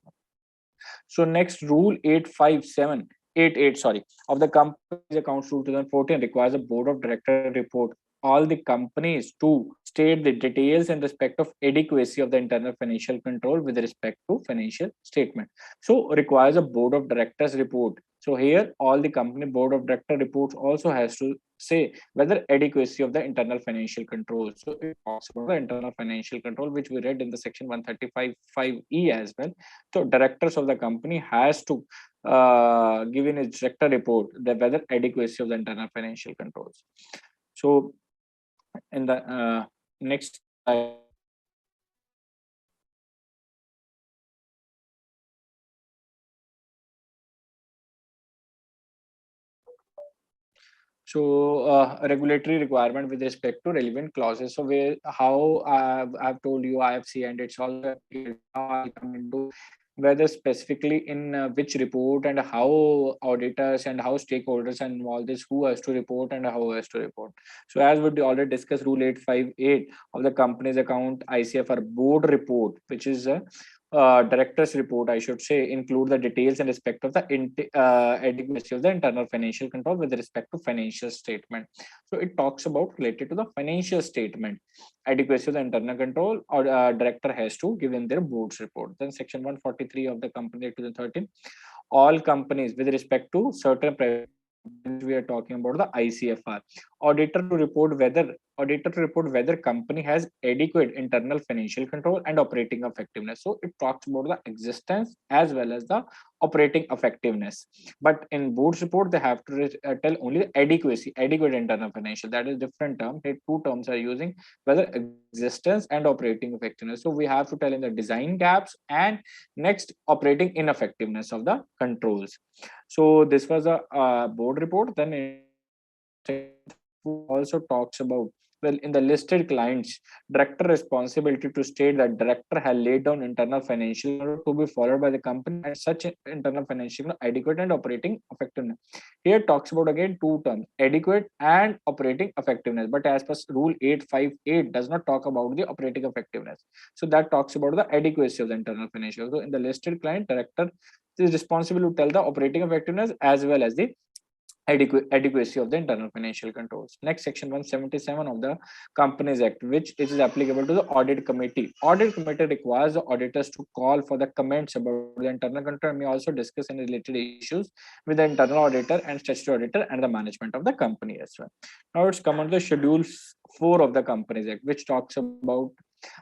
So next, rule 85788 sorry of the company's accounts 2014 requires a board of director report all the companies to state the details in respect of adequacy of the internal financial control with respect to financial statement. So requires a board of directors report. So here all the company board of director reports also has to say whether adequacy of the internal financial control. So it talks about the internal financial control, which we read in the section 135(5)(e) as well. So directors of the company has to give in its director report the whether adequacy of the internal financial controls. So in the next slide, so regulatory requirement with respect to relevant clauses. So where how I've told you IFC and it's all come into whether specifically in which report and how auditors and how stakeholders and all this, who has to report and how has to report. So as we already discussed, rule 858 of the company's account ICFR board report, which is a director's report, I should say, include the details in respect of the adequacy of the internal financial control with respect to financial statement. So it talks about related to the financial statement, adequacy of the internal control, or director has to give in their board's report. Then section 143 of the company Act 2013, all companies with respect to certain we are talking about the ICFR, auditor to report whether company has adequate internal financial control and operating effectiveness. So it talks about the existence as well as the operating effectiveness. But in board's report, they have to tell only the adequate internal financial. That is different term. Here two terms are using whether existence and operating effectiveness. So we have to tell in the design gaps and next operating ineffectiveness of the controls. So this was a board report. Then it also talks about, well, in the listed clients, director responsibility to state that director has laid down internal financial to be followed by the company and such internal financial adequate and operating effectiveness. Here talks about again two terms, adequate and operating effectiveness. But as per rule 858 does not talk about the operating effectiveness. So that talks about the adequacy of the internal financial. So in the listed client, director is responsible to tell the operating effectiveness as well as the adequacy of the internal financial controls. Next, section 177 of the Companies Act, which is applicable to the audit committee. Audit committee requires the auditors to call for the comments about the internal control and may also discuss any related issues with the internal auditor and statutory auditor and the management of the company as well. Now it's come on the Schedule 4 of the Companies Act, which talks about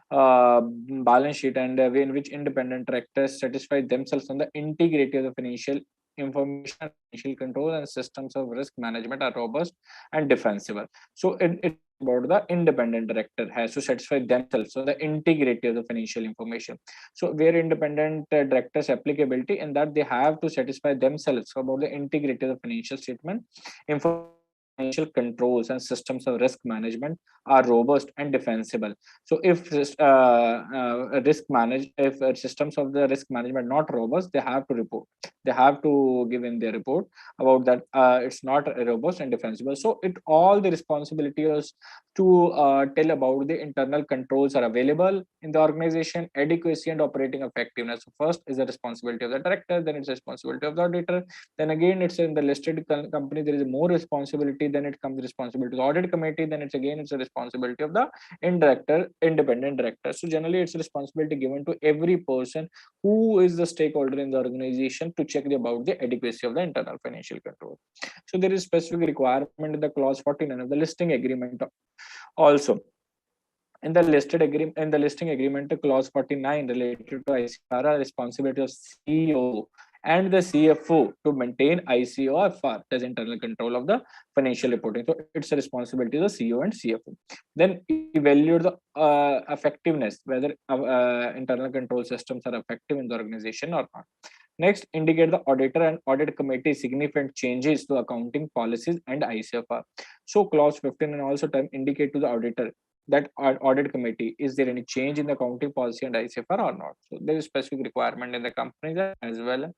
balance sheet and in which independent directors satisfy themselves on the integrity of the financial information, financial control and systems of risk management are robust and defensible. So it's about the independent director has to satisfy themselves so the integrity of the financial information. So where independent directors applicability in that they have to satisfy themselves about the integrity of the financial statement, financial controls and systems of risk management are robust and defensible. So if systems of the risk management not robust, they have to report. They have to give in their report about that it's not robust and defensible. So it all the responsibilities to tell about the internal controls are available in the organization, adequacy and operating effectiveness. So first is the responsibility of the director, then it's the responsibility of the auditor, then again it's in the listed company there is more responsibility, then it comes responsibility to the audit committee, then it's a responsibility of the independent director. So generally it's a responsibility given to every person who is the stakeholder in the organization to check about the adequacy of the internal financial control. So there is specific requirement in the clause 49 of the listing agreement also. In the listing agreement, clause 49 related to ICFR responsibility of CEO and the CFO to maintain ICOFR as internal control of the financial reporting. So it's a responsibility of the CEO and CFO. Then evaluate the effectiveness, whether internal control systems are effective in the organization or not. Next, indicate the auditor and audit committee significant changes to accounting policies and ICFR. So clause 15 and also time indicate to the auditor that audit committee, is there any change in the accounting policy and ICFR or not? So there is specific requirement in the companies as well,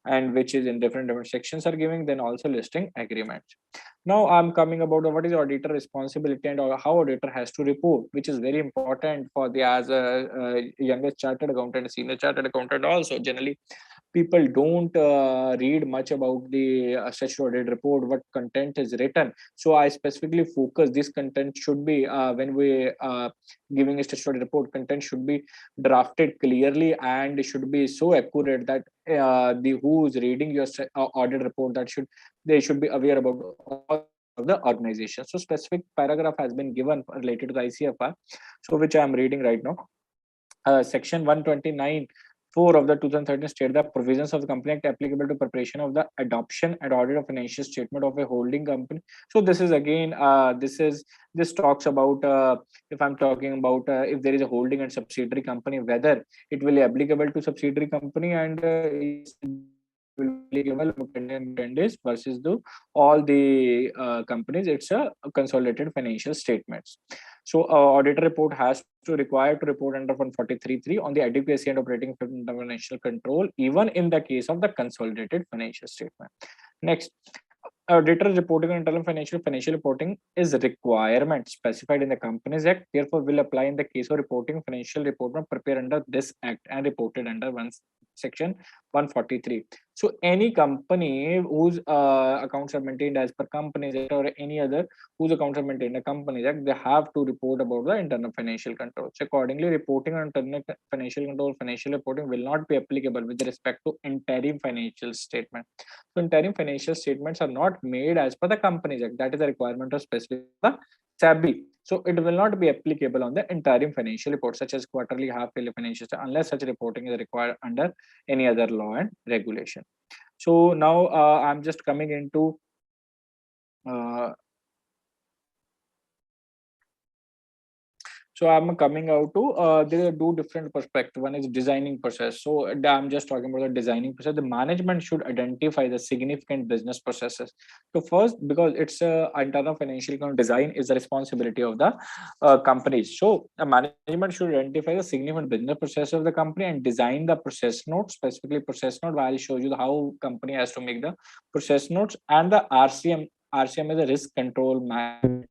and which is in different sections are giving, then also listing agreements. Now I'm coming about what is auditor responsibility and how auditor has to report, which is very important for the as a youngest chartered accountant, senior chartered accountant also. Generally, people don't read much about the statutory audit report, what content is written. So I specifically focus this content should be when we giving a statutory report, content should be drafted clearly and should be so accurate that the who is reading your audit report, that they should be aware about all of the organization. So specific paragraph has been given related to the ICFR, so which I am reading right now. Section 129 4 of the 2013 state the provisions of the Company Act applicable to preparation of the adoption and audit of financial statement of a holding company. So this is again this talks about if I'm talking about if there is a holding and subsidiary company, whether it will be applicable to subsidiary company and will be applicable 10 days versus the all the companies. It's a consolidated financial statements. So auditor report has to require to report under 143.3 on the adequacy and operating financial control, even in the case of the consolidated financial statement. Next, auditor reporting on internal financial reporting is a requirement specified in the Companies Act, therefore will apply in the case of reporting financial report prepared under this act and reported under section 143. So any company whose accounts are maintained as per Companies Act, or any other whose accounts are maintained in Companies Act, they have to report about the internal financial control. So accordingly, reporting on internal financial control, financial reporting will not be applicable with respect to interim financial statement. So interim financial statements are not made as per the Companies Act. That is a requirement of specific the SABI. So it will not be applicable on the interim financial report, such as quarterly, half-yearly financial, unless such reporting is required under any other law and regulation. So now I'm just coming into so I'm coming out to there are two different perspectives. One is designing process. So I'm just talking about the designing process. The management should identify the significant business processes. So first, because it's internal financial account design is the responsibility of the companies. So the management should identify the significant business process of the company and design the process notes, specifically process note, where I'll show you how company has to make the process notes, and the RCM. RCM is a risk control management.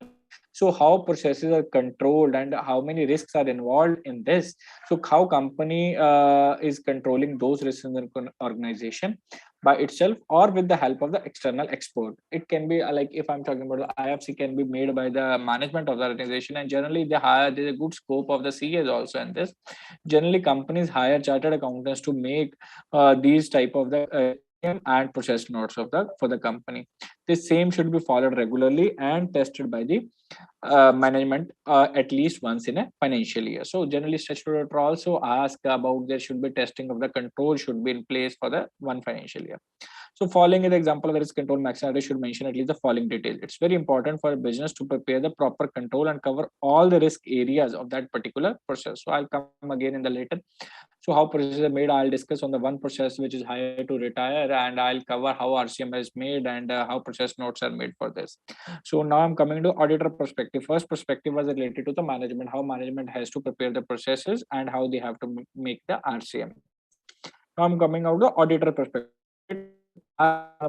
So how processes are controlled and how many risks are involved in this. So how company is controlling those risks in the organization by itself or with the help of the external expert. It can be like if I'm talking about the IFC can be made by the management of the organization, and generally they hire, there's a good scope of the CAs also in this. Generally companies hire chartered accountants to make these type of the and process notes of the for the company. The same should be followed regularly and tested by the management at least once in a financial year. So generally statutory auditor also ask about there should be testing of the control should be in place for the one financial year. So following the example of the risk control maximum, should mention at least the following details. It's very important for a business to prepare the proper control and cover all the risk areas of that particular process. So I'll come again in the later. So how processes are made, I'll discuss on the one process which is hire to retire, and I'll cover how RCM is made and how process notes are made for this. So now I'm coming to auditor perspective. First perspective was related to the management, how management has to prepare the processes and how they have to make the RCM. Now I'm coming out the auditor perspective.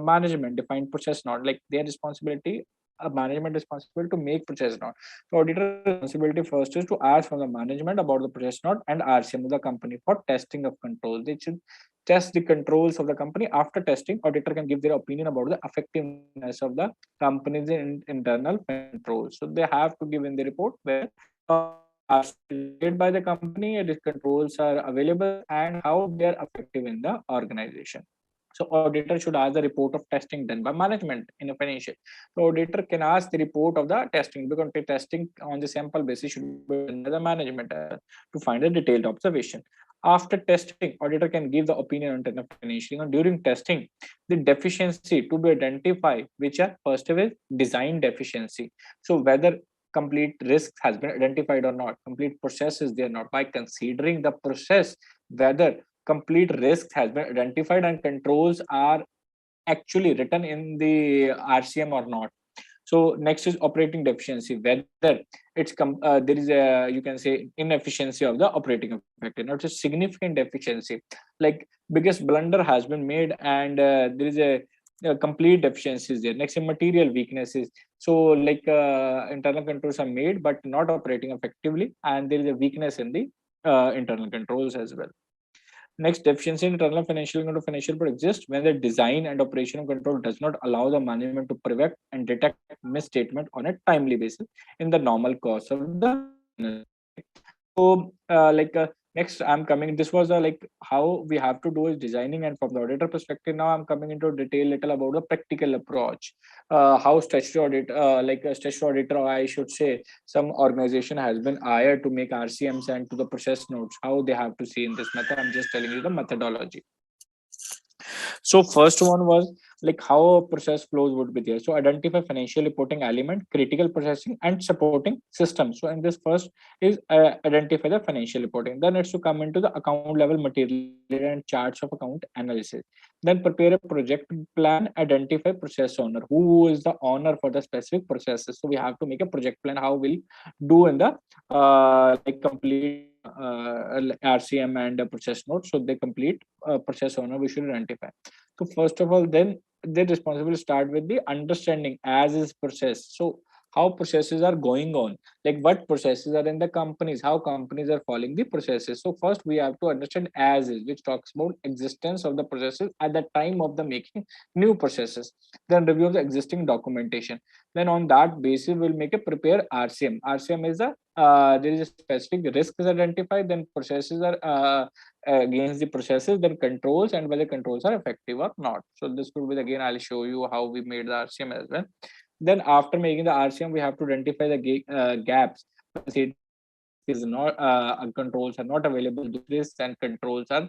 Management defined process note, like their responsibility, management responsible to make process note. So auditor responsibility first is to ask from the management about the process note and RCM of the company for testing of control. They should test the controls of the company. After testing, auditor can give their opinion about the effectiveness of the company's internal controls. So they have to give in the report where are made by the company, the controls are available, and how they are effective in the organization. So auditor should ask the report of testing done by management in a financial. So auditor can ask the report of the testing, because the testing on the sample basis should be done by the management to find a detailed observation. After testing, auditor can give the opinion on internal financial. And during testing, the deficiency to be identified, which are first of all design deficiency. So whether complete risk has been identified or not, complete process is there or not. By considering the process, whether complete risk has been identified and controls are actually written in the RCM or not. So next is operating deficiency, whether there is a, you can say, inefficiency of the operating effective, not a significant deficiency, like biggest blunder has been made and there is a complete deficiencies there. Next is material weaknesses. So like internal controls are made but not operating effectively, and there is a weakness in the internal controls as well. Next, deficiency in internal financial control financial report exists when the design and operational control does not allow the management to prevent and detect misstatement on a timely basis in the normal course of the business. So next I'm coming, this was like how we have to do is designing, and from the auditor perspective now I'm coming into detail little about the practical approach. How statutory audit, like a statutory auditor, or I should say some organization has been hired to make RCMs and to the process notes, how they have to see in this method. I'm just telling you the methodology. So first one was like how a process flows would be there. So identify financial reporting element, critical processing and supporting systems. So in this first is identify the financial reporting. Then it's to come into the account level material and charts of account analysis. Then prepare a project plan, identify process owner. Who is the owner for the specific processes? So we have to make a project plan, how we'll do in the like complete RCM and process note. So they complete process owner we should identify. So first of all, then they're responsible to start with the understanding as is process. So how processes are going on, like what processes are in the companies, how companies are following the processes. So first we have to understand as is, which talks about existence of the processes at the time of the making new processes. Then review of the existing documentation. Then on that basis we'll make a prepare RCM. RCM is a there is a specific risk is identified, then processes are against the processes, then controls, and whether controls are effective or not. So this will be, again I'll show you how we made the RCM as well. Then after making the RCM, we have to identify the gaps. Is not controls are not available to risks, and controls are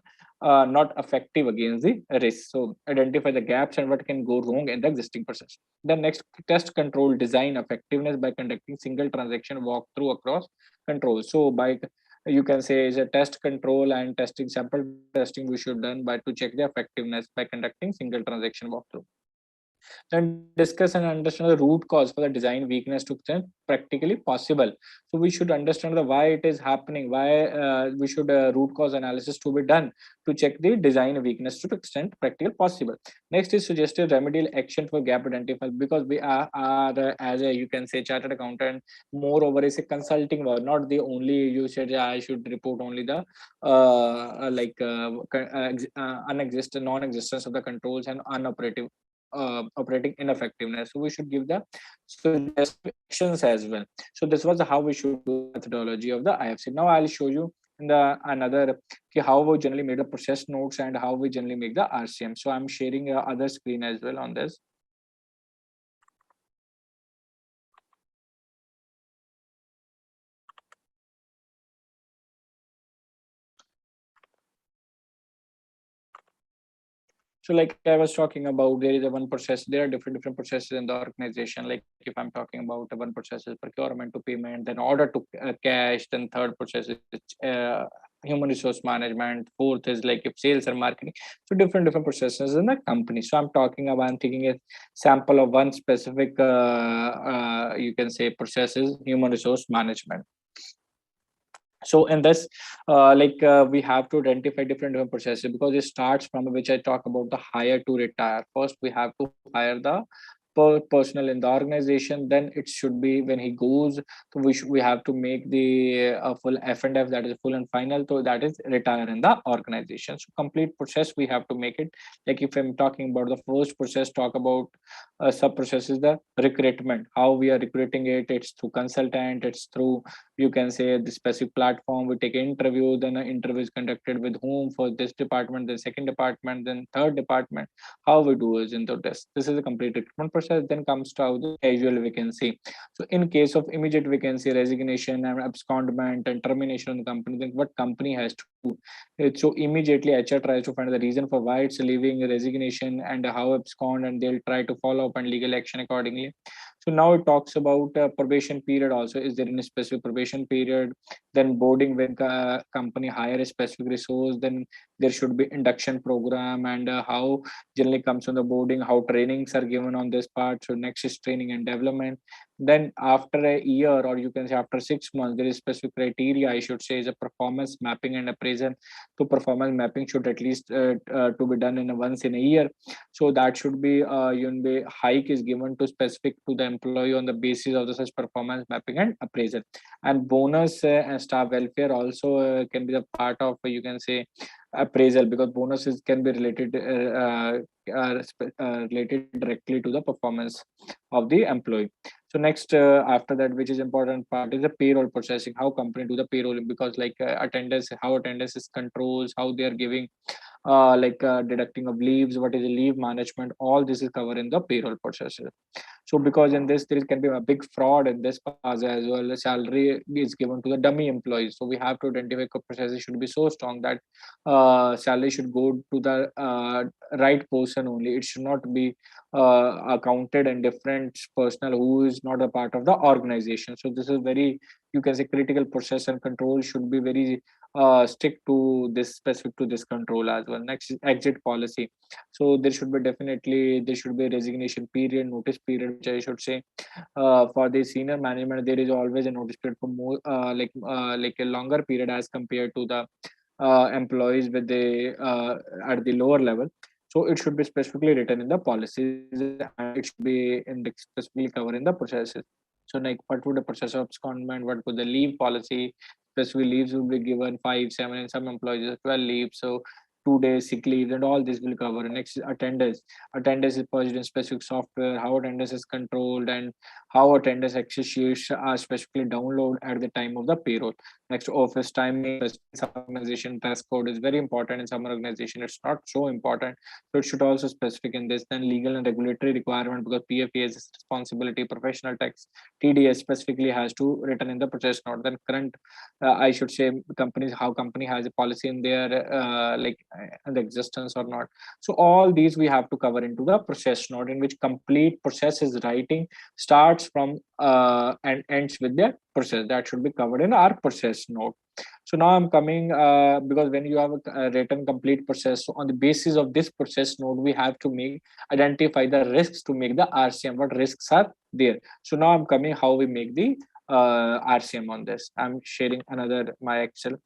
not effective against the risk. So identify the gaps and what can go wrong in the existing process. The next, test control design effectiveness by conducting single transaction walkthrough across controls. So by, you can say, is a test control and testing, sample testing we should done by to check the effectiveness by conducting single transaction walkthrough. Then discuss and understand the root cause for the design weakness to extent practically possible. So we should understand the why it is happening, why we should root cause analysis to be done to check the design weakness to extent practical possible. Next is suggested remedial action for gap identified, because we are as a, you can say, chartered accountant, moreover is a consulting work, not the only, you said I should report only the non-existence of the controls and unoperative operating ineffectiveness. So we should give the suggestions as well. So this was how we should do methodology of the IFC. Now I'll show you in the another how we generally made the process notes and how we generally make the RCM. So I'm sharing other screen as well on this. So like I was talking about, there is a one process, there are different processes in the organization. Like if I'm talking about one process is procurement to payment, then order to cash, then third process is human resource management, fourth is like if sales and marketing. So different processes in the company. So I'm talking about, I'm taking a sample of one specific you can say processes, human resource management. So in this we have to identify different processes, because it starts from which I talk about the hire to retire. First we have to hire the personnel in the organization, then it should be when he goes, so we have to make the full F&F, that is full and final, so that is retire in the organization. So complete process we have to make it. Like if I'm talking about the first process, talk about sub process is the recruitment, how we are recruiting it. It's through consultant, it's through you can say the specific platform. We take an interview, then an interview is conducted with whom, for this department, then second department, then third department. How we do is into this. This is a complete recruitment process. Then comes to the casual vacancy. So in case of immediate vacancy, resignation and abscondment and termination of the company, then what company has to do? So immediately HR tries to find the reason for why it's leaving, resignation, and how abscond, and they'll try to follow up and legal action accordingly. So now it talks about probation period also. Is there any specific probation period? Then boarding, when company hire a specific resource, then there should be induction program, and how generally comes on the boarding, how trainings are given on this part. So next is training and development. Then after a year, or you can say after 6 months, there is specific criteria, I should say, is a performance mapping and appraisal. So performance mapping should at least to be done in once in a year. So that should be hike is given to specific to the employee on the basis of the such performance mapping and appraisal. And bonus and staff welfare also can be the part of you can say appraisal, because bonuses can be related related directly to the performance of the employee. So next after that, which is important part, is the payroll processing. How company do the payroll, because like attendance, how attendance is controls, how they are giving deducting of leaves, what is the leave management, all this is covered in the payroll processes. So because in this there can be a big fraud in this as well. The salary is given to the dummy employees, so we have to identify processes should be so strong that salary should go to the right person only. It should not be accounted in different personnel who is not a part of the organization. So this is very, you can say, critical process, and control should be very stick to this, specific to this control as well. Next is exit policy. So there should be definitely, there should be a resignation period, notice period, which I should say for the senior management there is always a notice period for more like a longer period as compared to the employees with the at the lower level. So it should be specifically written in the policies, and it should be in the specifically covered in the processes. So like what would the process of secondment, what would the leave policy, specific leaves will be given 5, 7, and some employees 12 leaves. So 2 days sick leaves and all this will cover. Next is attendance. Attendance is purged in specific software, how attendance is controlled, and how attendance access sheets are specifically downloaded at the time of the payroll. Next, office timing. Some organization dress code is very important. In some organization it's not so important, so it should also specific in this. Then legal and regulatory requirement, because PFE has this responsibility, professional tax, TDS specifically has to written in the process note. Then current I should say companies, how company has a policy in their in the existence or not. So all these we have to cover into the process note, in which complete process is writing starts from and ends with the process. That should be covered in our process note. So now I'm coming because when you have a written complete process, so on the basis of this process note, we have to make identify the risks to make the RCM. What risks are there? So now I'm coming how we make the RCM on this. I'm sharing another my Excel.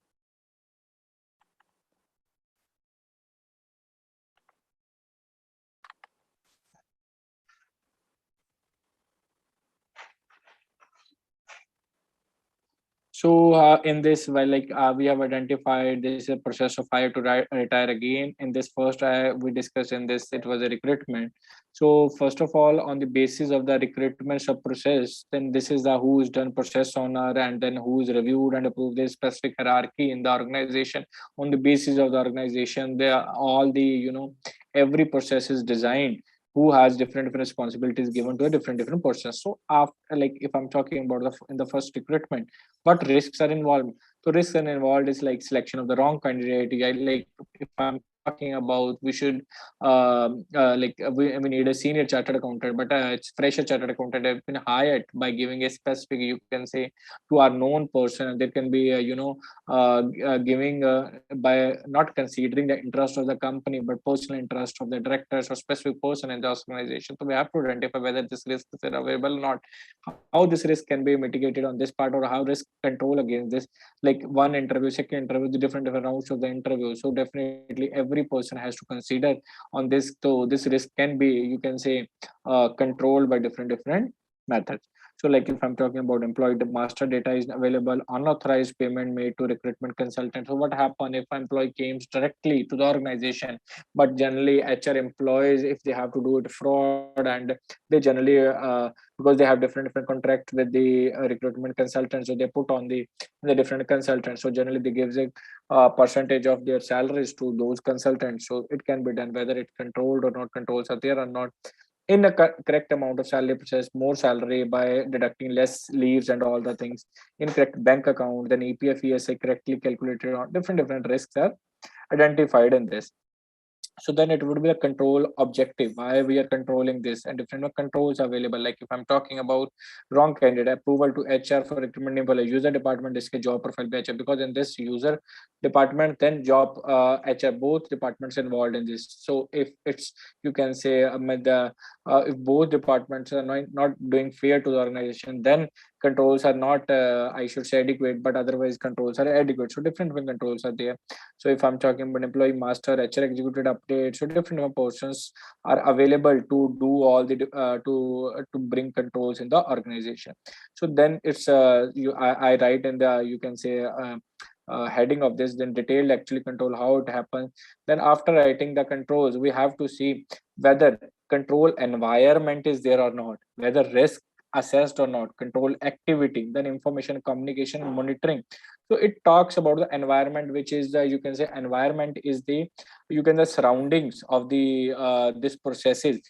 So in this, we have identified this is a process of hire to retire again. In this first, we discussed in this, it was a recruitment. So first of all, on the basis of the recruitment sub process, then this is the who is done process owner, and then who is reviewed and approved. There's specific hierarchy in the organization. On the basis of the organization, there are all the every process is designed who has different responsibilities given to a different person. So after, if I'm talking about in the first recruitment, what risks are involved? So risks are involved is like selection of the wrong candidate. If I'm talking about, we should we need a senior chartered accountant, but it's fresher chartered accountant have been hired by giving a specific, you can say, to our known person. There can be giving by not considering the interest of the company but personal interest of the directors or specific person in the organization. So we have to identify whether this risk is available or not, how this risk can be mitigated on this part, or how risk control against this, like one interview, second interview, the different rounds of the interview. So definitely every person has to consider on this. So this risk can be, you can say, controlled by different methods. So like if I'm talking about employee master data is available, unauthorized payment made to recruitment consultant. So what happen if an employee comes directly to the organization, but generally HR employees, if they have to do it fraud, and they generally because they have different contract with the recruitment consultants, so they put on the different consultants. So generally they gives a percentage of their salaries to those consultants. So it can be done whether it's controlled or not, controls are there or not, in a correct amount of salary process, more salary by deducting less leaves and all the things, in correct bank account, then EPF ESA correctly calculated on different risks are identified in this. So then it would be a control objective, why we are controlling this, and different controls available. Like if I'm talking about wrong candidate, approval to HR for recruitment employee, user department इसके job profile पे HR, because in this user department then job HR, both departments involved in this. So if it's, you can say if both departments are not doing fair to the organization, then controls are not I should say adequate, but otherwise controls are adequate. So different controls are there. So if I'm talking about employee master, HR executed update, so different portions are available to do all the to bring controls in the organization. So then it's I write in the, you can say heading of this, then detailed actually control how it happens. Then after writing the controls, we have to see whether control environment is there or not, whether risk assessed or not, control activity, then information communication monitoring. So it talks about the environment, which is the, you can say environment is the, you can, the surroundings of the this processes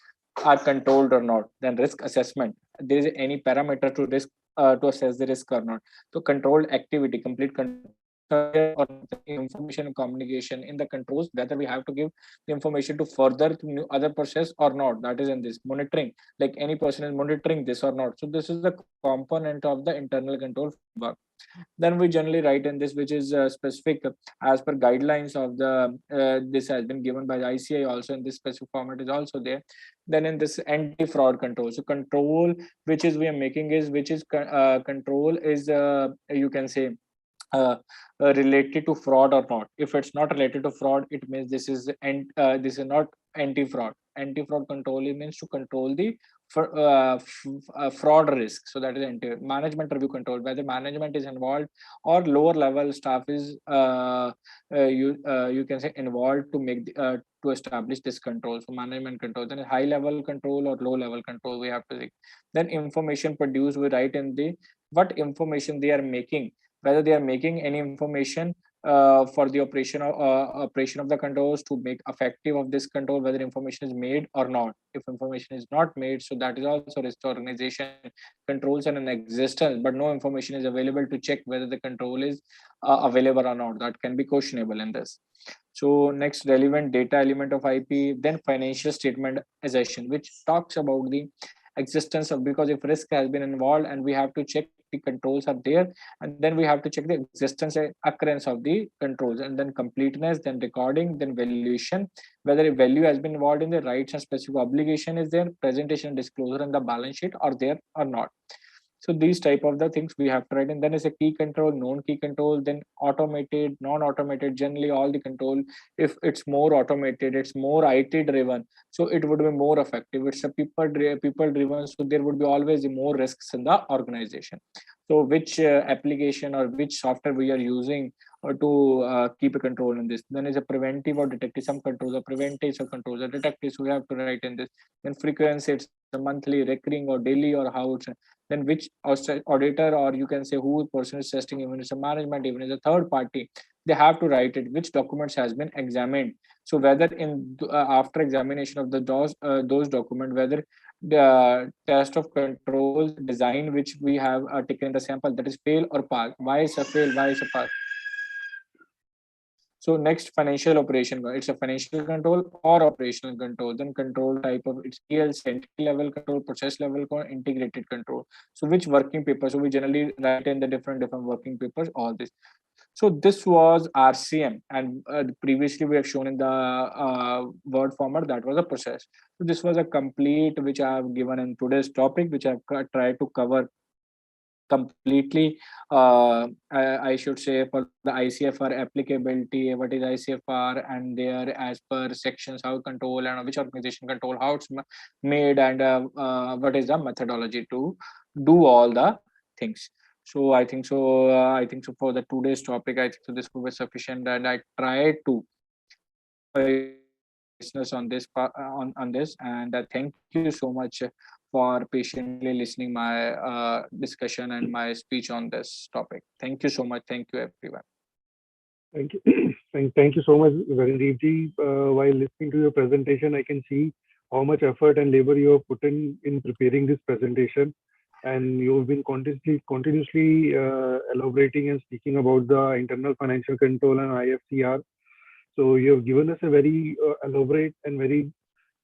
are controlled or not. Then risk assessment, there is any parameter to risk to assess the risk or not. So controlled activity, complete control or information communication in the controls, whether we have to give the information to further to new other process or not, that is in this monitoring, like any person is monitoring this or not. So this is the component of the internal control framework. Then we generally write in this, which is specific as per guidelines of the this has been given by the ICI also, in this specific format is also there. Then in this anti-fraud control, so control which is we are making is, which is control is you can say related to fraud or not. If it's not related to fraud, it means this is this is not anti-fraud. Anti-fraud control, it means to control the fraud risk. So that is management review control, whether management is involved or lower level staff is you can say involved to make the, to establish this control. So management control, then high level control or low level control we have to see. Then information produced, we write in the what information they are making, whether they are making any information for the operation of the controls to make effective of this control, whether information is made or not. If information is not made, so that is also risk to organization. Controls are in existence, but no information is available to check whether the control is available or not. That can be questionable in this. So next, relevant data element of IP, then financial statement assertion, which talks about the existence of, because if risk has been involved and we have to check the controls are there, and then we have to check the existence and occurrence of the controls, and then completeness, then recording, then valuation, whether a value has been involved in the rights and specific obligation is there, presentation and disclosure in the balance sheet are there or not. So these type of the things we have to write. And then is a key control, known key control, then automated, non-automated. Generally all the control, if it's more automated, it's more IT driven, so it would be more effective. It's a people driven, so there would be always more risks in the organization. So which application or which software we are using to keep a control in this. Then is a preventive or detective. Some controls are preventive, some controls are detective, so we have to write in this. Then frequency, it's a monthly, recurring, or daily, or how it's. Then which auditor, or you can say who person is testing, even it's a management, even it's a third party, they have to write it, which documents has been examined. So whether in after examination of the those document, whether the test of controls design which we have taken the sample, that is fail or pass. Why is a fail, why is a pass? So next, financial operation, it's a financial control or operational control. Then control type of, it's PLC, entity level control, process level control, integrated control. So which working paper? So we generally write in the different working papers, all this. So this was RCM, and previously we have shown in the word format, that was a process. So this was a complete which I have given in today's topic, which I have tried to cover completely. I should say for the ICFR applicability, what is ICFR, and there as per sections how control and which organization control, how it's made, and what is the methodology to do all the things. So I think so. I think so for the today's topic, I think so this will be sufficient, and I try to listeners on this on this, and thank you so much for patiently listening my discussion and my speech on this topic. Thank you so much. Thank you, everyone. Thank you. Thank you so much, Varandeep. While listening to your presentation, I can see how much effort and labor you have put in preparing this presentation, and you've been continuously elaborating and speaking about the internal financial control and IFCR. So you have given us a very elaborate and very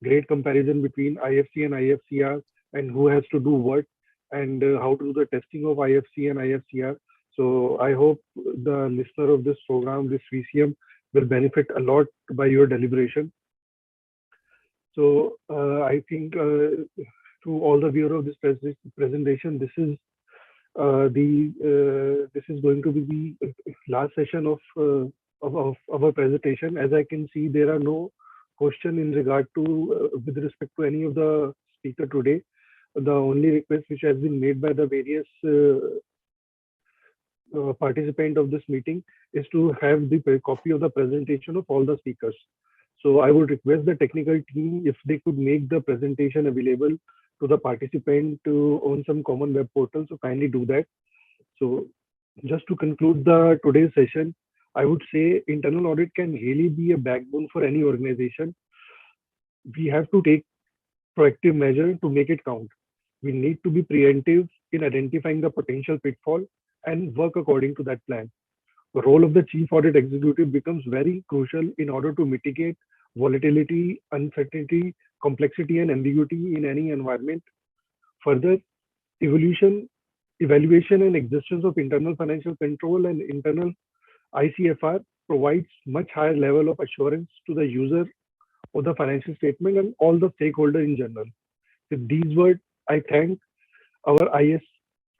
great comparison between IFC and IFCR, and who has to do what, and how to do the testing of IFC and IFCR. So I hope the listener of this program, this VCM, will benefit a lot by your deliberation. So I think to all the viewers of this presentation, this is going to be the last session of our presentation. As I can see, there are no questions in regard to with respect to any of the speaker today. The only request which has been made by the various participant of this meeting is to have the copy of the presentation of all the speakers. So I would request the technical team if they could make the presentation available to the participant on some common web portal. So kindly do that. So just to conclude the today's session, I would say internal audit can really be a backbone for any organization. We have to take proactive measures to make it count. We need to be preemptive in identifying the potential pitfall and work according to that plan. The role of the chief audit executive becomes very crucial in order to mitigate volatility, uncertainty, complexity, and ambiguity in any environment. Further, evaluation and existence of internal financial control and internal ICFR provides much higher level of assurance to the user of the financial statement and all the stakeholders in general. With these words, I thank our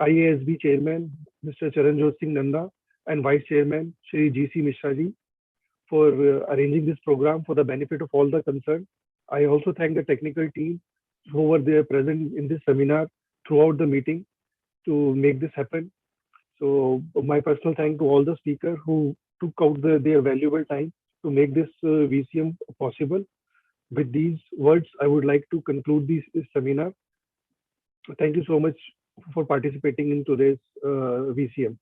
IASB Chairman, Mr. Charanjot Singh Nanda, and Vice Chairman, Shri G.C. Mishra ji, for arranging this program for the benefit of all the concerned. I also thank the technical team who were there present in this seminar throughout the meeting to make this happen. So my personal thanks to all the speakers who took out their valuable time to make this VCM possible. With these words, I would like to conclude this seminar. Thank you so much for participating in today's VCM.